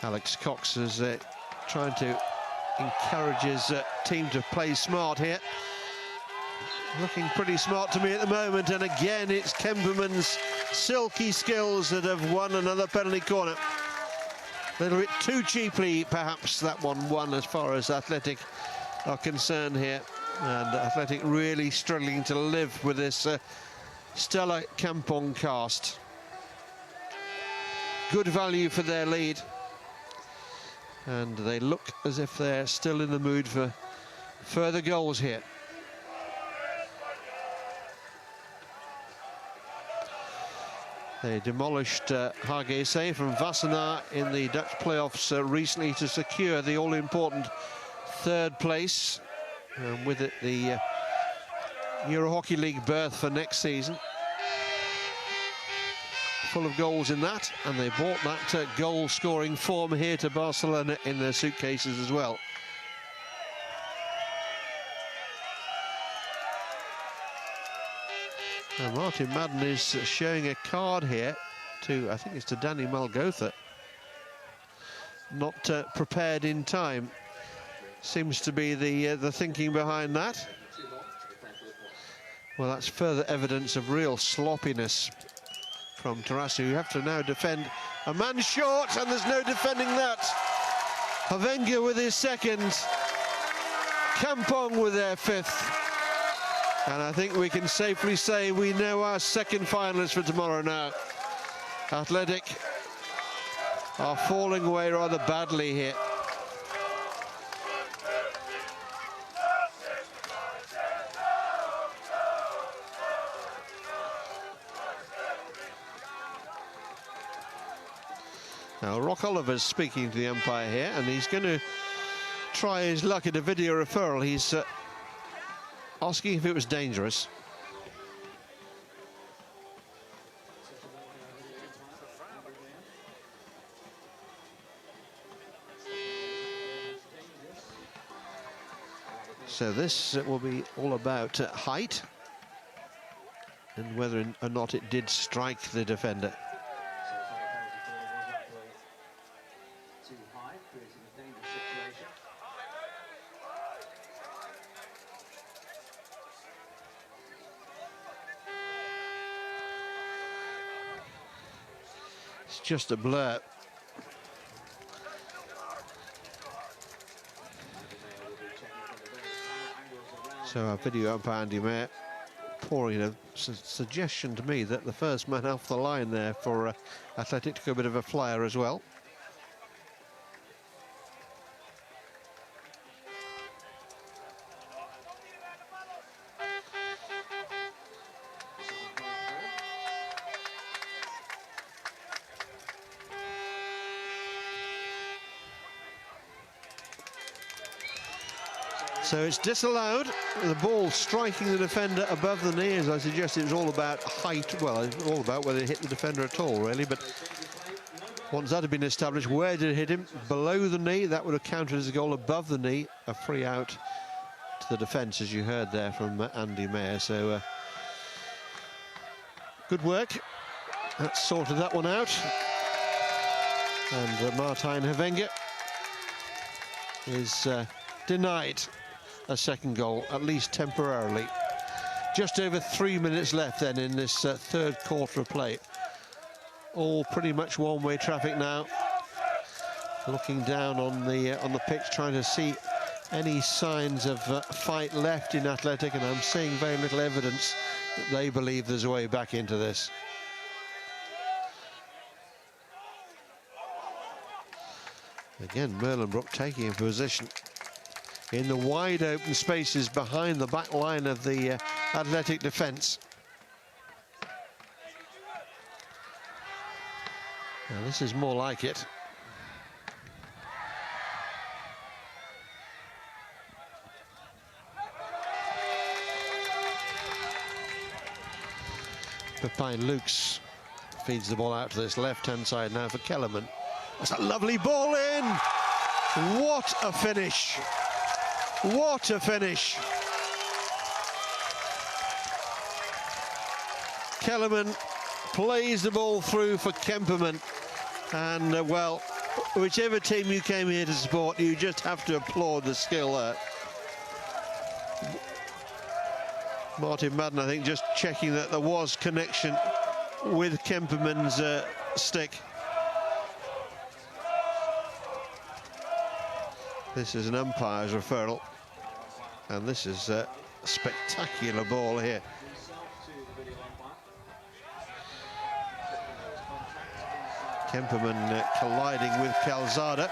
Alex Cox is trying to encourage his team to play smart here. Looking pretty smart to me at the moment, and again it's Kemperman's silky skills that have won another penalty corner. A little bit too cheaply, perhaps, that one won as far as Athletic are concerned here. And Athletic really struggling to live with this stellar Kampong cast. Good value for their lead. And they look as if they're still in the mood for further goals here. They demolished Hargeisa from Wassenaar in the Dutch playoffs recently to secure the all-important 3rd place. And with it, the Euro Hockey League berth for next season. Full of goals in that, and they brought that goal-scoring form here to Barcelona in their suitcases as well. And Martin Madden is showing a card here to, I think it's to Danny Malgotha. Not prepared in time. Seems to be the thinking behind that. Well, that's further evidence of real sloppiness from Terrassa, who have to now defend a man short, and there's no defending that. Havenga with his 2nd, Kampong with their 5th. And I think we can safely say we know our 2nd finalists for tomorrow now. Athletic are falling away rather badly here. Now, Rock Oliver's speaking to the umpire here, and he's going to try his luck at a video referral. He's asking if it was dangerous. So this will be all about height and whether or not it did strike the defender. Too high, creating a dangerous situation. just a blur. So our video umpire Andy Mayer pouring a suggestion to me that the first man off the line there for Athletic took a bit of a flyer as well. So it's disallowed, the ball striking the defender above the knee. As I suggested, it was all about height, well, all about whether it hit the defender at all, really, but once that had been established, where did it hit him? Below the knee, that would have counted as a goal. Above the knee, a free out to the defence, as you heard there from Andy Mayer. So good work, that sorted that one out. And Martijn Havenga is denied a second goal, at least temporarily. Just over 3 minutes left then in this third quarter of play. All pretty much one-way traffic now. Looking down on the pitch, trying to see any signs of fight left in Athletic, and I'm seeing very little evidence that they believe there's a way back into this. Again, Merlenbrook taking a position in the wide open spaces behind the back line of the Athletic defence. Now this is more like it. Pepijn Lukes feeds the ball out to this left-hand side now for Kellerman. That's a lovely ball in! What a finish! What a finish! Kellerman plays the ball through for Kemperman, and well, whichever team you came here to support, you just have to applaud the skill there. Martin Madden, I think, just checking that there was connection with Kemperman's stick. This is an umpire's referral, and this is a spectacular ball here. Kemperman colliding with Calzada.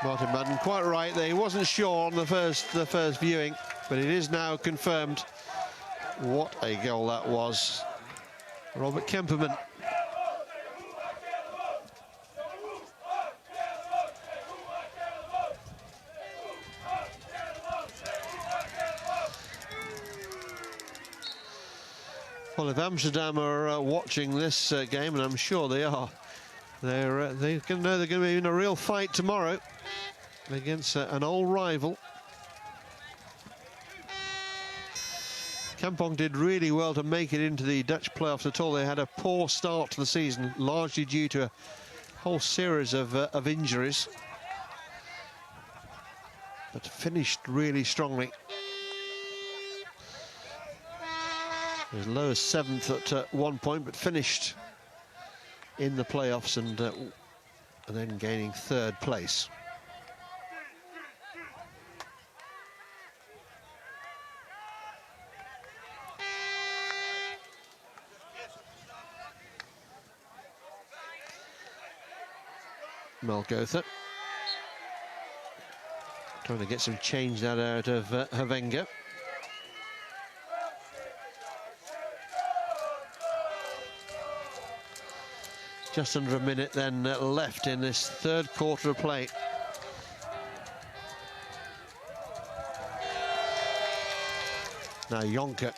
Martin Madden quite right there. He wasn't sure on the first viewing, but it is now confirmed. What a goal that was. Robert Kemperman. Well, if Amsterdam are watching this game, and I'm sure they are, they know they're going to be in a real fight tomorrow against an old rival. Kampong did really well to make it into the Dutch playoffs at all. They had a poor start to the season, largely due to a whole series of injuries, but finished really strongly. As low as 7th at one point, but finished in the playoffs and then gaining 3rd place. Malgotha trying to get some change out of Havenga. Just under a minute then left in this third quarter of play. Now Jonker.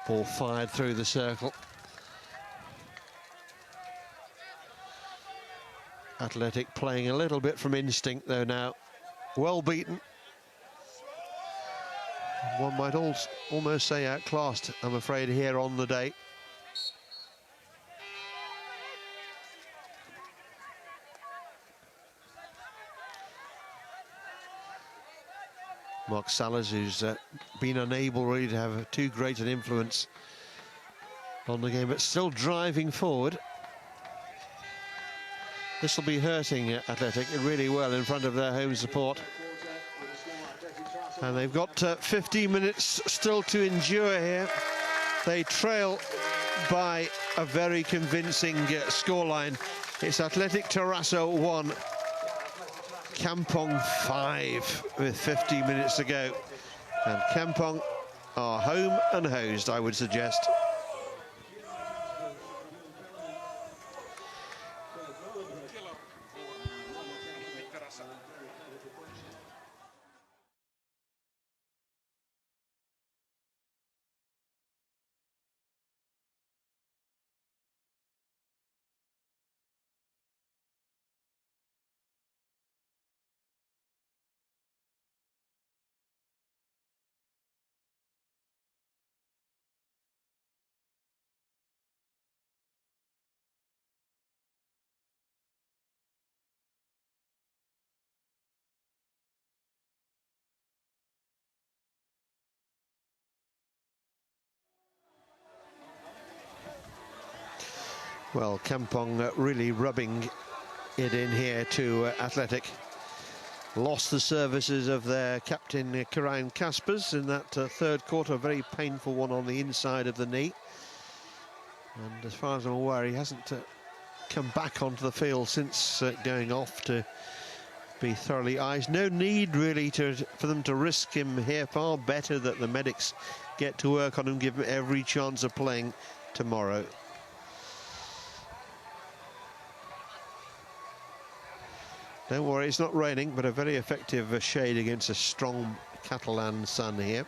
Ball fired through the circle. Athletic playing a little bit from instinct though now. well beaten. One might almost say outclassed, I'm afraid, here on the day. Mark Sellers, who's been unable really to have too great an influence on the game, but still driving forward. This will be hurting Athletic really well in front of their home support. And they've got 15 minutes still to endure here. They trail by a very convincing scoreline. It's Athletic Terrasso 1, Kampong 5 with 15 minutes to go. And Kampong are home and hosed, I would suggest. Well, Kampong really rubbing it in here to Athletic. Lost the services of their captain, Karain Kaspers, in that third quarter, a very painful one on the inside of the knee. And as far as I'm aware, he hasn't come back onto the field since going off to be thoroughly iced. No need really for them to risk him here. Far better that the medics get to work on him, give him every chance of playing tomorrow. Don't worry, it's not raining, but a very effective shade against a strong Catalan sun here.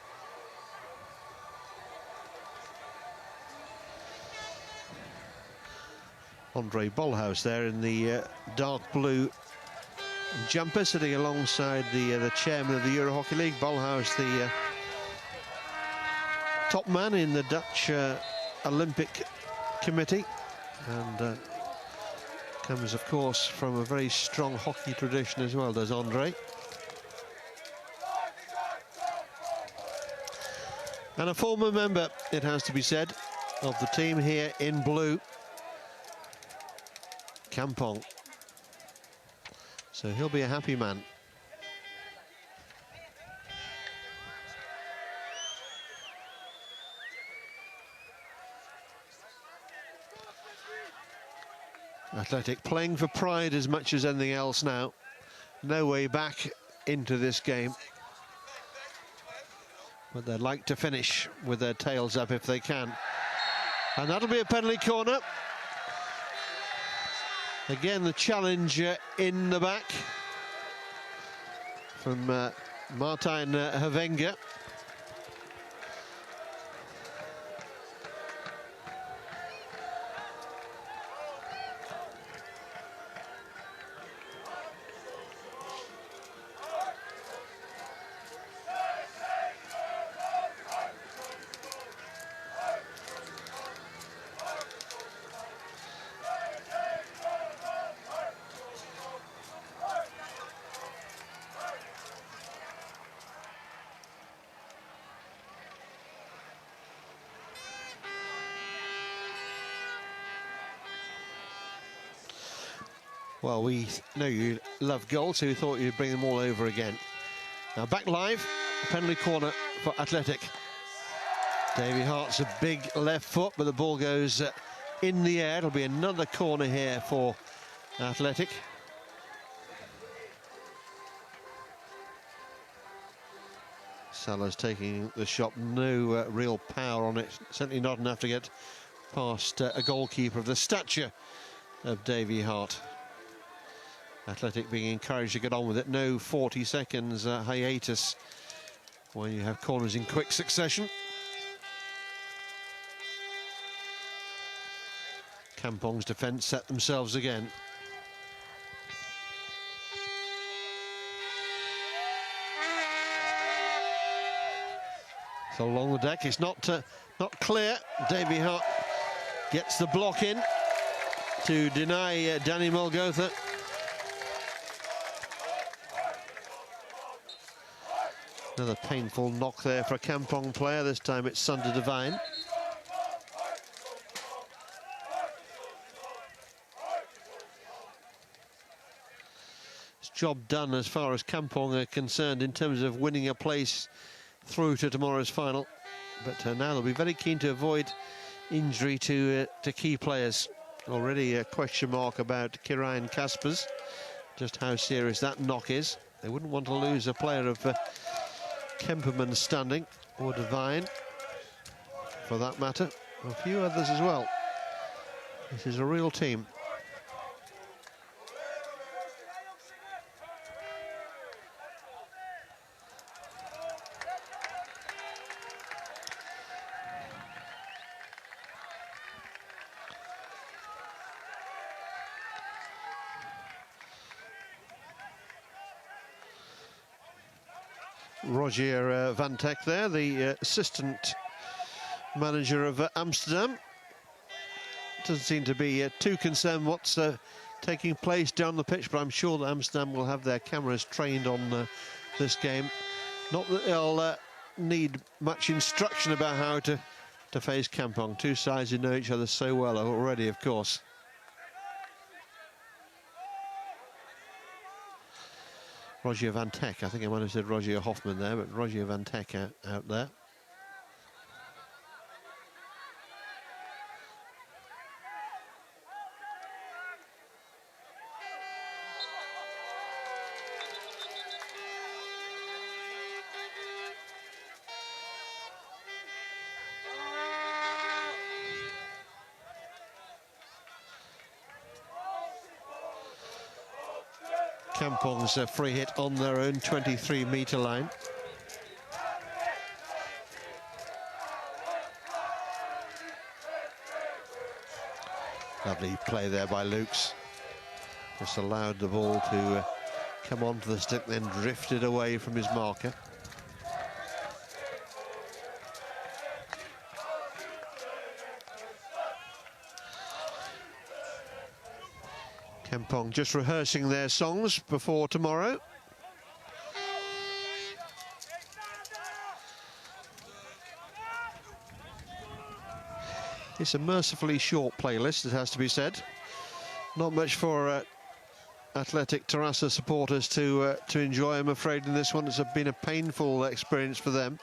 Andre Bolhuis there in the dark blue jumper, sitting alongside the chairman of the Euro Hockey League. Bolhuis, the top man in the Dutch Olympic Committee, and comes, of course, from a very strong hockey tradition as well, does Andre. And a former member, it has to be said, of the team here in blue, Kampong. So he'll be a happy man. Athletic playing for pride as much as anything else now. No way back into this game. But they'd like to finish with their tails up if they can. And that'll be a penalty corner. Again, the challenge in the back from Martijn Havenga. Well, we know you love goals, so we thought you'd bring them all over again. Now back live, penalty corner for Athletic. Davy Hart's a big left foot, but the ball goes in the air. It'll be another corner here for Athletic. Salah's taking the shot, no real power on it. Certainly not enough to get past a goalkeeper of the stature of Davy Hart. Athletic being encouraged to get on with it. No 40 seconds hiatus when you have corners in quick succession. Kampong's defence set themselves again. So along the deck, it's not clear. Davy Hart gets the block in to deny Danny Mulgotha. Another painful knock there for a Kampong player. This time it's Sunder Devine. It's job done as far as Kampong are concerned in terms of winning a place through to tomorrow's final. But now they'll be very keen to avoid injury to key players. Already a question mark about Kirayan Kaspers, just how serious that knock is. They wouldn't want to lose a player of Kemperman's standing, or Devine, for that matter. A few others as well. This is a real team. Rogier Van Teck there, the assistant manager of Amsterdam. Doesn't seem to be too concerned what's taking place down the pitch, but I'm sure that Amsterdam will have their cameras trained on this game. Not that they'll need much instruction about how to face Kampong. Two sides who know each other so well already, of course. Rogier Van Teck, I think I might have said Rogier Hoffman there, but Rogier Van Teck out there. Kampong's a free hit on their own 23-metre line. Lovely play there by Lukes. Just allowed the ball to come onto the stick, then drifted away from his marker. Kampong just rehearsing their songs before tomorrow. It's a mercifully short playlist, it has to be said. Not much for Athletic Terrassa supporters to enjoy, I'm afraid, in this one. It's been a painful experience for them.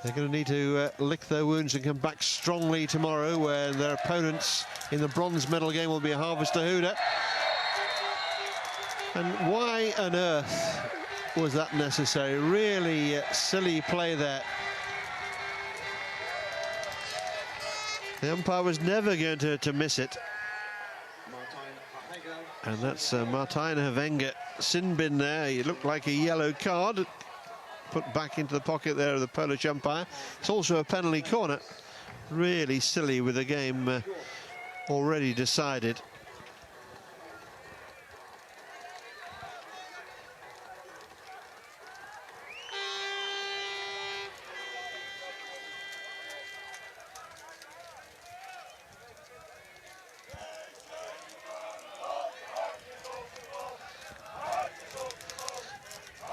They're going to need to lick their wounds and come back strongly tomorrow, where their opponents in the bronze medal game will be Harvester Huda. And why on earth was that necessary? Really silly play there. The umpire was never going to miss it. And that's Martijn Havenga sin bin there. It looked like a yellow card. Put back into the pocket there of the Polish umpire. It's also a penalty corner. Really silly with the game already decided.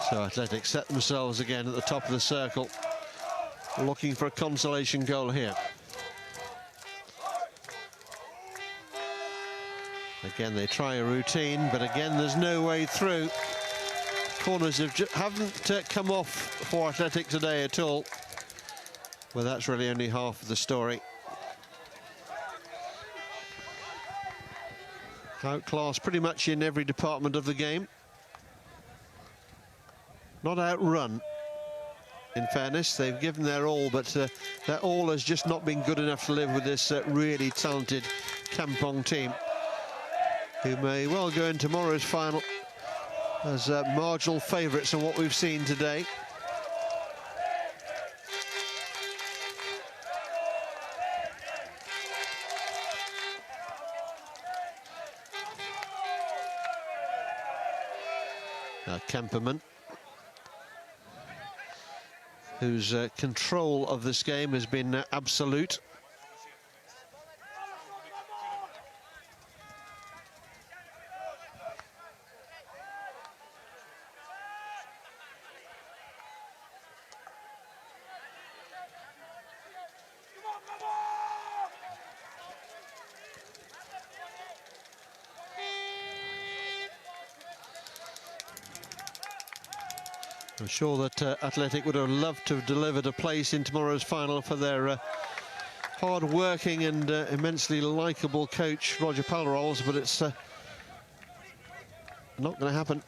So Athletic set themselves again at the top of the circle, looking for a consolation goal here. Again, they try a routine, but again, there's no way through. Corners haven't come off for Athletic today at all. Well, that's really only half of the story. Outclassed pretty much in every department of the game. Not outrun, in fairness. They've given their all, but their all has just not been good enough to live with this really talented Kampong team, who may well go in tomorrow's final as marginal favourites on what we've seen today. Kemperman whose control of this game has been absolute. I'm sure that Athletic would have loved to have delivered a place in tomorrow's final for their hard-working and immensely likeable coach, Roger Pallerols, but it's not going to happen.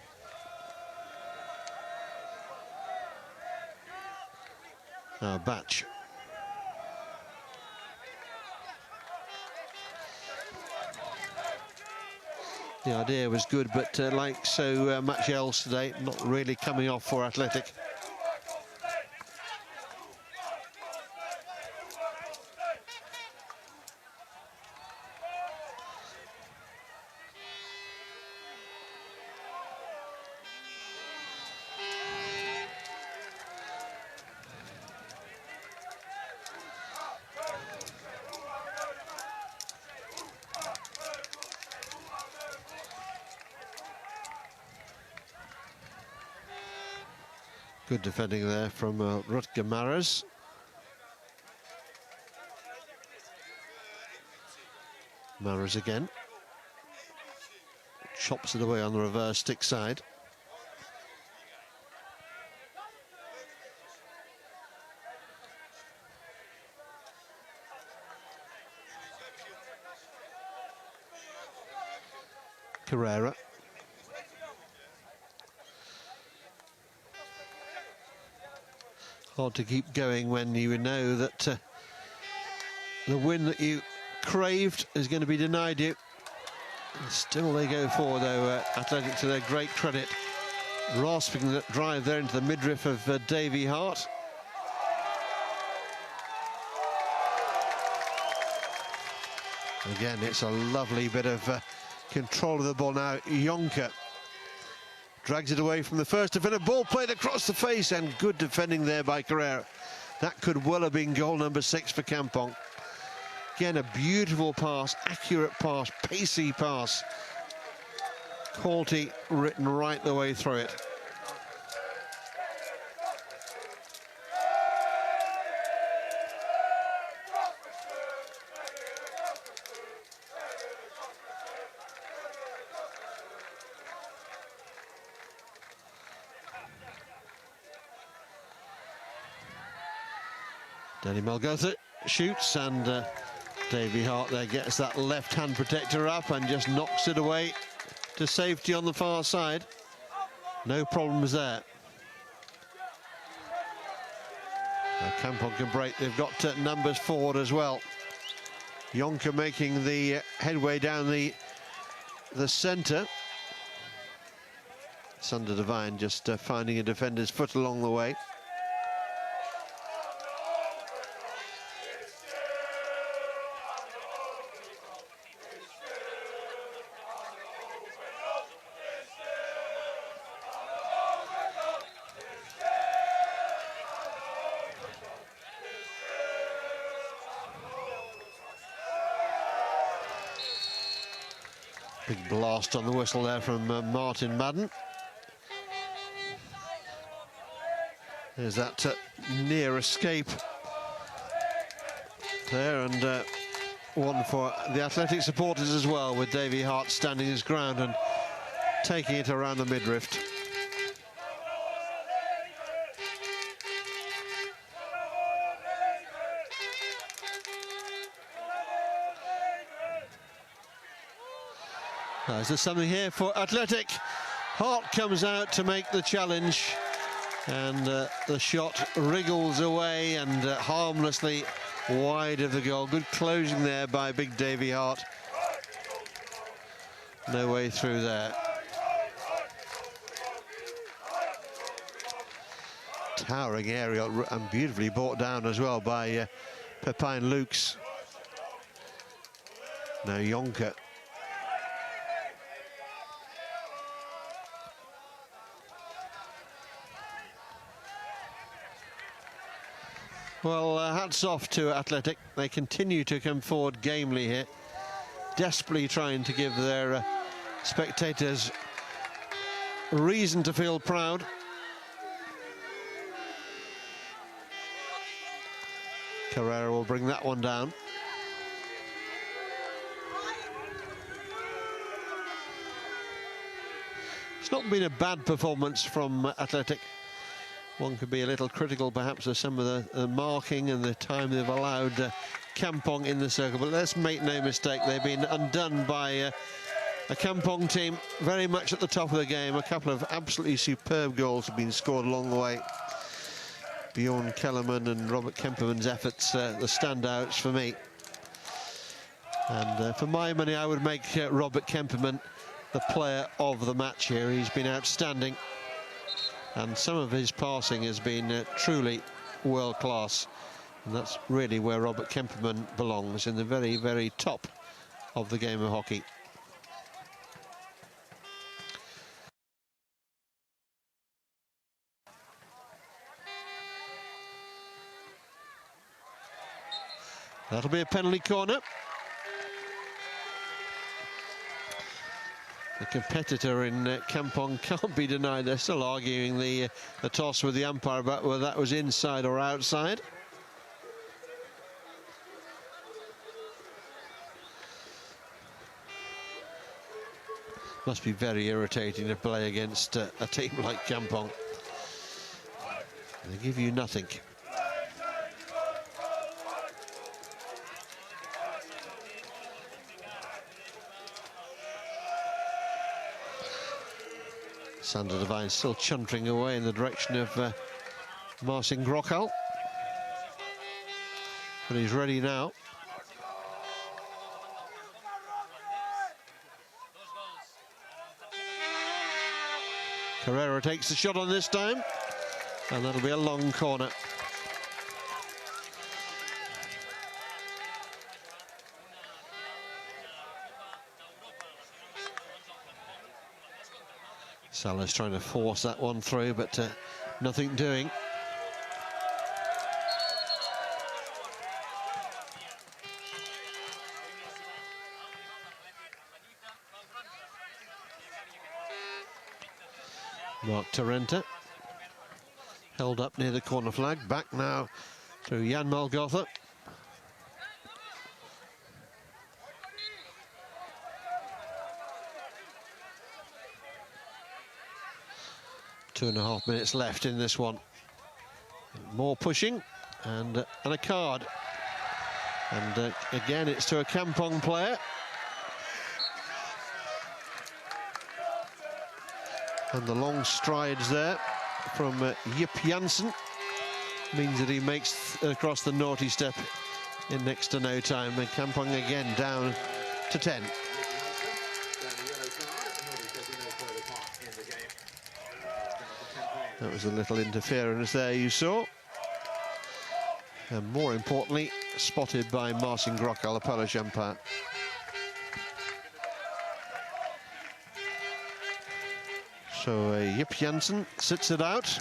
Batch. The idea was good, but like so much else today, not really coming off for Athletic. Good defending there from Rutger Maras. Maras again. Chops it away on the reverse stick side. Carrera. Hard to keep going when you know that the win that you craved is going to be denied you. And still they go forward, though, Athletic, to their great credit. Rasping that drive there into the midriff of Davy Hart. Again, it's a lovely bit of control of the ball now. Jonker drags it away from the first defender. Ball played across the face, and good defending there by Carrera. That could well have been goal number 6 for Kampong. Again, a beautiful pass, accurate pass, pacey pass. Quality written right the way through it. Danny Malgotha shoots, and Davy Hart there gets that left-hand protector up and just knocks it away to safety on the far side. No problems there. Now Kampong can break. They've got numbers forward as well. Jonker making the headway down the centre. Sunder Devine just finding a defender's foot along the way. Big blast on the whistle there from Martin Madden. There's that near escape there, and one for the Athletic supporters as well, with Davy Hart standing his ground and taking it around the midriff. Is there something here for Athletic? Hart comes out to make the challenge, and the shot wriggles away and harmlessly wide of the goal. Good closing there by big Davy Hart. No way through there. Towering aerial and beautifully brought down as well by Pepijn Lukes. Now Jonker. Well, hats off to Athletic. They continue to come forward gamely here, desperately trying to give their spectators reason to feel proud. Carrera will bring that one down. It's not been a bad performance from Athletic. One could be a little critical perhaps of some of the marking and the time they've allowed Kampong in the circle, but let's make no mistake, they've been undone by a Kampong team very much at the top of the game. A couple of absolutely superb goals have been scored along the way. Bjorn Kellerman and Robert Kemperman's efforts, the standouts for me. And for my money, I would make Robert Kemperman the player of the match here. He's been outstanding. And some of his passing has been truly world-class. And that's really where Robert Kemperman belongs, in the very, very top of the game of hockey. That'll be a penalty corner. The competitor in Kampong can't be denied. They're still arguing the toss with the umpire about whether that was inside or outside. Must be very irritating to play against a team like Kampong. They give you nothing. Sander Devine still chuntering away in the direction of Marcin Grokal. But he's ready now. Carrera takes the shot on this time, and that'll be a long corner. Salah's trying to force that one through, but nothing doing. Mark Tarenta held up near the corner flag. Back now to Jan Malgotha. Two and a half minutes left in this one. More pushing and a card. And again, it's to a Kampong player. And the long strides there from Jip Janssen means that he makes across the naughty step in next to no time. And Kampong again down to 10. That was a little interference there, you saw. And more importantly, spotted by Marcin Grokal, the Polish umpire. So Jip Janssen sits it out.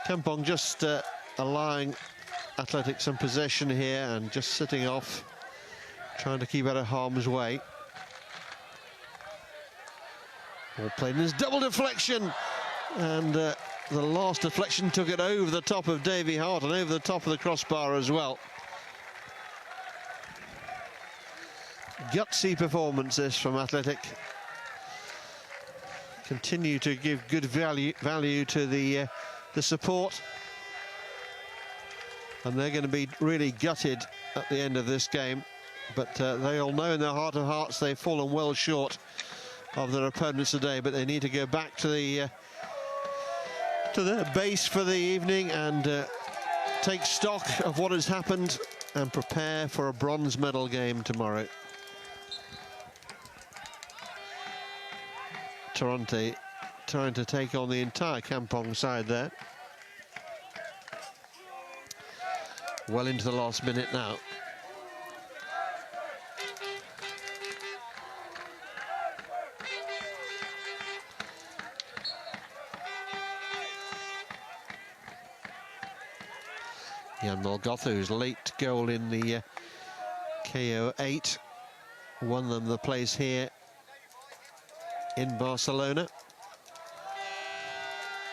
Kampong just allowing Athletic some possession here and just sitting off, trying to keep out of harm's way. All played in his double deflection, and the last deflection took it over the top of Davy Hart and over the top of the crossbar as well. Gutsy performance this from Athletic. Continue to give good value to the support. And they're going to be really gutted at the end of this game. But they all know in their heart of hearts they've fallen well short of their opponents today. But they need to go back to their base for the evening and take stock of what has happened and prepare for a bronze medal game tomorrow. Toronto trying to take on the entire Kampong side there. Well into the last minute now. Jan Molgotho's late goal in the KO8 won them the place here in Barcelona.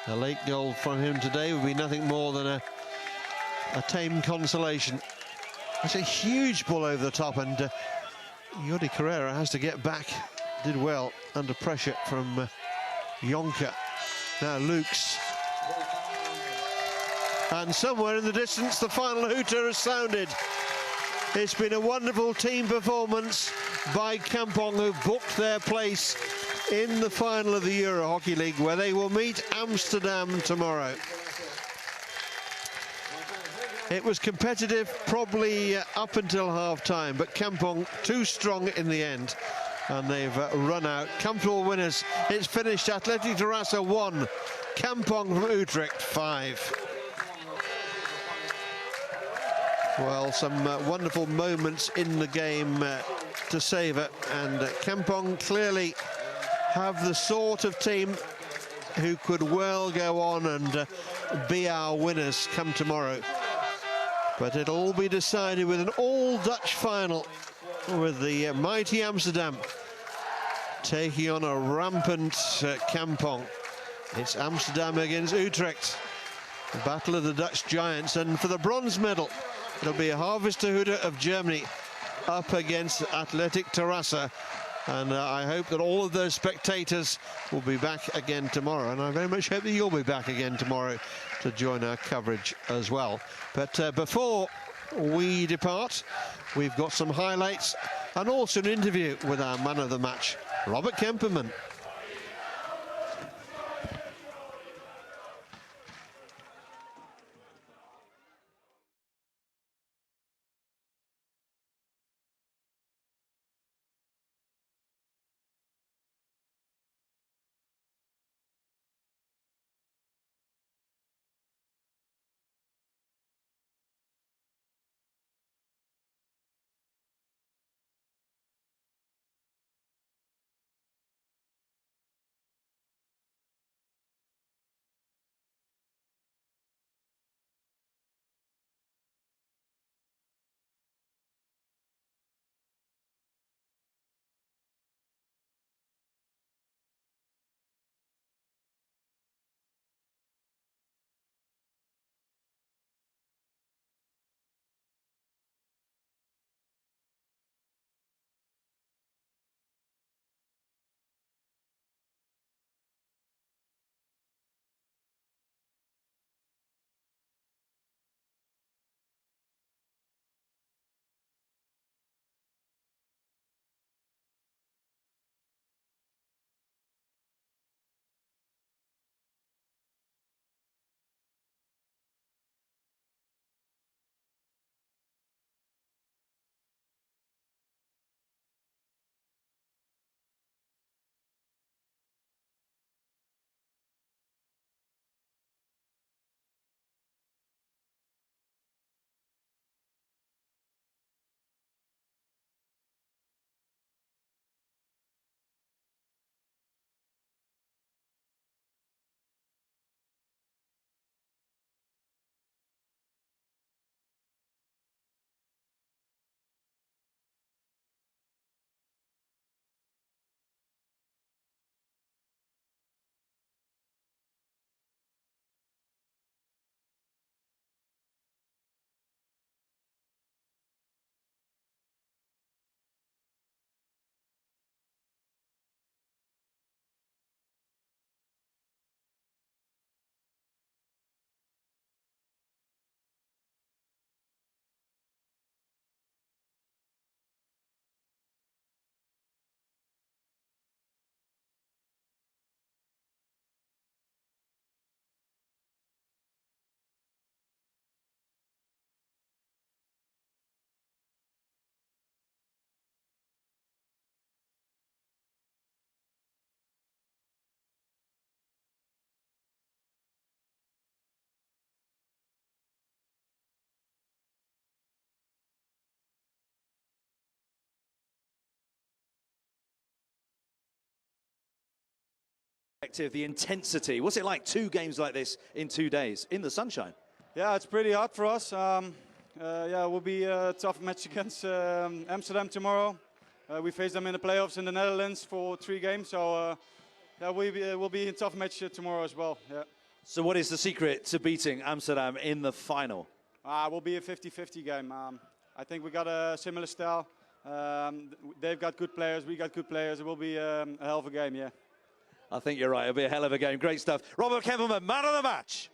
A late goal from him today would be nothing more than a tame consolation. It's a huge ball over the top, and Jordi Carrera has to get back. Did well under pressure from Jonker. Now Lukes. And somewhere in the distance, the final hooter has sounded. It's been a wonderful team performance by Kampong, who booked their place in the final of the Euro Hockey League, where they will meet Amsterdam tomorrow. It was competitive, probably up until half-time, but Kampong too strong in the end, and they've run out. Comfortable winners. It's finished. Athletic Terrassa 1, Kampong from Utrecht 5. Well, some wonderful moments in the game to savour, and Kampong clearly have the sort of team who could well go on and be our winners come tomorrow. But it'll all be decided with an all-Dutch final, with the mighty Amsterdam taking on a rampant Kampong. It's Amsterdam against Utrecht, the battle of the Dutch giants, and for the bronze medal, it'll be a Harvester of Germany up against Athletic Terrassa. And I hope that all of those spectators will be back again tomorrow. And I very much hope that you'll be back again tomorrow to join our coverage as well. But before we depart, we've got some highlights and also an interview with our man of the match, Robert Kemperman. The intensity. What's it like, 2 games like this in 2 days in the sunshine? Yeah, it's pretty hard for us. Yeah, it will be a tough match against Amsterdam tomorrow. We face them in the playoffs in the Netherlands for 3 games, so yeah, we'll be a tough match tomorrow as well. Yeah. So what is the secret to beating Amsterdam in the final? It will be a 50-50 game. I think we got a similar style. They've got good players, we got good players. It will be a hell of a game, yeah. I think you're right. It'll be a hell of a game. Great stuff. Robert Kemmelman, man of the match.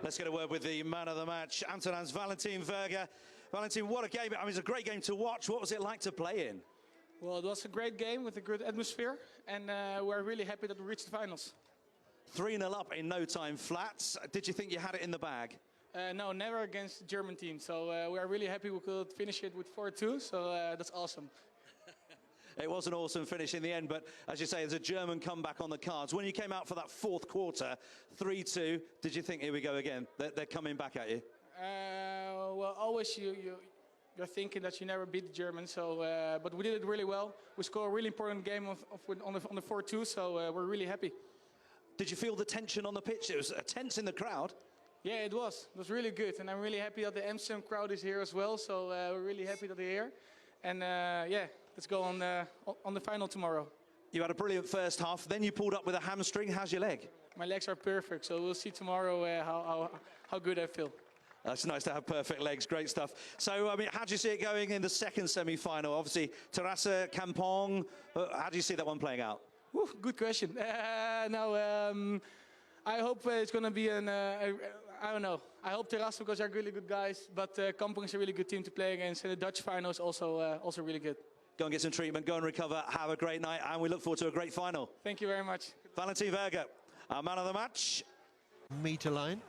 Let's get a word with the man of the match, Amsterdam's Valentin Verga. Valentin, what a game. I mean, it's a great game to watch. What was it like to play in? Well, it was a great game with a good atmosphere, and we're really happy that we reached the finals. 3-0 up in no time flat. Did you think you had it in the bag? No, never against the German team. So we are really happy we could finish it with 4-2, so that's awesome. It was an awesome finish in the end, but as you say, there's a German comeback on the cards. When you came out for that fourth quarter, 3-2, did you think, here we go again, they're coming back at you? Well, always you're thinking that you never beat the Germans, so, but we did it really well. We scored a really important game on the 4-2, so we're really happy. Did you feel the tension on the pitch? It was tense in the crowd. Yeah, it was. It was really good, and I'm really happy that the Amsterdam crowd is here as well, so we're really happy that they're here. And yeah, let's go on the final tomorrow. You had a brilliant first half, then you pulled up with a hamstring. How's your leg? My legs are perfect, so we'll see tomorrow how good I feel. It's nice to have perfect legs, great stuff. So, I mean, how do you see it going in the second semi-final? Obviously, Terrasse, Kampong, how do you see that one playing out? Ooh, good question. I hope it's going to be I don't know. I hope Terrasse, because they're really good guys, but Kampong is a really good team to play against, and the Dutch final is also really good. Go and get some treatment, go and recover, have a great night, and we look forward to a great final. Thank you very much. Valentin Verga, our man of the match. Meter line.